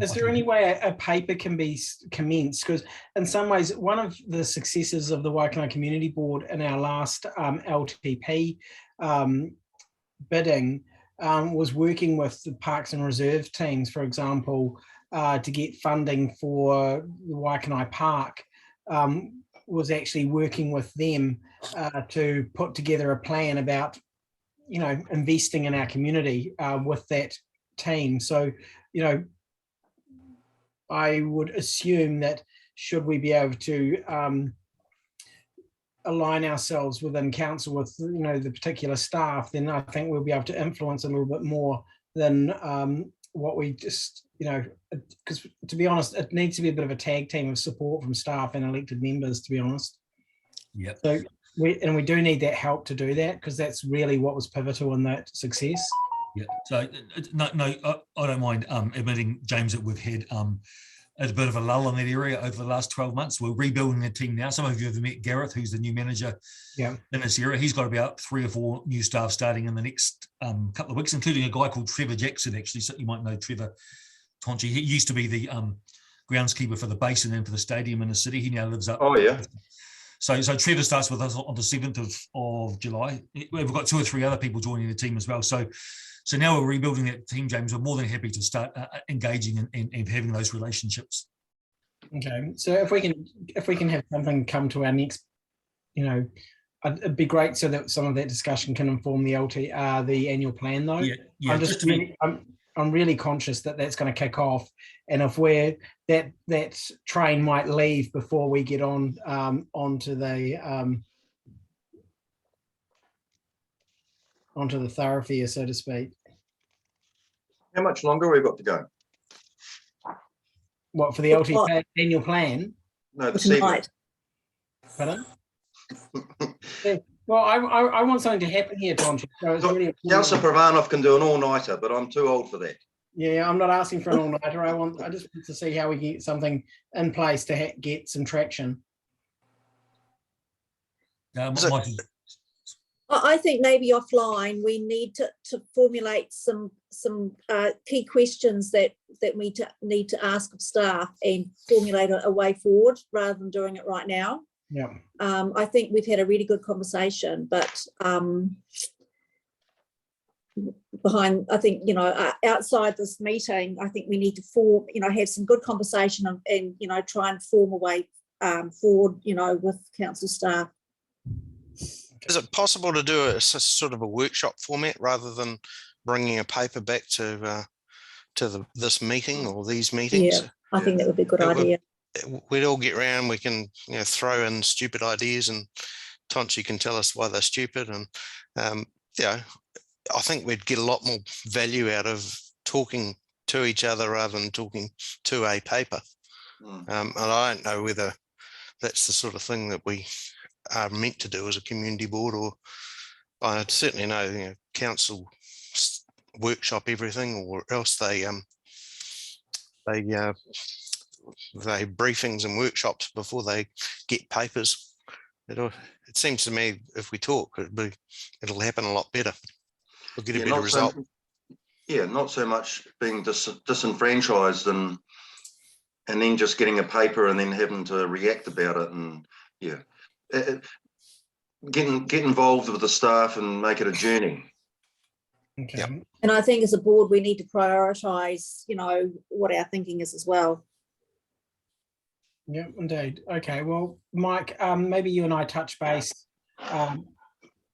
Is there any way a paper can be commenced? Because in some ways, one of the successes of the Waikanae Community Board in our last LTP bidding was working with the Parks and Reserve teams, for example, to get funding for the Waikanae Park. Was actually working with them to put together a plan about, you know, investing in our community with that team. So, you know, I would assume that should we be able to align ourselves within council with, you know, the particular staff, then I think we'll be able to influence a little bit more than what we just, you know, because to be honest, it needs to be a bit of a tag team of support from staff and elected members, to be honest. Yeah. So we do need that help to do that, because that's really what was pivotal in that success. Yeah. So no, I don't mind admitting, James, that we've had a bit of a lull in that area over the last 12 months. We're rebuilding the team now. Some of you have met Gareth, who's the new manager in this area. He's got about 3 or 4 new staff starting in the next couple of weeks, including a guy called Trevor Jackson, actually. So you might know Trevor Tonchi. He used to be the groundskeeper for the base and then for the stadium in the city. He now lives up. Oh, yeah. So Trevor starts with us on the 7th of July. We've got 2 or 3 other people joining the team as well. So now we're rebuilding that team, James. We're more than happy to start engaging and having those relationships. Okay, so if we can have something come to our next, you know, it'd be great so that some of that discussion can inform the the annual plan, though. Yeah. I'm I'm really conscious that that's going to kick off, and if we're that train might leave before we get on onto the thoroughfare, so to speak. How much longer we've got to go? What, for the LT annual plan? No, this evening. Pardon? Well, I want something to happen here, Tom. So it's really Councillor Pravanov can do an all-nighter, but I'm too old for that. Yeah, I'm not asking for an all-nighter. I just want to see how we get something in place to get some traction. I think maybe offline we need to formulate some key questions that we need to ask of staff and formulate a way forward rather than doing it right now. Yeah. I think we've had a really good conversation, but I think, you know, outside this meeting, I think we need to form, you know, have some good conversation and you know, try and form a way forward, you know, with council staff. Is it possible to do a sort of a workshop format rather than bringing a paper back to this meeting or these meetings? Yeah, I think that would be a good idea. We'd all get around, we can, you know, throw in stupid ideas and Tonchi can tell us why they're stupid, and you know, I think we'd get a lot more value out of talking to each other rather than talking to a paper. And I don't know whether that's the sort of thing that we are meant to do as a community board, or I certainly know, you know, council workshop everything, or else they briefings and workshops before they get papers. It seems to me if we talk, it'll happen a lot better. We'll get a better result. Not so much being disenfranchised and then just getting a paper and then having to react about it, and get involved with the staff and make it a journey. Okay. Yep. And I think as a board we need to prioritise, you know, what our thinking is as well. Yeah, indeed. Okay, well, Mike, maybe you and I touch base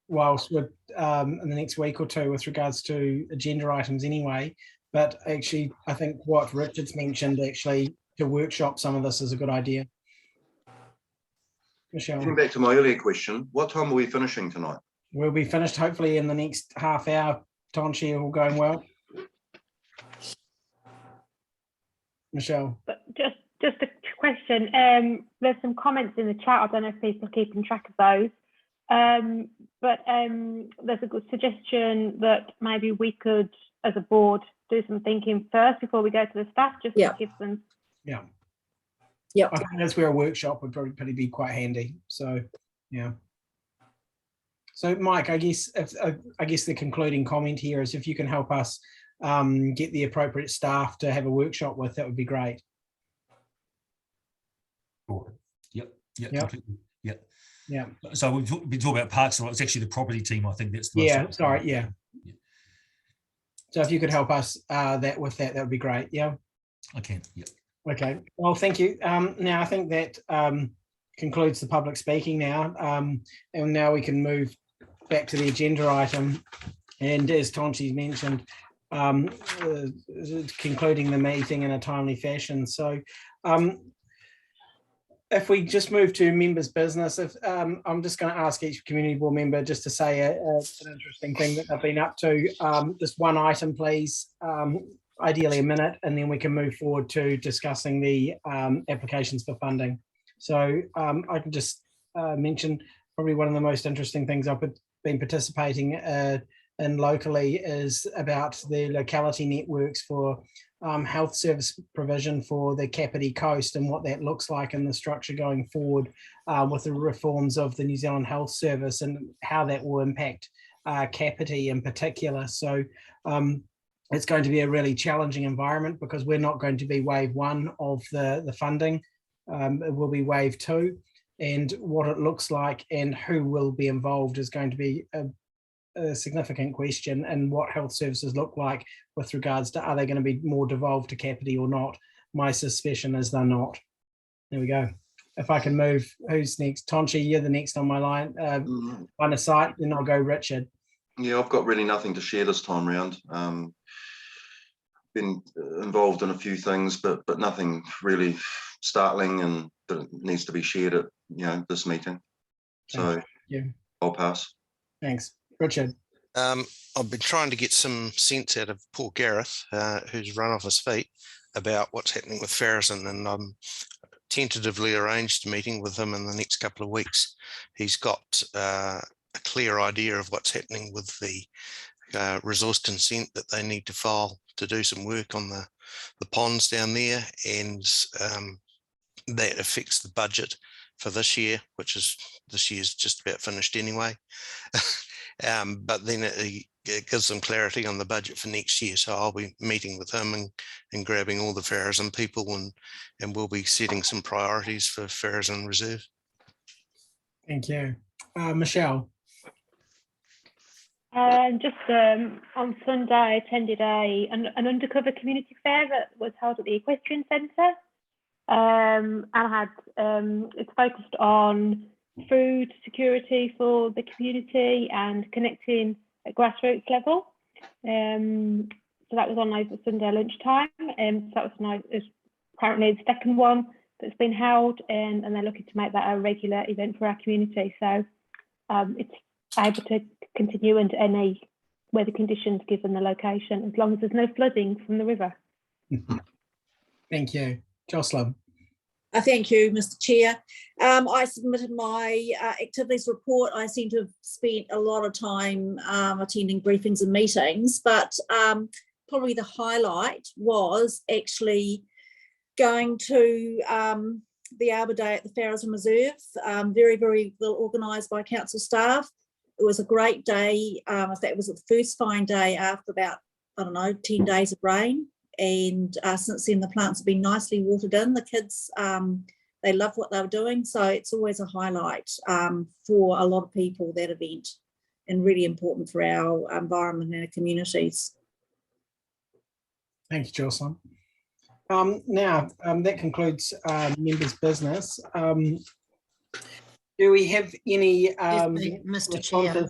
whilst we're in the next week or two with regards to agenda items anyway. But actually, I think what Richard's mentioned, actually, to workshop some of this is a good idea. Michelle. Getting back to my earlier question, what time are we finishing tonight? We'll be finished hopefully in the next half hour, Tonchi, all going well. Michelle. But just a question. There's some comments in the chat. I don't know if people are keeping track of those. But there's a good suggestion that maybe we could, as a board, do some thinking first before we go to the staff, just to give them. Yeah. Yeah, I think that's where a workshop would probably be quite handy. So, yeah. So, Mike, I guess the concluding comment here is if you can help us get the appropriate staff to have a workshop with, that would be great. Sure. Yep. Completely. Yep. Yeah. So we've been talking about parks, so it's actually the property team. I think that's the most sorry. Yeah. So if you could help us that would be great. Yeah. I can. Yep. Okay. Well, thank you. Now I think that concludes the public speaking now, and now we can move back to the agenda item. And as Tonchi's mentioned, concluding the meeting in a timely fashion. So if we just move to members' business, I'm just going to ask each community board member just to say an interesting thing that they've been up to. Just one item, please, ideally a minute, and then we can move forward to discussing the applications for funding. So I can just mention probably one of the most interesting things I've been participating in locally is about the locality networks for health service provision for the Kāpiti coast and what that looks like in the structure going forward with the reforms of the New Zealand Health Service and how that will impact Kāpiti in particular. So it's going to be a really challenging environment because we're not going to be wave one of the funding. It will be wave two, and what it looks like and who will be involved is going to be a significant question, and what health services look like with regards to are they going to be more devolved to Kāpiti or not. My suspicion is they're not. There we go. If I can move, who's next? Tonchi, you're the next on my line of sight, then I'll go Richard. Yeah, I've got really nothing to share this time round. been involved in a few things, but nothing really startling and that needs to be shared at this meeting. So I'll pass. Thanks, Richard. I've been trying to get some sense out of poor Gareth, who's run off his feet, about what's happening with Ferrazon, and I'm tentatively arranged a meeting with him in the next couple of weeks. He's got a clear idea of what's happening with the resource consent that they need to file to do some work on the ponds down there, and that affects the budget for this year, which is this year's just about finished anyway. But then it gives them clarity on the budget for next year. So I'll be meeting with him and grabbing all the Ferrazon people, and we'll be setting some priorities for Ferrazon Reserve. Thank you. Michelle. Just on Sunday, I attended an undercover community fair that was held at the Equestrian Centre. And I had it's focused on food security for the community and connecting at grassroots level. So that was on over Sunday lunchtime, and so that was nice. It's apparently the second one that's been held, and they're looking to make that a regular event for our community. So it's able to continue under any weather conditions given the location, as long as there's no flooding from the river. Thank you. Jocelyn. Thank you, Mr. Chair. I submitted my activities report. I seem to have spent a lot of time attending briefings and meetings, but probably the highlight was actually going to the Arbor Day at the Ferrazon Reserve. Very, very well organised by council staff. It was a great day. In fact, it was the first fine day after about, 10 days of rain. And since then, the plants have been nicely watered in. The kids, they love what they were doing. So it's always a highlight for a lot of people, that event, and really important for our environment and our communities. Thank you, Jocelyn. Now, that concludes members' business. Do we have any Mr. Chair.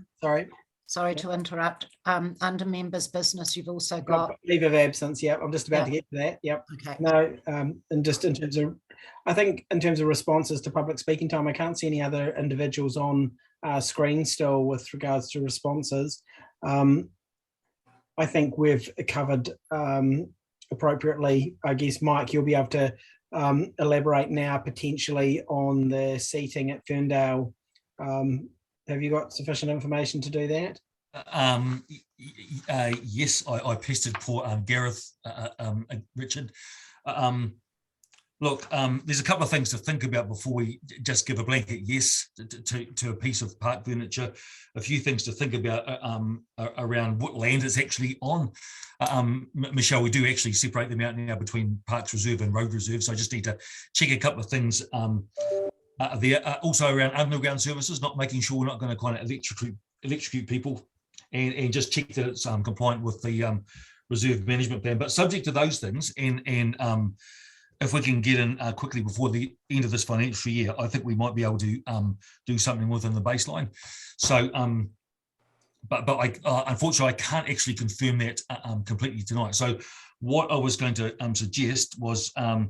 Sorry to interrupt. Under members' business, you've also got leave of absence. Yeah, I'm just about to get to that. Yep. Okay. No, and just in terms of, I think in terms of responses to public speaking time, I can't see any other individuals on screen still with regards to responses. I think we've covered appropriately. I guess, Mike, you'll be able to elaborate now potentially on the seating at Ferndale. Have you got sufficient information to do that? Yes, I pestered poor Gareth, Richard. Look, there's a couple of things to think about before we just give a blanket yes to a piece of park furniture. A few things to think about around what land it's actually on. Michelle, we do actually separate them out now between Parks Reserve and Road Reserve, so I just need to check a couple of things. Also around underground services, not making sure we're not going to kind of electrocute people, and just check that it's compliant with the reserve management plan. But subject to those things, and if we can get in quickly before the end of this financial year, I think we might be able to do something within the baseline. So, but unfortunately, I can't actually confirm that completely tonight. So what I was going to suggest was that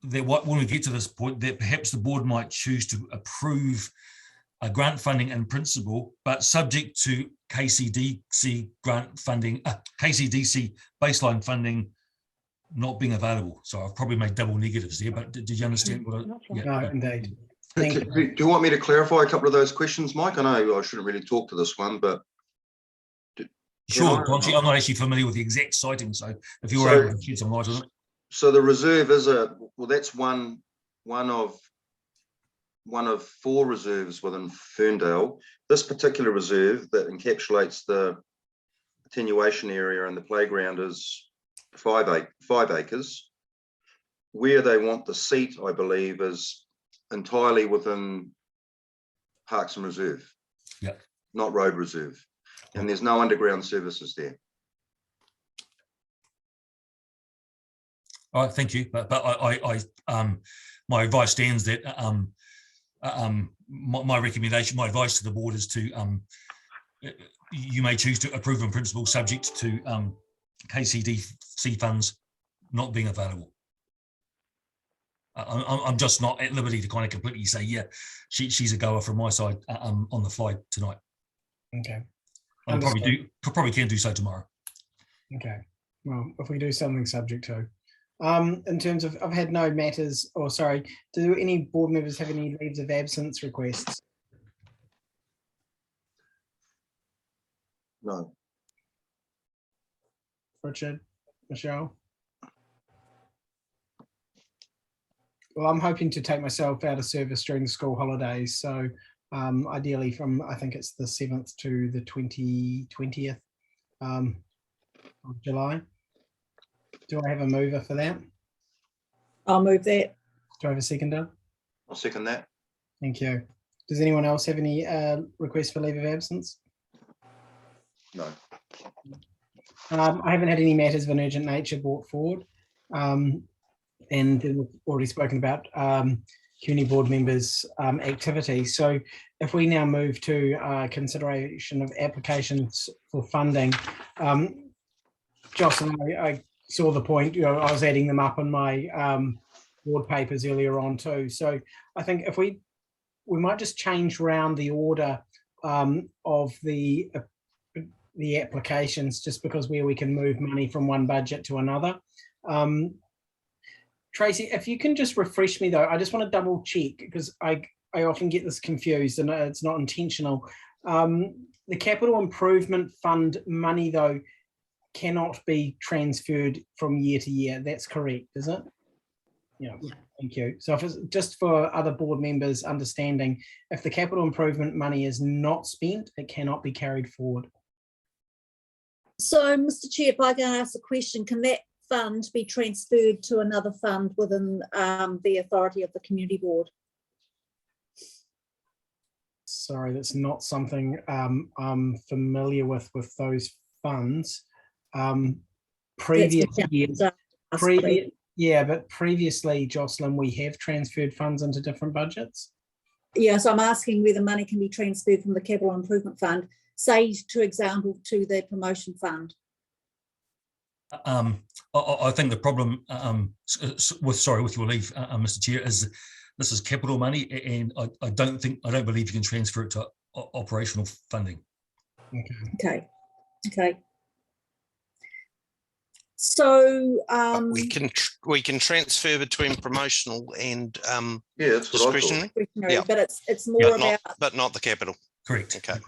when we get to this point, that perhaps the board might choose to approve a grant funding in principle, but subject to KCDC grant funding, KCDC baseline funding not being available. So I've probably made double negatives there, but did you understand what No, indeed. Do you want me to clarify a couple of those questions, Mike? I know I shouldn't really talk to this one, but sure, Donchi, I'm not actually familiar with the exact siting, so if you were able to shed some light on it. So the reserve is that's one of 4 reserves within Ferndale. This particular reserve that encapsulates the attenuation area and the playground is 5 acres. Where they want the seat, I believe, is entirely within Parks and Reserve, not Road Reserve, and there's no underground services there. All right, thank you. But I my advice stands that my recommendation, my advice to the board is to you may choose to approve in principle subject to KCDC funds not being available. I'm just not at liberty to kind of completely say, yeah, she's a goer from my side on the fly tonight. Okay. I probably can do so tomorrow. Okay. Well, if we do something subject to. In terms of, I've had no matters, or sorry, do any board members have any leaves of absence requests? No. Richard, Michelle? Well, I'm hoping to take myself out of service during the school holidays. So ideally from, I think it's the 7th to the 20th of July. Do I have a mover for that? I'll move that. Do I have a seconder? I'll second that. Thank you. Does anyone else have any requests for leave of absence? No. I haven't had any matters of an urgent nature brought forward. And we've already spoken about community board members' activities. So if we now move to consideration of applications for funding, Jocelyn, I saw the point, I was adding them up in my board papers earlier on too. So I think if we might just change around the order of the applications, just because where we can move money from one budget to another. Tracy, if you can just refresh me though, I just want to double check because I often get this confused and it's not intentional. The capital improvement fund money though cannot be transferred from year to year. That's correct, is it? Yeah, thank you. So if it's just for other board members understanding, if the capital improvement money is not spent, it cannot be carried forward. So, Mr. Chair, if I can ask a question, can that fund be transferred to another fund within the authority of the community board? Sorry, that's not something I'm familiar with those funds. Previous years, yeah, but previously, Jocelyn, we have transferred funds into different budgets. Yeah, so I'm asking whether money can be transferred from the capital improvement fund, say, to example, to the promotion fund. I think the problem with your leave, Mr. Chair, is this is capital money, and I don't believe you can transfer it to operational funding. Okay. So we can transfer between promotional and yeah, that's what discretionary. Yeah, but it's more about, but not the capital. Correct. Okay.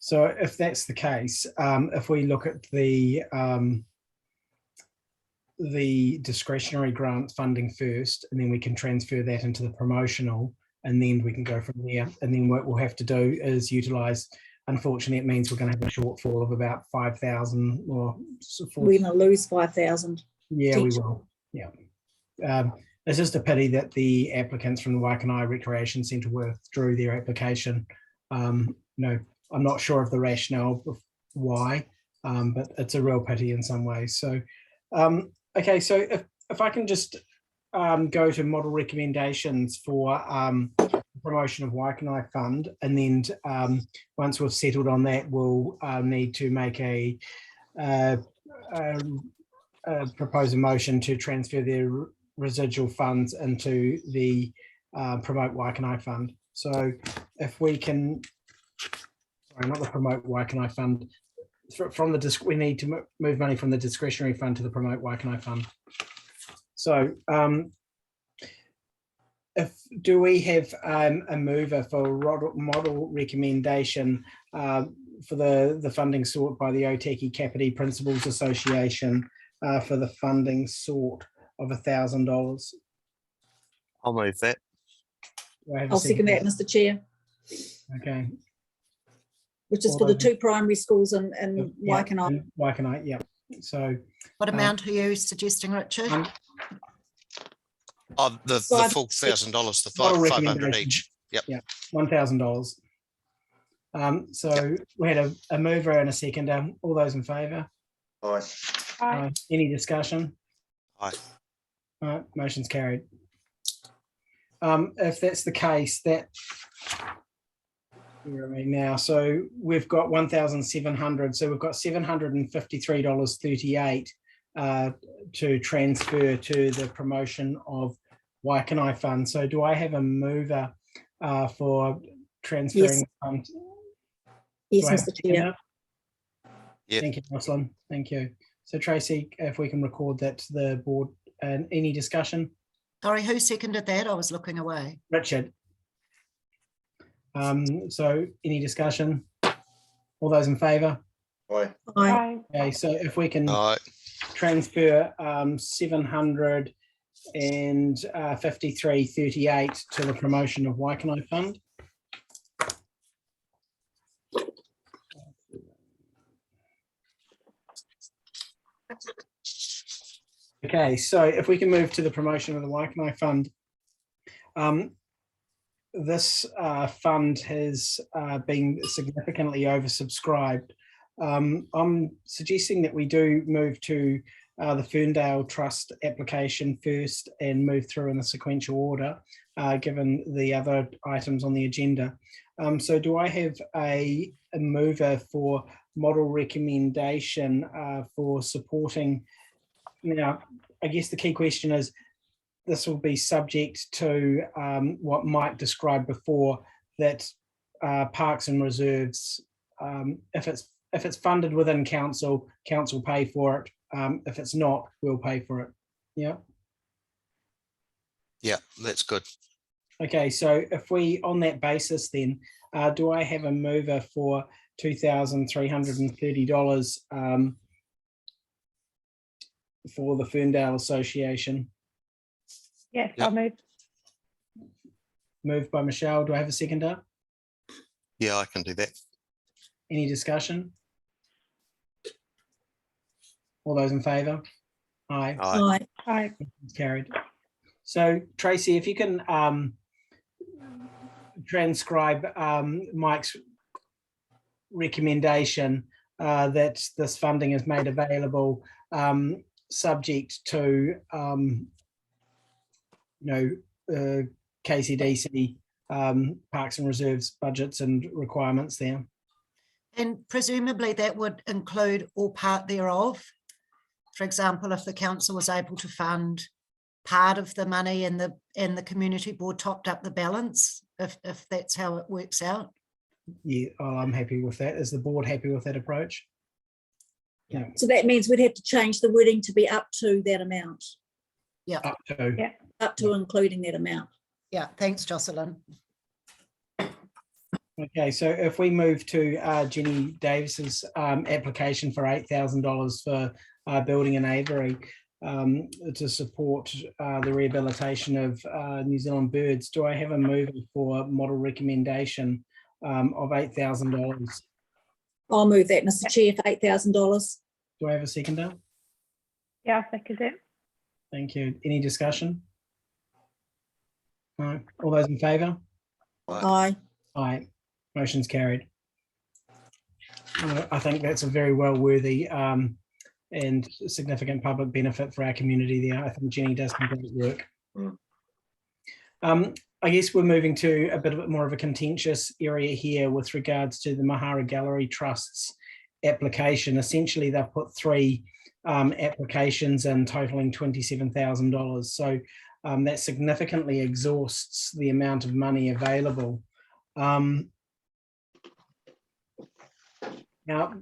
So if that's the case, if we look at the discretionary grant funding first, and then we can transfer that into the promotional, and then we can go from there. And then what we'll have to do is utilise. Unfortunately, it means we're going to have a shortfall of about 5,000, or we're going to lose 5,000. Yeah, we will. Yeah. It's just a pity that the applicants from the Waikanae Recreation Centre withdrew their application. No, I'm not sure of the rationale of why, but it's a real pity in some ways. So, okay, so if I can just go to model recommendations for promotion of Waikanae Fund, and then once we've settled on that, we'll need to make propose a motion to transfer their residual funds into the Promote Waikanae Fund. So if we can, sorry, not the Promote Waikanae Fund, from the we need to move money from the discretionary fund to the Promote Waikanae Fund. So do we have a mover for model recommendation for the funding sought by the Takutai Kāpiti Principals Association for the funding sought of $1,000? I'll move that. I'll second that, Mr. Chair. Okay. Which is for the two primary schools in Waikanae. Waikanae, yeah. So what amount are you suggesting, Richard? The full $1,000, the 500 each. Yep. Yeah, $1,000. So we had a mover and a seconder. All those in favour? Aye. Any discussion? Aye. All right, motion's carried. If that's the case, that Now, so we've got 1,700. So we've got $753.38 to transfer to the promotion of Waikanae Fund. So do I have a mover for transferring the fund? Yes, Mr. Chair. Thank you, Jocelyn. Thank you. So Tracy, if we can record that to the board, and any discussion? Sorry, who seconded that? I was looking away. Richard. So any discussion? All those in favour? Aye. Aye. Okay, so if we can transfer 753.38 to the promotion of Waikanae Fund. Okay, so if we can move to the promotion of the Waikanae Fund. This fund has been significantly oversubscribed. I'm suggesting that we do move to the Ferndale Trust application first and move through in the sequential order, given the other items on the agenda. So do I have a mover for model recommendation for supporting? Now, I guess the key question is, this will be subject to what Mike described before, that Parks and Reserves, if it's funded within council pay for it. If it's not, we'll pay for it. Yeah. Yeah, that's good. Okay, so if we, on that basis then, do I have a mover for $2,330 for the Ferndale Association? Yes, I'll move. Moved by Michelle. Do I have a seconder? Yeah, I can do that. Any discussion? All those in favour? Aye. Aye. Aye. Carried. So Tracy, if you can transcribe Mike's recommendation that this funding is made available subject to KCDC Parks and Reserves budgets and requirements there. And presumably that would include all part thereof. For example, if the council was able to fund part of the money and the community board topped up the balance, if that's how it works out. Yeah, I'm happy with that. Is the board happy with that approach? Yeah. So that means we'd have to change the wording to be up to that amount. Yeah. Up to. Yeah. Up to including that amount. Yeah. Thanks, Jocelyn. Okay, so if we move to Jenny Davis's application for $8,000 for building in Avery to support the rehabilitation of New Zealand birds, do I have a mover for model recommendation of $8,000? I'll move that, Mr. Chair, for $8,000. Do I have a seconder? Yeah, I'll second it. Thank you. Any discussion? No. All those in favour? Aye. Aye. Motion's carried. I think that's a very well worthy and significant public benefit for our community there. I think Jenny does some great work. I guess we're moving to a bit more of a contentious area here with regards to the Mahara Gallery Trust's application. Essentially, they've put three applications in totaling $27,000. So that significantly exhausts the amount of money available. Now,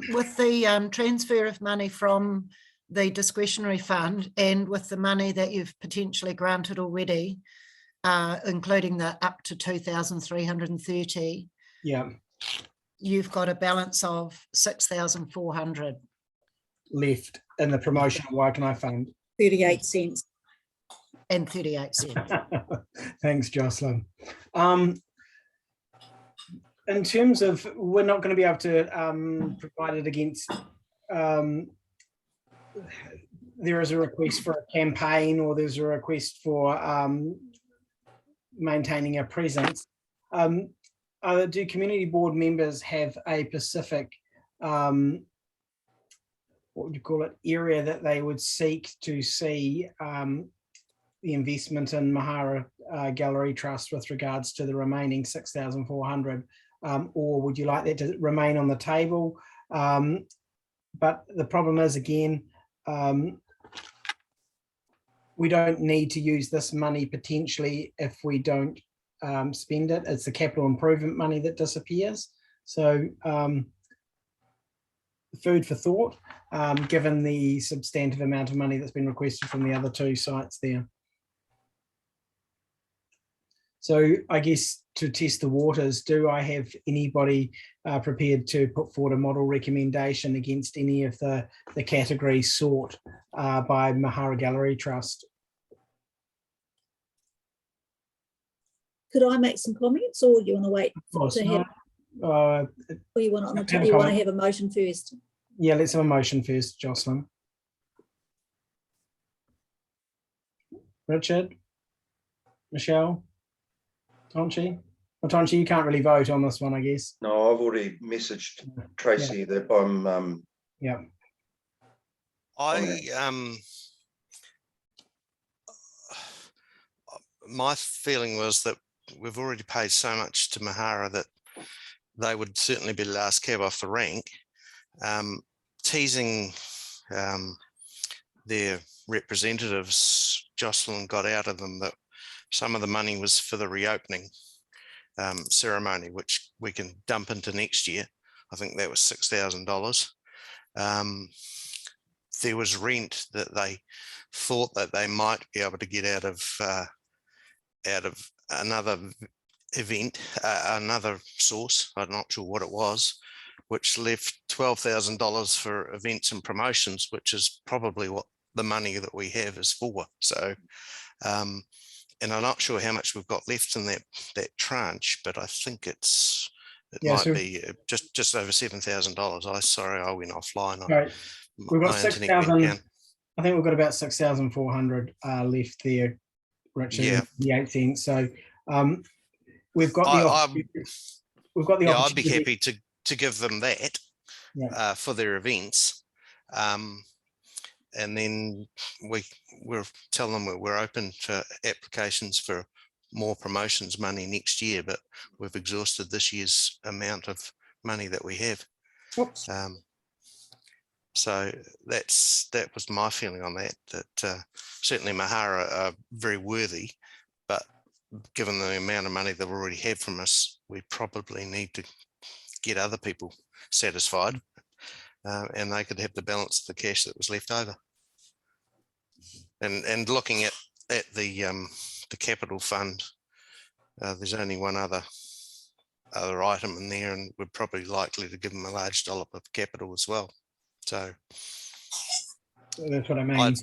with the transfer of money from the discretionary fund and with the money that you've potentially granted already, including the up to 2,330, yeah, you've got a balance of 6,400 left in the promotion of Waikanae Fund. 38 cents. And 38 cents. Thanks, Jocelyn. In terms of, we're not going to be able to provide it against, there is a request for a campaign or there's a request for maintaining a presence. Do community board members have a specific, what would you call it, area that they would seek to see the investment in Mahara Gallery Trust with regards to the remaining 6,400, or would you like that to remain on the table? But the problem is, again, we don't need to use this money potentially if we don't spend it. It's the capital improvement money that disappears. So food for thought, given the substantive amount of money that's been requested from the other two sites there. So I guess to test the waters, do I have anybody prepared to put forward a model recommendation against any of the categories sought by Mahara Gallery Trust? Could I make some comments, or do you want to wait to have? Or you want to have a motion first? Yeah, let's have a motion first, Jocelyn. Richard, Michelle, Tonchi. Well, Tonchi, you can't really vote on this one, I guess. No, I've already messaged Tracy that I'm. Yeah. My feeling was that we've already paid so much to Mahara that they would certainly be the last cab off the rank. Teasing their representatives, Jocelyn got out of them that some of the money was for the reopening ceremony, which we can dump into next year. I think that was $6,000. There was rent that they thought that they might be able to get out of another event, another source. I'm not sure what it was, which left $12,000 for events and promotions, which is probably what the money that we have is for. So, and I'm not sure how much we've got left in that tranche, but I think it might be just over $7,000. Sorry, I went offline. Right. We've got 6,000. I think we've got about 6,400 left there, Richard. Yeah. The 18th. So we've got the. We've got the. Yeah, I'd be happy to give them that for their events, and then we'll tell them we're open for applications for more promotions money next year, but we've exhausted this year's amount of money that we have. So that was my feeling on that. That certainly Mahara are very worthy, but given the amount of money they've already had from us, we probably need to get other people satisfied, and they could have the balance of the cash that was left over. And looking at the capital fund, there's only one other item in there, and we're probably likely to give them a large dollop of capital as well. So that's what I mean. I'd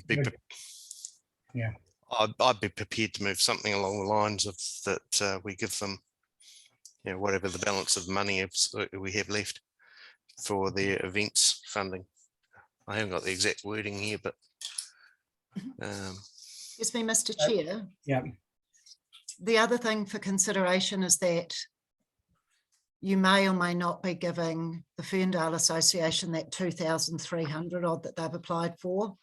be prepared to move something along the lines of that we give them, whatever the balance of money we have left for their events funding. I haven't got the exact wording here, but excuse me, Mr. Chair. Yeah. The other thing for consideration is that you may or may not be giving the Ferndale Association that 2,300 odd that they've applied for.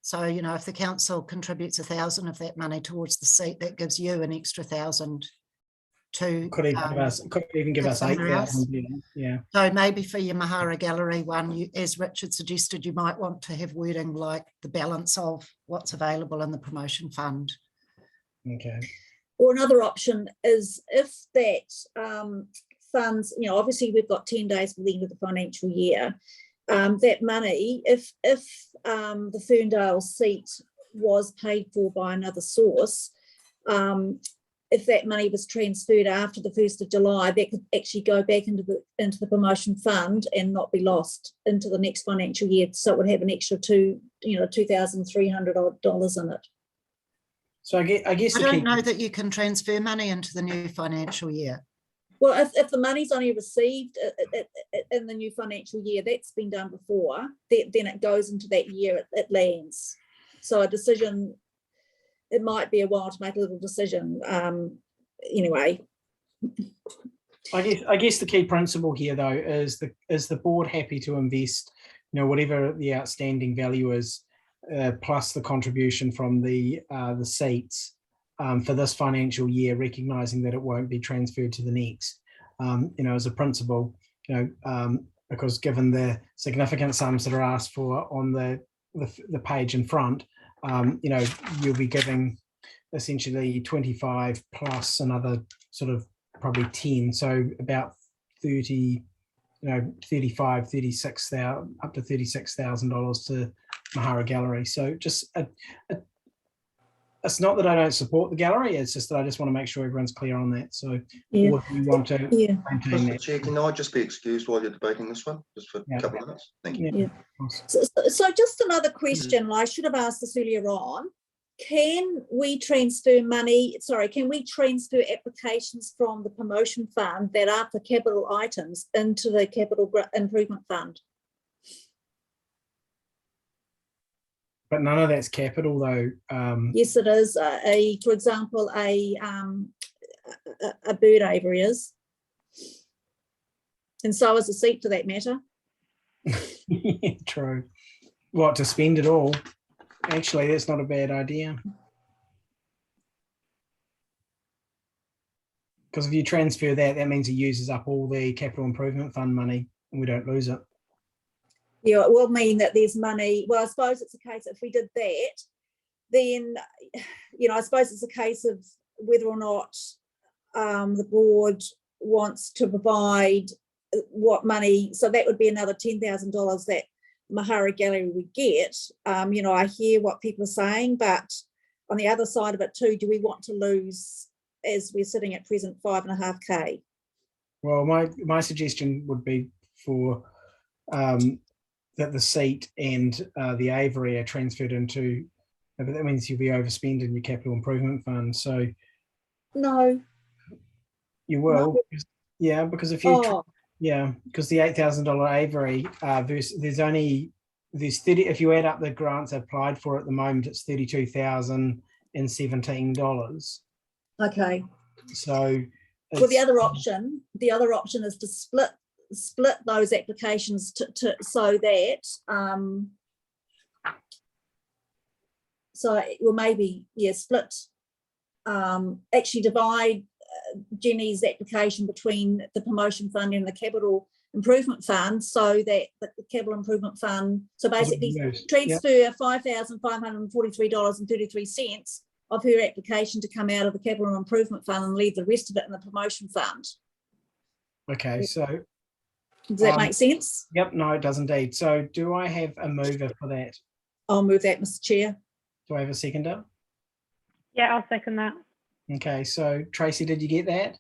So, if the council contributes 1,000 of that money towards the seat, that gives you an extra 1,000 to could even give us 8,000. Yeah. So maybe for your Mahara Gallery one, as Richard suggested, you might want to have wording like the balance of what's available in the promotion fund. Okay. Or another option is if that funds, obviously we've got 10 days for the end of the financial year. That money, if the Ferndale seat was paid for by another source, if that money was transferred after the 1st of July, that could actually go back into the promotion fund and not be lost into the next financial year. So it would have an extra $2,300 in it. So I guess I don't know that you can transfer money into the new financial year. Well, if the money's only received in the new financial year, that's been done before, then it goes into that year, it lands. So a decision, it might be a while to make a little decision. Anyway. I guess the key principle here, though, is the board happy to invest, whatever the outstanding value is plus the contribution from the seats for this financial year, recognising that it won't be transferred to the next. As a principle, because given the significant sums that are asked for on the page in front, you'll be giving essentially 25 plus another sort of probably 10, so about 30, 35, 36,000, up to $36,000 to Mahara Gallery. So just it's not that I don't support the gallery, it's just that I just want to make sure everyone's clear on that. So or do you want to maintain Mr. that? Chair, can I just be excused while you're debating this one, just for a couple of minutes? Thank you. Yeah. So just another question, I should have asked this earlier on. Can we transfer money, can we transfer applications from the promotion fund that are for capital items into the capital improvement fund? But none of that's capital though. Yes, it is. For example, a bird aviary is. And so is a seat for that matter. True. What, to spend it all? Actually, that's not a bad idea. Because if you transfer that, that means it uses up all the capital improvement fund money and we don't lose it. Yeah, it will mean that there's money. Well, I suppose it's a case if we did that, then, I suppose it's a case of whether or not the board wants to provide what money. So that would be another $10,000 that Mahara Gallery would get. I hear what people are saying, but on the other side of it too, do we want to lose, as we're sitting at present, 5.5K? Well, my suggestion would be for that the seat and the aviary are transferred into, but that means you'll be overspending your capital improvement fund. So no, you will, no. Yeah, because if you because the $8,000 aviary there's 30. If you add up the grants applied for at the moment, it's $32,017. Okay. So well, the other option is to split those applications so that split actually divide Jenny's application between the promotion fund and the capital improvement fund, so that the capital improvement fund, so basically transfer $5,543.33 of her application to come out of the capital improvement fund and leave the rest of it in the promotion fund. Okay, so does that make sense? Yep, no, it does indeed. So do I have a mover for that? I'll move that, Mr. Chair. Do I have a seconder? Yeah, I'll second that. Okay, so Tracy, did you get that?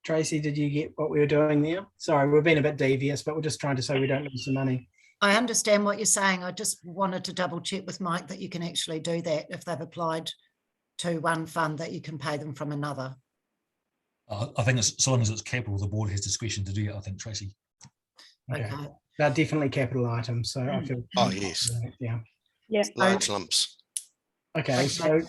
Tracy, did you get what we were doing there? Sorry, we've been a bit devious, but we're just trying to say we don't lose the money. I understand what you're saying. I just wanted to double check with Mike that you can actually do that if they've applied to one fund, that you can pay them from another. I think it's, so long as it's capital, the board has discretion to do it, I think, Tracy. Okay. They're definitely capital items, so I feel. Oh, yes. Yeah. Large lumps. Okay, so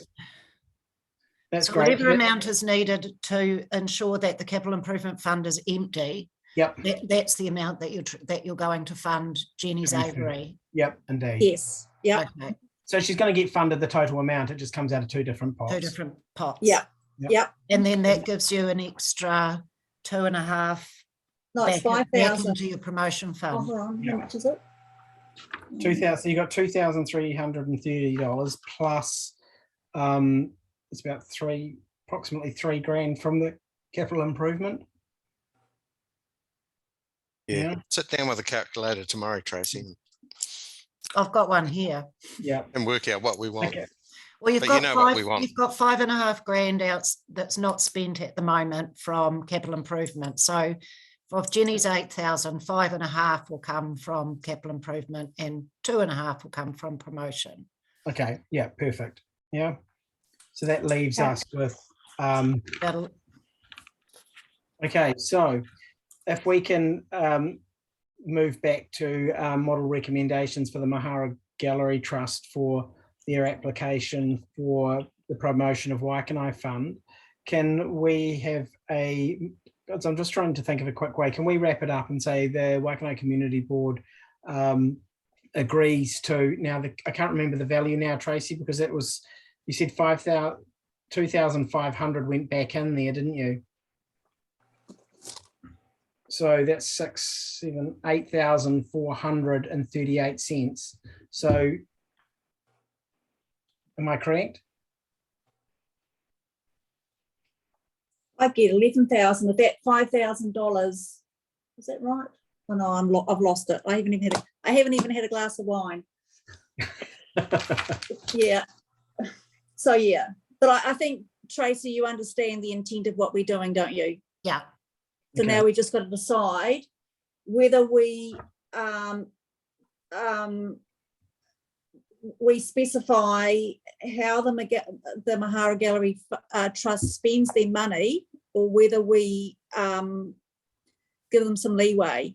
that's so great. Whatever amount is needed to ensure that the capital improvement fund is empty. Yep. That's the amount that you're going to fund Jenny's aviary. Yep, indeed. Yes. Yep. Okay. So she's going to get funded the total amount. It just comes out of two different pots. Two different pots. Yep. Yep. And then that gives you an extra 2.5. No, it's back 5,000 into your promotion fund. Oh, hold on. How much is it? 2,000. You got $2,330 plus it's about approximately $3,000 from the capital improvement. Yeah. Sit down with a calculator tomorrow, Tracy. I've got one here. Yeah. And work out what we want. Okay. Well, you've But got what we want. You've got $5,500 out that's not spent at the moment from capital improvement. So of Jenny's 8,000, 5.5 will come from capital improvement and 2.5 will come from promotion. Okay. Yeah. Perfect. Yeah. So that leaves us with. Okay. So if we can move back to model recommendations for the Mahara Gallery Trust for their application for the promotion of Waikanae Fund, can we have I'm just trying to think of a quick way. Can we wrap it up and say the Waikanae Community Board agrees to, now I can't remember the value now, Tracy, because it was, you said 2,500 went back in there, didn't you? So that's 8,438 cents. So am I correct? I get 11,000 of that $5,000. Is that right? Oh no, I've lost it. I haven't even had a glass of wine. Yeah. So yeah, but I think, Tracy, you understand the intent of what we're doing, don't you? Yeah. So Okay. now we just got to decide whether we specify how the Mahara Gallery Trust spends their money, or whether we give them some leeway.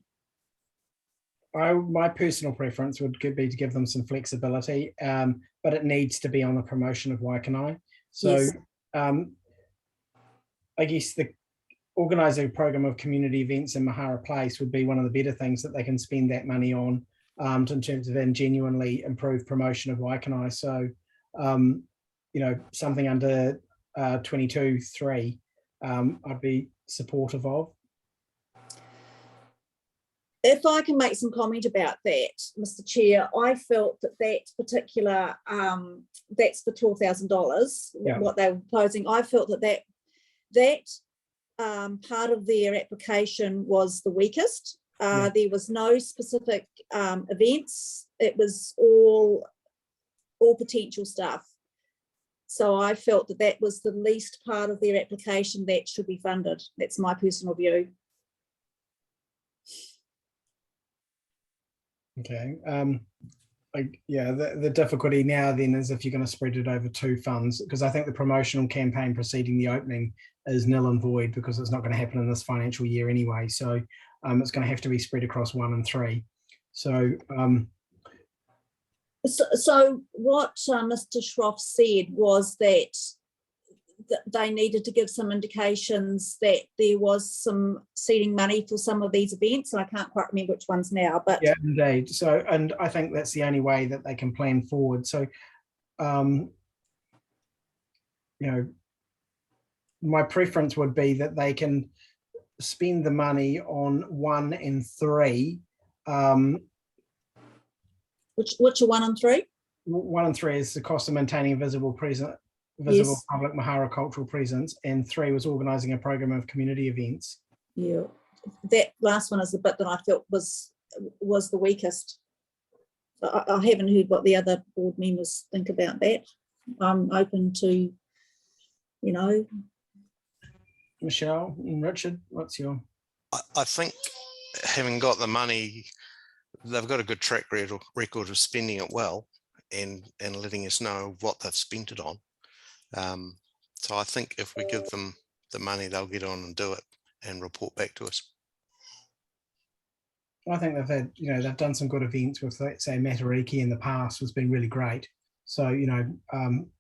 My personal preference would be to give them some flexibility, but it needs to be on the promotion of Waikanae. So Yes. I guess the organising a program of community events in Mahara Place would be one of the better things that they can spend that money on, in terms of then genuinely improve promotion of Waikanae. So, you know, something under 22.3, I'd be supportive of. If I can make some comment about that, Mr. Chair, I felt that particular, that's the $12,000, Yeah. what they were proposing. I felt that part of their application was the weakest. Yeah. There was no specific events. It was all potential stuff. So I felt that was the least part of their application that should be funded. That's my personal view. Okay. Yeah, the difficulty now then is if you're going to spread it over 2 funds, because I think the promotional campaign preceding the opening is nil and void, because it's not going to happen in this financial year anyway. So it's going to have to be spread across 1 and 3. So so what Mr. Schroff said was that they needed to give some indications that there was some seeding money for some of these events. I can't quite remember which ones now, but yeah, indeed. So, and I think that's the only way that they can plan forward. So, you know, my preference would be that they can spend the money on 1 and 3. Which are 1 and 3? 1 and 3 is the cost of maintaining a visible Yes. public Mahara cultural presence, and 3 was organising a program of community events. Yeah, that last one is the bit that I felt was the weakest. I haven't heard what the other board members think about that. I'm open to, you know. Michelle and Richard, what's your? I think having got the money, they've got a good track record of spending it well and letting us know what they've spent it on. So I think if we give them the money, they'll get on and do it and report back to us. I think they've had, you know, they've done some good events with, let's say, Matariki in the past, has been really great. So, you know,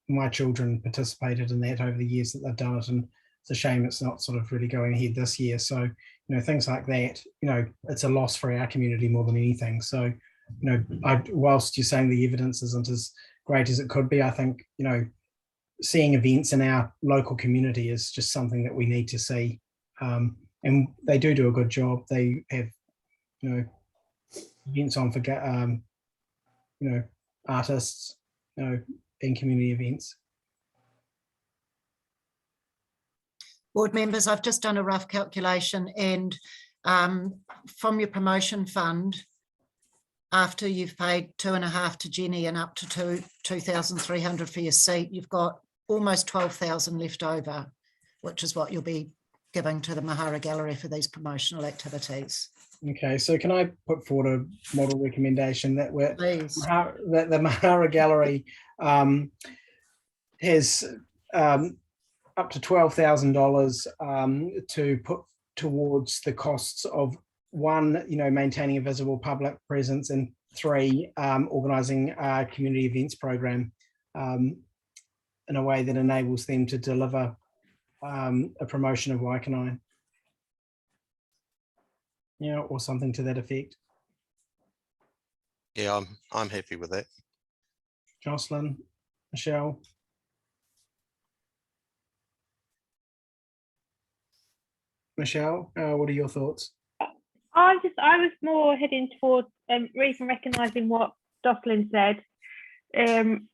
my children participated in that over the years that they've done it, and it's a shame it's not sort of really going ahead this year. So, you know, things like that, you know, it's a loss for our community more than anything. So, you know, whilst you're saying the evidence isn't as great as it could be, I think, you know, seeing events in our local community is just something that we need to see. And they do a good job. They have, you know, events on for, you know, artists, you know, in community events. Board members, I've just done a rough calculation, and from your promotion fund, after you've paid 2.5 to Jenny and up to 2,300 for your seat, you've got almost 12,000 left over, which is what you'll be giving to the Mahara Gallery for these promotional activities. Okay, so can I put forward a model recommendation that that the Mahara Gallery has up to $12,000 to put towards the costs of 1, you know, maintaining a visible public presence, and 3, organising a community events program in a way that enables them to deliver a promotion of Waikanae. You know, or something to that effect. Yeah, I'm happy with that. Jocelyn, Michelle? Michelle, what are your thoughts? I was more heading towards even recognising what Jocelyn said,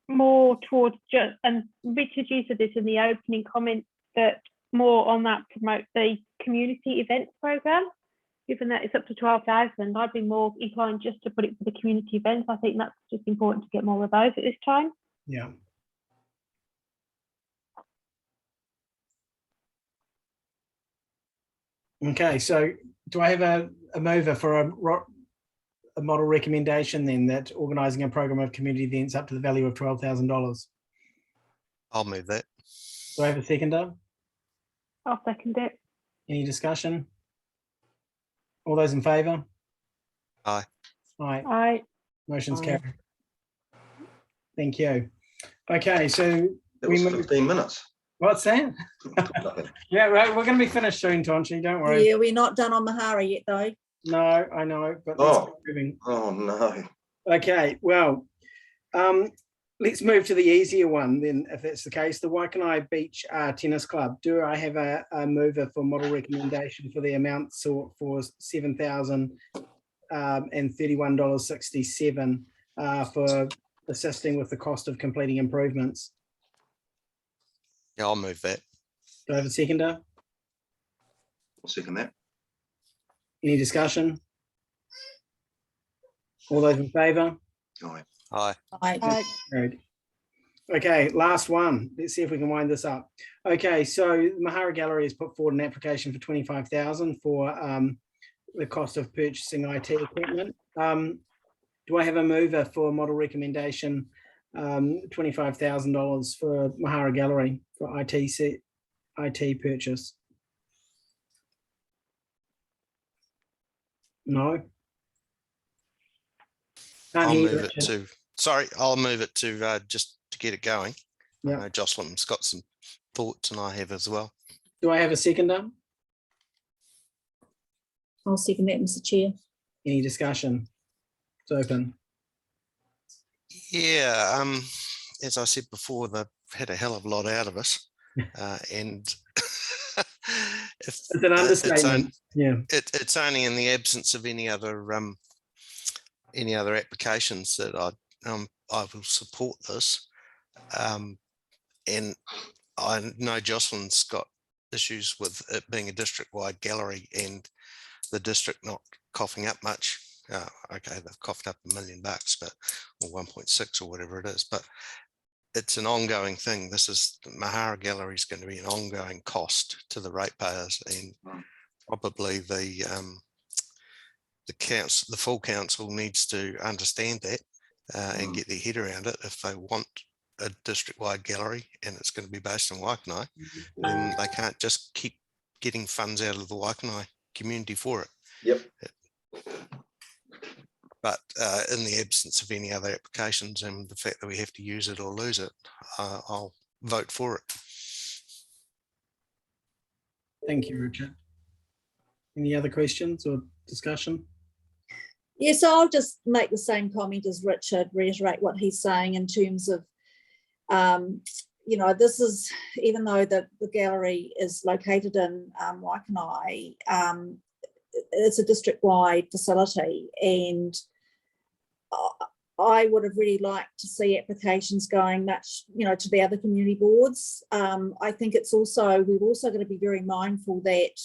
more towards just, and Richard, you said this in the opening comments, that more on that promote the community events program. Given that it's up to 12,000, I'd be more inclined just to put it for the community events. I think that's just important to get more of those at this time. Yeah. Okay, so do I have a mover for a model recommendation then, that organising a program of community events up to the value of $12,000? I'll move that. Do I have a seconder? I'll second it. Any discussion? All those in favour? Aye. Aye. Aye. Motion's Aye. carried. Thank you. Okay, so That was 15 minutes. What's that? Yeah, right. We're going to be finished soon, Tonchi. Don't worry. Yeah, we're not done on Mahara yet, though. No, I know, but let's keep moving. Oh no. Okay, well, let's move to the easier one then, if that's the case. The Waikanae Beach Tennis Club. Do I have a mover for model recommendation for the amount sought for $7,031.67 for assisting with the cost of completing improvements? Yeah, I'll move that. Do I have a seconder? I'll second that. Any discussion? All those in favour? Aye. Aye. Aye. Carried. Okay, last one. Let's see if we can wind this up. Okay, so Mahara Gallery has put forward an application for $25,000 for the cost of purchasing IT equipment. Do I have a mover for model recommendation $25,000 for Mahara Gallery for IT purchase? No. I'll move it to. Sorry, I'll move it to just to get it going. Yeah. I know Jocelyn's got some thoughts, and I have as well. Do I have a seconder? I'll second that, Mr. Chair. Any discussion? It's open. Yeah, as I said before, they've had a hell of a lot out of us, and it's an understatement. It's only in the absence of any other applications that I will support this. And I know Jocelyn's got issues with it being a district-wide gallery and the district not coughing up much. Okay, they've coughed up $1 million, but or 1.6 or whatever it is, but it's an ongoing thing. This is Mahara Gallery is going to be an ongoing cost to the ratepayers, and probably the full council needs to understand that and get their head around it. If they want a district-wide gallery and it's going to be based in Waikanae, then they can't just keep getting funds out of the Waikanae community for it. Yep. But in the absence of any other applications and the fact that we have to use it or lose it, I'll vote for it. Thank you, Richard. Any other questions or discussion? Yes, I'll just make the same comment as Richard, reiterate what he's saying in terms of, you know, this is, even though the gallery is located in Waikanae, it's a district-wide facility, and I would have really liked to see applications going much, you know, to the other community boards. I think it's also, we're also going to be very mindful that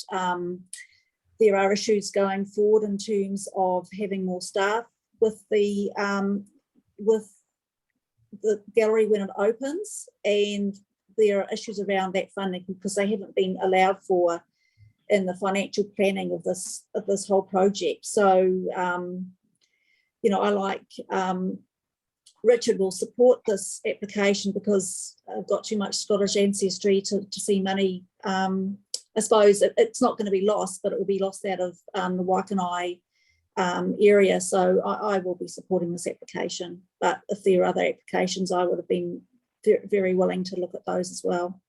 there are issues going forward in terms of having more staff with the gallery when it opens, and there are issues around that funding because they haven't been allowed for in the financial planning of this whole project. So, you know, I like Richard will support this application because I've got too much Scottish ancestry to see money. I suppose it's not going to be lost, but it will be lost out of the Waikanae area. So I will be supporting this application. But if there are other applications, I would have been very willing to look at those as well.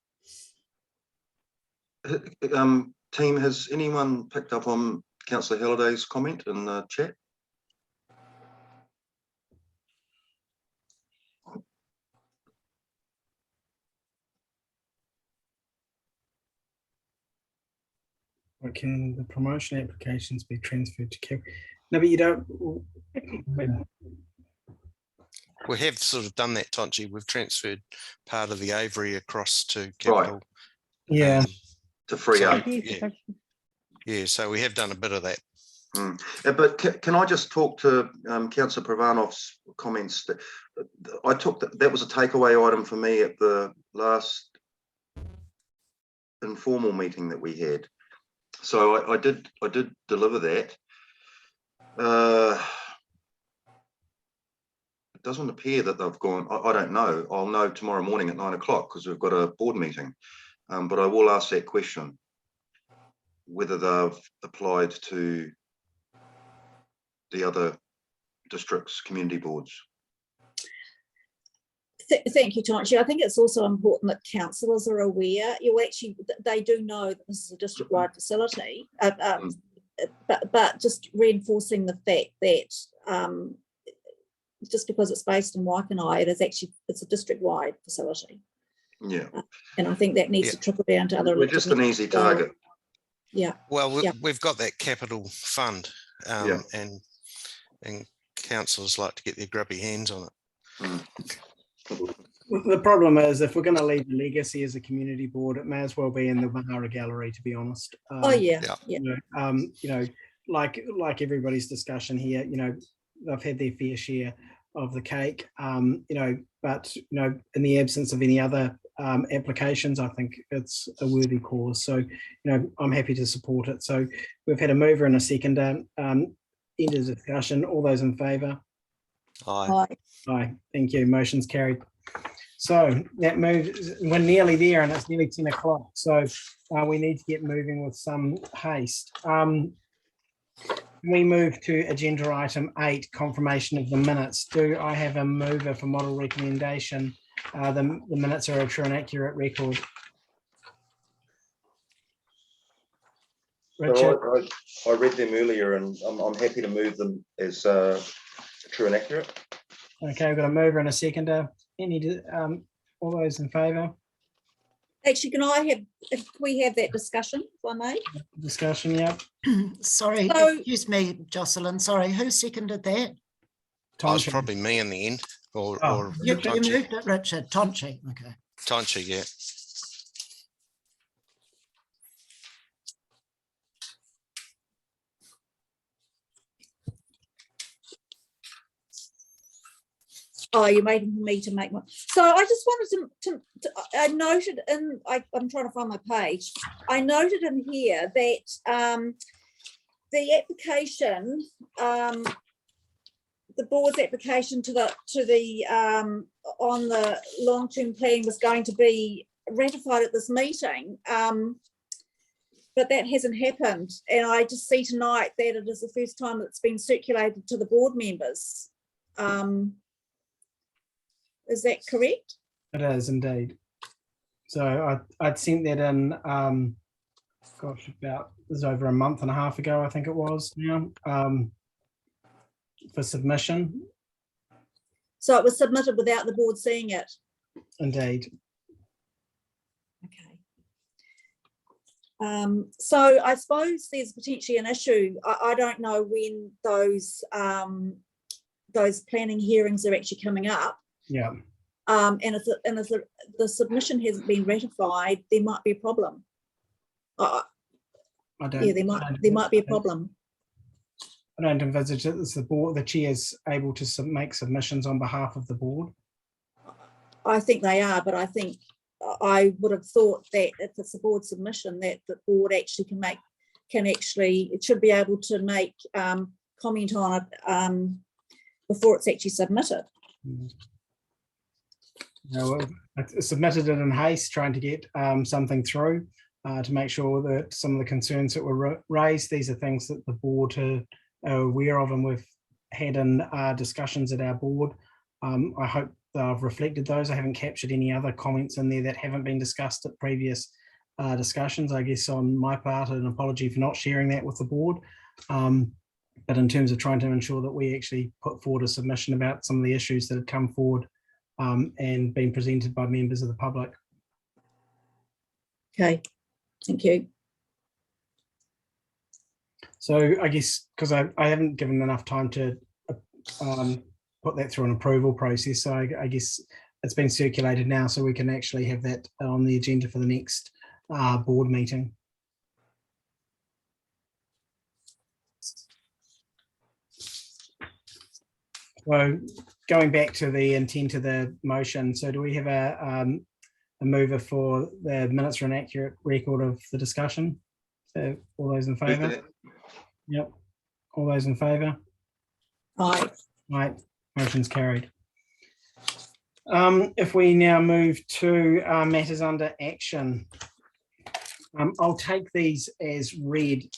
Team, has anyone picked up on Councillor Halliday's comment in the chat? But can the promotion applications be transferred to Cap? No, but you don't. We have sort of done that, Tonchi. We've transferred part of the Avery across to Capital. Yeah. To free up. Yeah, so we have done a bit of that. But can I just talk to Councillor Pravanov's comments? I took that was a takeaway item for me at the last informal meeting that we had. So I did deliver that. It doesn't appear that they've gone. I don't know. I'll know tomorrow morning at 9 o'clock because we've got a board meeting. But I will ask that question, whether they've applied to the other districts' community boards. Thank you, Tonchi. I think it's also important that councillors are aware. They do know that this is a district-wide facility, but just reinforcing the fact that just because it's based in Waikanae, it's a district-wide facility. Yeah, and I think that needs to trickle down to other. We're just an easy target. Yeah. Well, we've got that capital fund, and councillors like to get their grubby hands on it. The problem is, if we're going to leave a legacy as a community board, it may as well be in the Mahara Gallery, to be honest. You know, like everybody's discussion here, you know, they've had their fair share of the cake, you know, but, you know, in the absence of any other applications, I think it's a worthy cause. So, you know, I'm happy to support it. So we've had a mover and a seconder. End of discussion. All those in favour? Aye. Aye. Thank you. Motion's carried. So that moves. We're nearly there, and it's nearly 10 o'clock. So we need to get moving with some haste. We move to agenda item 8, confirmation of the minutes. Do I have a mover for model recommendation? The minutes are a true and accurate record. Richard? So I read them earlier, and I'm happy to move them as true and accurate. Okay, we've got a mover and a seconder. All those in favour? Actually, if we have that discussion, if I may? Discussion, yeah. Sorry, So, excuse me, Jocelyn. Sorry, who seconded that? Oh, it's probably me in the end, or You Tonchi. moved it, Richard. Tonchi. Okay. Tonchi, yeah. Oh, you're making me to make one. So I just wanted to I noted in, I'm trying to find my page. I noted in here that the application, the board's application to the on the long-term plan was going to be ratified at this meeting, but that hasn't happened. And I just see tonight that it is the first time it's been circulated to the board members. Is that correct? It is indeed. So I'd sent that in, gosh, it was over a month and a half ago, I think it was now, for submission. So it was submitted without the board seeing it? Indeed. Okay. So I suppose there's potentially an issue. I don't know when those planning hearings are actually coming up. Yeah. And if the submission hasn't been ratified, there might be a problem. There might be a problem. I don't envisage it as the chair's able to make submissions on behalf of the board. I think they are, but I think I would have thought that if it's a board submission, that the board actually it should be able to make comment on it before it's actually submitted. No, I submitted it in haste, trying to get something through to make sure that some of the concerns that were raised, these are things that the board are aware of, and we've had in discussions at our board. I hope I've reflected those. I haven't captured any other comments in there that haven't been discussed at previous discussions. I guess on my part, an apology for not sharing that with the board. But in terms of trying to ensure that we actually put forward a submission about some of the issues that have come forward and been presented by members of the public. Okay, thank you. So I guess because I haven't given enough time to put that through an approval process, so I guess it's been circulated now, so we can actually have that on the agenda for the next board meeting. So going back to the intent of the motion, so do we have a mover for the minutes for an accurate record of the discussion? So all those in favour? Yep. All those in favour? Aye. Right. Motion's carried. If we now move to matters under action, I'll take these as read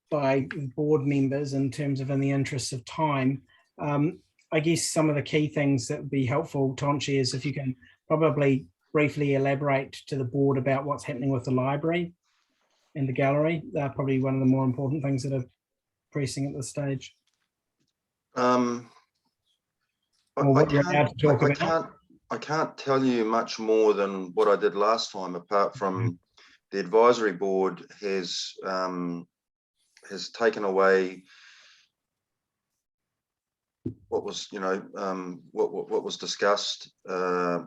by board members in terms of in the interest of time. I guess some of the key things that would be helpful, Tonchi, is if you can probably briefly elaborate to the board about what's happening with the library and the gallery. They're probably one of the more important things that are pressing at this stage. I can't tell you much more than what I did last time, apart from the advisory board has taken away what was, what was discussed. They've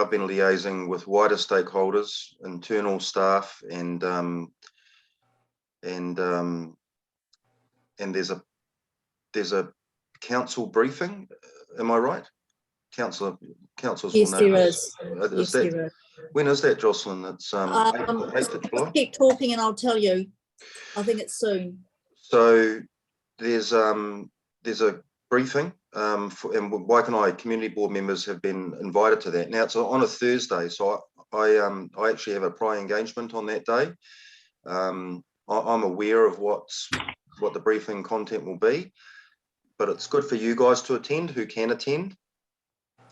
been liaising with wider stakeholders, internal staff, and there's a council briefing. Am I right? Council's Yes, there is. Yes, there is. When is that, Jocelyn? It's 8th of July. Keep talking and I'll tell you. I think it's soon. So there's a briefing, and Waikanae community board members have been invited to that. Now it's on a Thursday, so I actually have a prior engagement on that day. I'm aware of what the briefing content will be, but it's good for you guys to attend who can attend.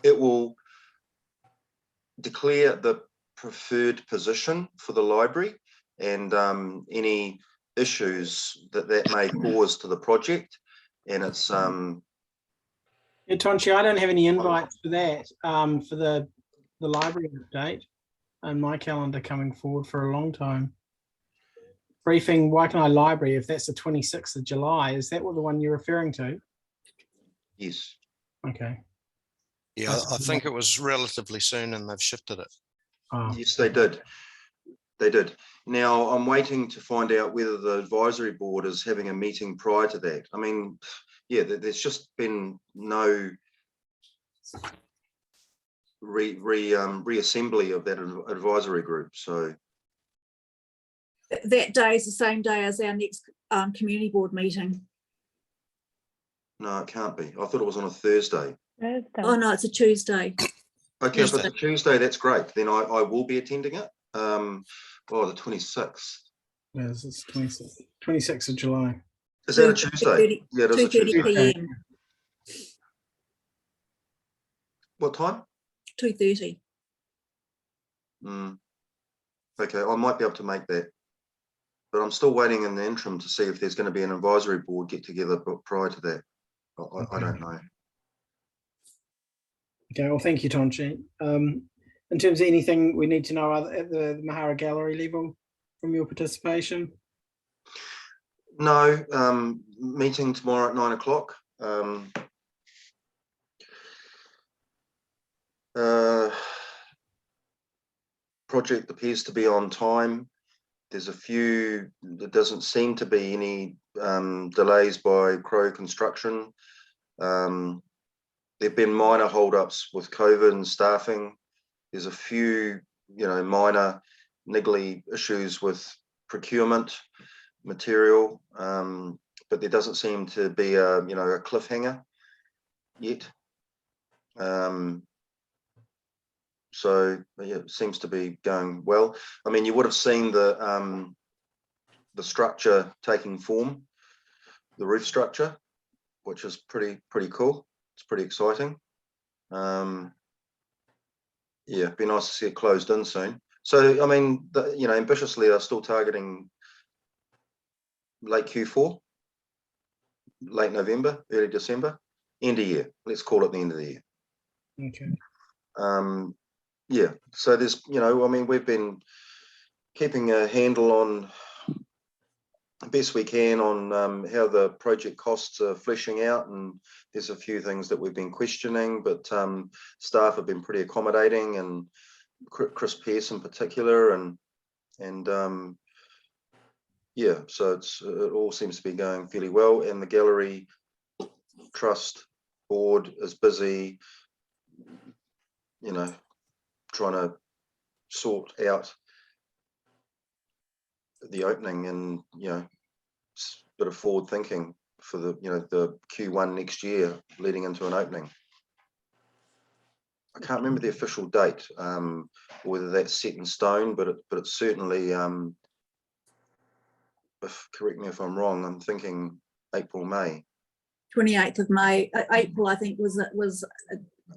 It will declare the preferred position for the library and any issues that may cause to the project. And it's yeah, Tonchi, I don't have any invites for that, for the library update and my calendar coming forward for a long time. Briefing Waikanae Library, if that's the 26th of July, is that what the one you're referring to? Yes. Okay. Yeah, I think it was relatively soon and they've shifted it. Oh. Yes, they did. They did. Now I'm waiting to find out whether the advisory board is having a meeting prior to that. I mean, yeah, there's just been no reassembly of that advisory group. So that day is the same day as our next community board meeting. No, it can't be. I thought it was on a Thursday. Oh no, it's a Tuesday. Okay, if it's a Tuesday, that's great. Then I will be attending it. The 26th. Yes, it's 26th of July. Is that a Tuesday? Yeah, it is a Tuesday. PM. What time? 2:30. Okay, I might be able to make that, but I'm still waiting in the interim to see if there's going to be an advisory board get together prior to that. I don't know. Okay, well, thank you, Tonchi. In terms of anything we need to know at the Mahara Gallery level from your participation? No, meeting tomorrow at 9 o'clock. Project appears to be on time. There's a few, there doesn't seem to be any delays by Crow Construction. There've been minor holdups with COVID and staffing. There's a few, minor niggly issues with procurement material, but there doesn't seem to be a cliffhanger yet. So yeah, it seems to be going well. I mean, you would have seen the structure taking form, the roof structure, which is pretty cool. It's pretty exciting. Yeah, it'd be nice to see it closed in soon. So I mean, ambitiously, they're still targeting late Q4, late November, early December, end of year. Let's call it the end of the year. Okay. Yeah, so there's, I mean, we've been keeping a handle on best we can on how the project costs are fleshing out, and there's a few things that we've been questioning, but staff have been pretty accommodating, and Chris Pearce in particular, and yeah, so it all seems to be going fairly well, and the gallery trust board is busy, you know, trying to sort out the opening, and you know, a bit of forward thinking for the, you know, the Q1 next year leading into an opening. I can't remember the official date, whether that's set in stone, but it's certainly, correct me if I'm wrong, I'm thinking April, May. 28th of May, April, I think was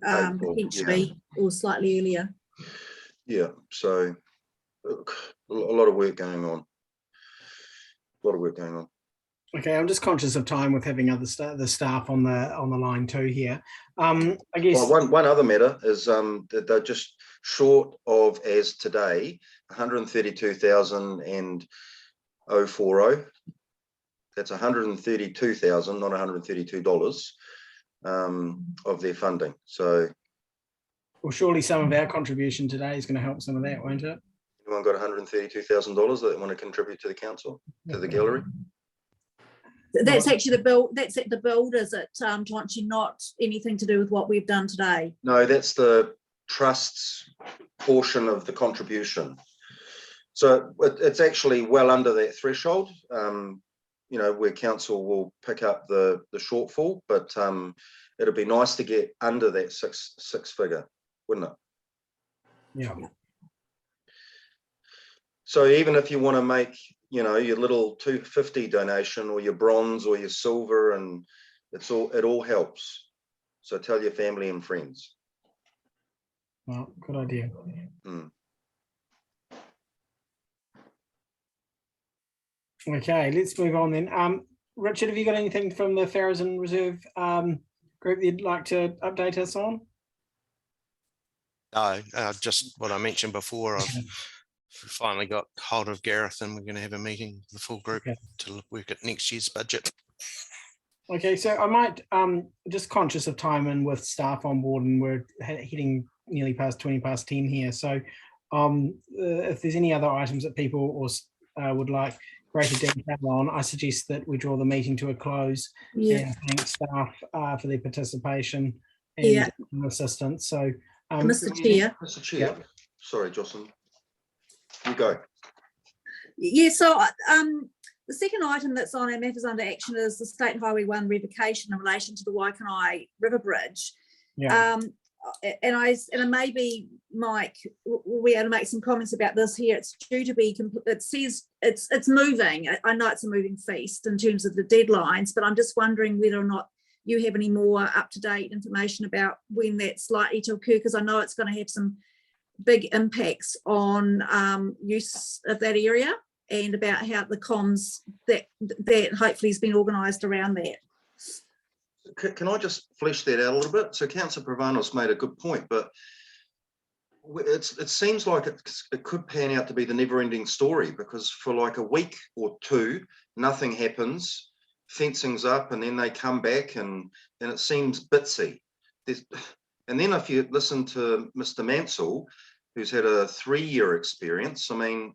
April, potentially, or slightly earlier. Yeah, so a lot of work going on. A lot of work going on. Okay, I'm just conscious of time with having the staff on the line too here. I guess one other matter is that they're just short of, as today, 132,040. That's 132,000, not $132 of their funding. So, well, surely some of our contribution today is going to help some of that, won't it? Anyone got $132,000 that they want to contribute to the council, to the gallery? That's actually the build. That's at the builders at Tamwana, not anything to do with what we've done today. No, that's the trust's portion of the contribution. So it's actually well under that threshold. You know, where council will pick up the shortfall, but it'd be nice to get under that six figure, wouldn't it? Yeah. So even if you want to make, you know, your little $250 donation, or your bronze or your silver, and it all helps. So tell your family and friends. Well, good idea. Okay, let's move on then. Richard, have you got anything from the Farrison Reserve group that you'd like to update us on? No, just what I mentioned before. I've finally got hold of Gareth, and we're going to have a meeting with the full group to work at next year's budget. Okay, so I might, just conscious of time and with staff on board, and we're hitting nearly past 20 past 10 here. So if there's any other items that people would like greater detail on, I suggest that we draw the meeting to a close. Yeah. And thank staff for their participation and assistance. So, Mr. Chair. Mr. Chair, sorry, Jocelyn, you go. Yeah, so the second item that's on our matters under action is the State Highway 1 revocation in relation to the Waikanae River Bridge. Yeah. And maybe Mike, we ought to make some comments about this here. It's due to be, it says it's moving. I know it's a moving feast in terms of the deadlines, but I'm just wondering whether or not you have any more up-to-date information about when that's likely to occur, because I know it's going to have some big impacts on use of that area, and about how the comms that hopefully has been organised around that. Can I just flesh that out a little bit? So Councillor Pravanos made a good point, but it seems like it could pan out to be the never-ending story, because for like a week or two, nothing happens, fencing's up, and then they come back, and it seems bitsy. And then if you listen to Mr. Mansell, who's had a 3-year experience, I mean,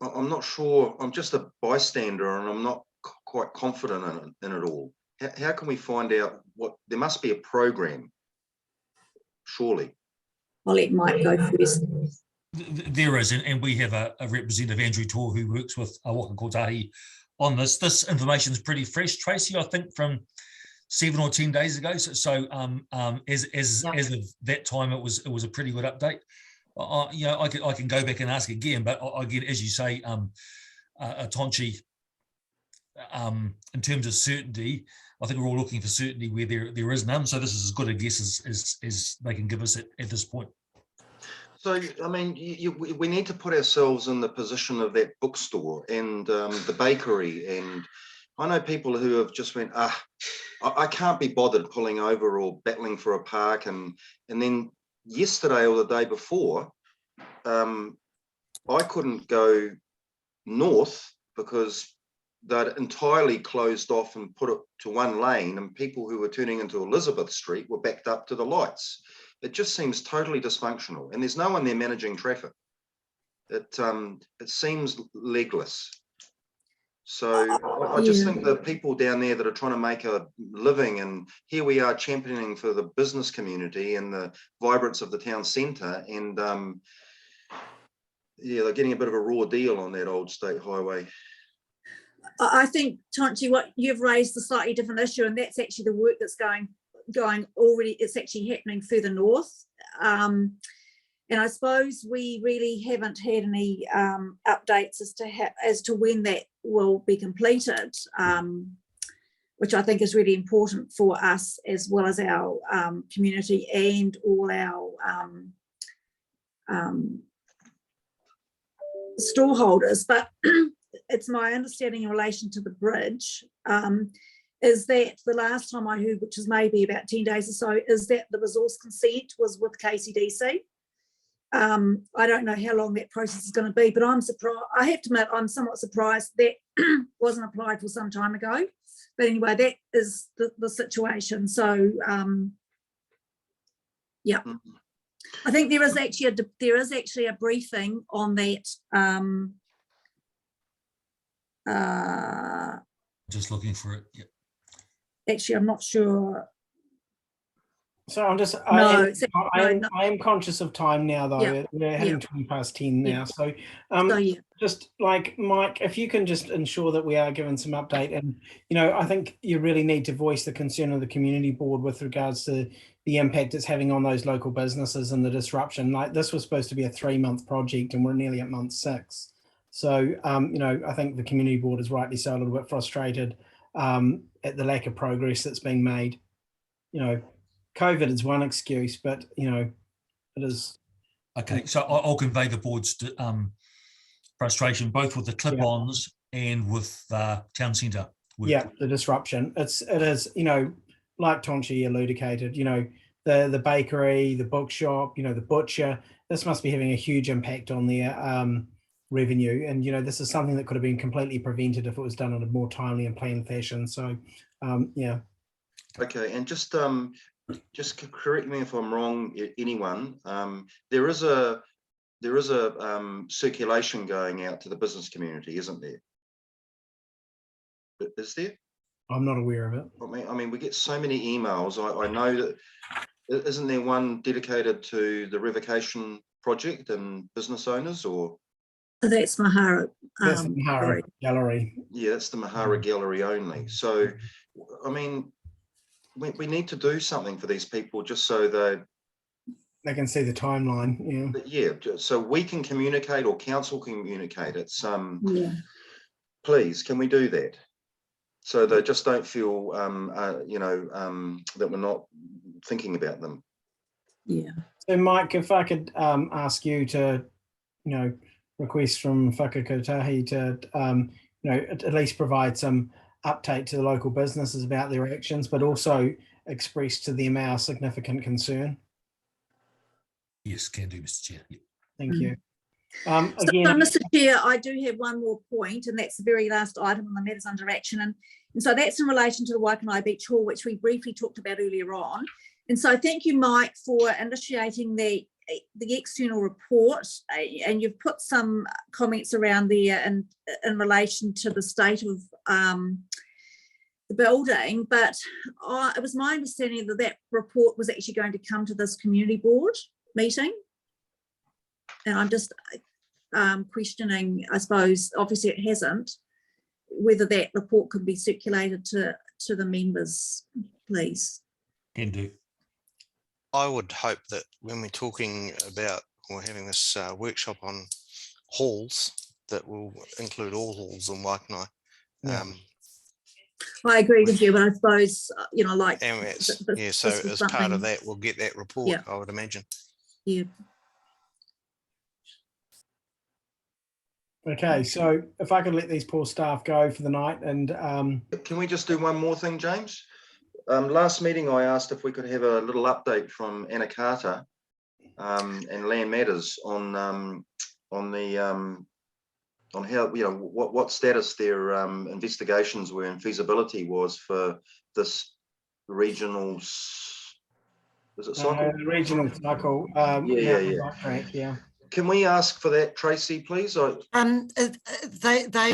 I'm not sure, I'm just a bystander, and I'm not quite confident in it all. How can we find out what, there must be a program, surely. I'll let Mike go first. There is, and we have a representative, Andrew Tor, who works with Waka Kotahi on this. This information is pretty fresh, Tracy, I think from 7 or 10 days ago. So as of that time, it was a pretty good update. You know, I can go back and ask again, but again, as you say, Tonchi, in terms of certainty, I think we're all looking for certainty where there is none. So this is as good a guess as they can give us at this point. So, I mean, we need to put ourselves in the position of that bookstore and the bakery. And I know people who have just went, I can't be bothered pulling over or battling for a park. And then yesterday or the day before, I couldn't go north because they'd entirely closed off and put it to one lane, and people who were turning into Elizabeth Street were backed up to the lights. It just seems totally dysfunctional, and there's no one there managing traffic. It seems legless. So I just think the people down there that are trying to make a living, and here we are championing for the business community and the vibrance of the town centre, and yeah, they're getting a bit of a raw deal on that old state highway. I think, Tonchi, what you've raised a slightly different issue, and that's actually the work that's going already. It's actually happening further north. And I suppose we really haven't had any updates as to when that will be completed, which I think is really important for us as well as our community and all our storeholders. But it's my understanding in relation to the bridge is that the last time I heard, which was maybe about 10 days or so, is that the resource consent was with KCDC. I don't know how long that process is going to be, but I'm surprised. I have to admit, I'm somewhat surprised that wasn't applied for some time ago. But anyway, that is the situation. So, yeah, I think there is actually a briefing on that. Just looking for it. Yeah. Actually, I'm not sure. So I am conscious of time now, though. Yeah. We're heading 20 past 10 now. So, just like Mike, if you can just ensure that we are given some update, and I think you really need to voice the concern of the community board with regards to the impact it's having on those local businesses and the disruption. Like, this was supposed to be a 3-month project, and we're nearly at month 6. So, I think the community board is rightly so a little bit frustrated at the lack of progress that's being made. COVID is one excuse, but it is. Okay, so I'll convey the board's frustration both with the clip-ons and with the town centre. Yeah, the disruption. It is, like Tonchi elucidated, the bakery, the bookshop, the butcher. This must be having a huge impact on their revenue, and this is something that could have been completely prevented if it was done in a more timely and planned fashion. So, yeah. Okay, and just correct me if I'm wrong, anyone. There is a circulation going out to the business community, isn't there? Is there? I'm not aware of it. I mean, we get so many emails. I know that isn't there one dedicated to the revocation project and business owners, or? That's Mahara. That's the Mahara Gallery. Yeah, that's the Mahara Gallery only. So, I mean, we need to do something for these people just so they can see the timeline. Yeah, so we can communicate, or council can communicate. It's please, can we do that? So they just don't feel that we're not thinking about them. Yeah. So Mike, if I could ask you to, request from Whakakotahi to, at least provide some update to the local businesses about their actions, but also express to them our significant concern. Yes, can do, Mr. Chair. Yeah. Thank you. Again, so, Mr. Chair, I do have one more point, and that's the very last item on the matters under action. And so that's in relation to the Waikanae Beach Hall, which we briefly talked about earlier on. And so thank you, Mike, for initiating the external report, and you've put some comments around there in relation to the state of the building, but it was my understanding that report was actually going to come to this community board meeting, and I'm just questioning, I suppose, obviously it hasn't, whether that report could be circulated to the members, please. Can do. I would hope that when we're talking about or having this workshop on halls, that will include all halls in Waikanae. I agree with you, but I suppose, like... And so as part of that, we'll get that report, I would imagine. Yeah. Okay, so if I could let these poor staff go for the night, and... Can we just do one more thing, James? Last meeting, I asked if we could have a little update from Anna Carter and Land Matters on the on how, you know, what status their investigations were and feasibility was for this regional, is it cycle? Regional cycle. Yeah. Can we ask for that, Tracy, please? They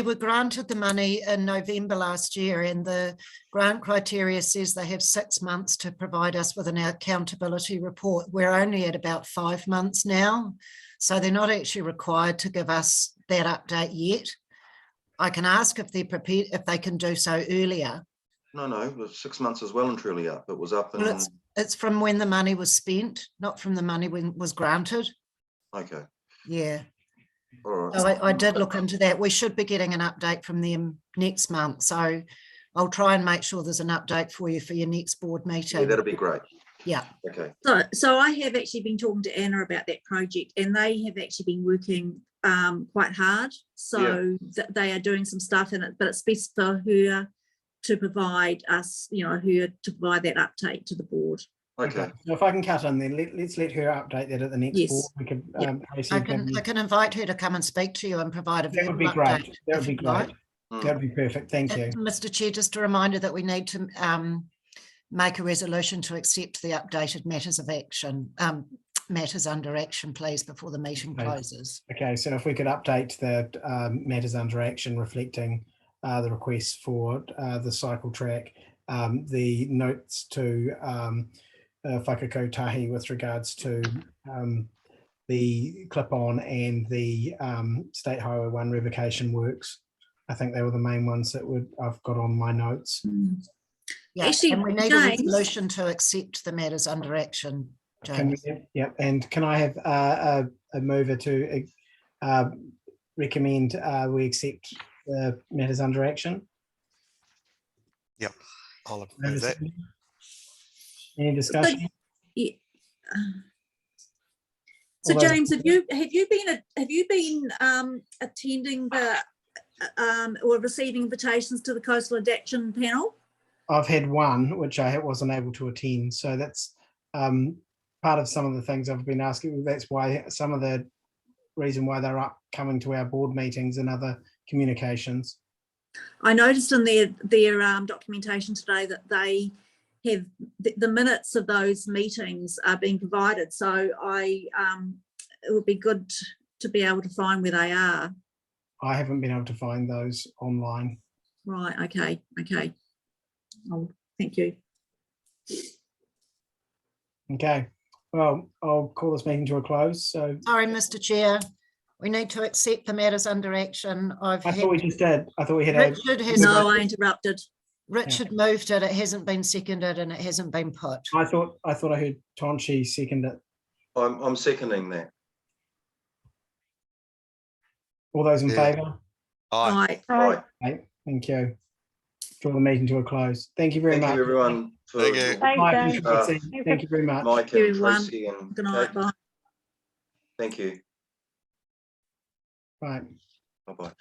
were granted the money in November last year, and the grant criteria says they have 6 months to provide us with an accountability report. We're only at about 5 months now, so they're not actually required to give us that update yet. I can ask if they're prepared, if they can do so earlier. No, 6 months is well and truly up. It was up in... Well, it's from when the money was spent, not from the money when it was granted. Okay. Yeah. All right. So I did look into that. We should be getting an update from them next month. So I'll try and make sure there's an update for you for your next board meeting. Yeah, that'd be great. Yeah. Okay. So I have actually been talking to Anna about that project, and they have actually been working quite hard. So they are doing some stuff in it, but it's best for her to provide us, you know, her to provide that update to the board. Okay. So if I can cut in, then let's let her update that at the next board. We could. I can invite her to come and speak to you and provide a that would be update. great. That would be great. That would be perfect. Thank you, Mr. Chair. Just a reminder that we need to make a resolution to accept the updated matters of action, matters under action, please, before the meeting closes. Okay, so if we could update the matters under action reflecting the request for the cycle track, the notes to whakakotahi with regards to the clip-on and the State Highway 1 revocation works. I think they were the main ones that I've got on my notes. Yeah, actually, and we need a resolution to accept the matters under action, James. And can I have a mover to recommend we accept the matters under action? Yep, I'll approve that. Any discussion? So James, have you been attending the or receiving invitations to the Coastal Adaptation panel? I've had one which I wasn't able to attend, so that's part of some of the things I've been asking. That's why some of the reason why they're coming to our board meetings and other communications. I noticed in their documentation today that they have the minutes of those meetings are being provided. So it would be good to be able to find where they are. I haven't been able to find those online. Right. Okay. Oh, thank you. Okay. Well, I'll call this meeting to a close. So sorry, Mr. Chair. We need to accept the matters under action. I thought we just did. I thought we had. Richard has I interrupted. Richard moved it. It hasn't been seconded and it hasn't been put. I thought I heard Tonchi second it. I'm seconding that. All those in favour? Aye. Aye. Thank you. Draw the meeting to a close. Thank you very much. Thank you, everyone. Thank you. Thank you very much. Mike and Tracy and good night. Bye. Thank you. Bye. Bye-bye.